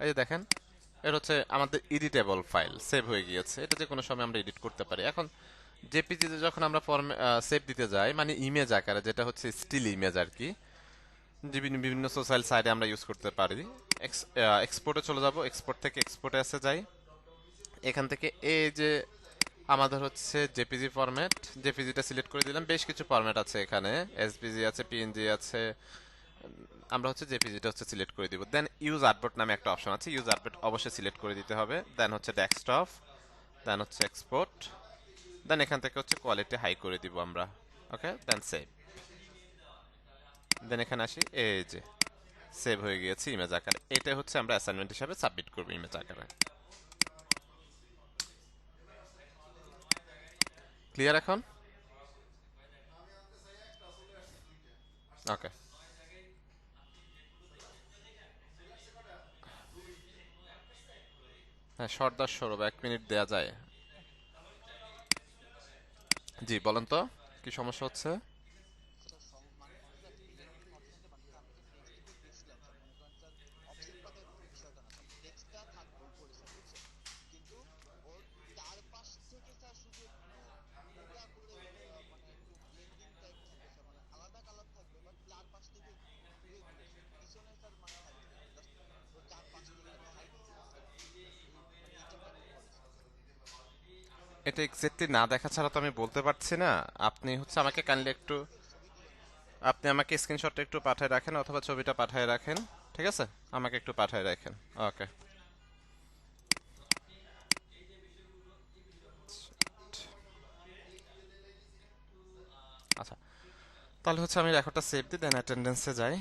এই যে দেখেন, এটা হচ্ছে আমাদের এডিটেবল ফাইল, সেভ হয়ে গিয়েছে, এটা যে কোনো সময় আমরা এডিট করতে পারি। এখন জেপিজিতে যখন আমরা ফর্ম সেভ দিতে যাই, মানে ইমেজ আকারে, যেটা হচ্ছে স্টিল ইমেজ আর কি, বিভিন্ন বিভিন্ন সোশ্যাল সাইটে আমরা ইউজ করতে পারি। এক্সপোর্টে চলে যাব, এক্সপোর্ট থেকে এক্সপোর্টে আসে যাই, এখান থেকে এই যে আমাদের হচ্ছে জেপিজি ফরম্যাট, জেপিজিটা সিলেক্ট করে দিলাম, বেশ কিছু ফরম্যাট আছে এখানে, এসপিজি আছে, পিএনজি আছে, আমরা হচ্ছে জেপিজিটা হচ্ছে সিলেক্ট করে দিব। দেন ইউজ আর্টবোর্ড নামে একটা অপশন আছে, ইউজ আর্টবোর্ড অবশ্যই সিলেক্ট করে দিতে হবে। দেন হচ্ছে ডেস্কটপ, দেন হচ্ছে এক্সপোর্ট, দেন এখান থেকে হচ্ছে কোয়ালিটি হাই করে দিব আমরা। ওকে, দেন সেভ, দেন এখানে আসি, এই যে সেভ হয়ে গিয়েছে ইমেজ আকারে। এটা হচ্ছে আমরা অ্যাসাইনমেন্ট হিসাবে সাবমিট করব ইমেজ আকারে। ক্লিয়ার এখন? ওকে। হ্যাঁ, সর্দার সৌরভ, 1 মিনিট দেয়া যায়? জি বলেন তো, কি সমস্যা হচ্ছে? এটা এক্স্যাক্টলি না দেখা ছাড়া তো আমি বলতে পারছি না। আপনি হচ্ছে আমাকে কাইন্ডলি একটু, আপনি আমাকে স্ক্রিনশটটা একটু পাঠিয়ে রাখেন অথবা ছবিটা পাঠিয়ে রাখেন, ঠিক আছে? আমাকে একটু পাঠিয়ে রাখেন। ওকে। আচ্ছা, তাহলে হচ্ছে আমি রেকর্ডটা সেভ দিই, দেন অ্যাটেন্ডেন্সে যাই।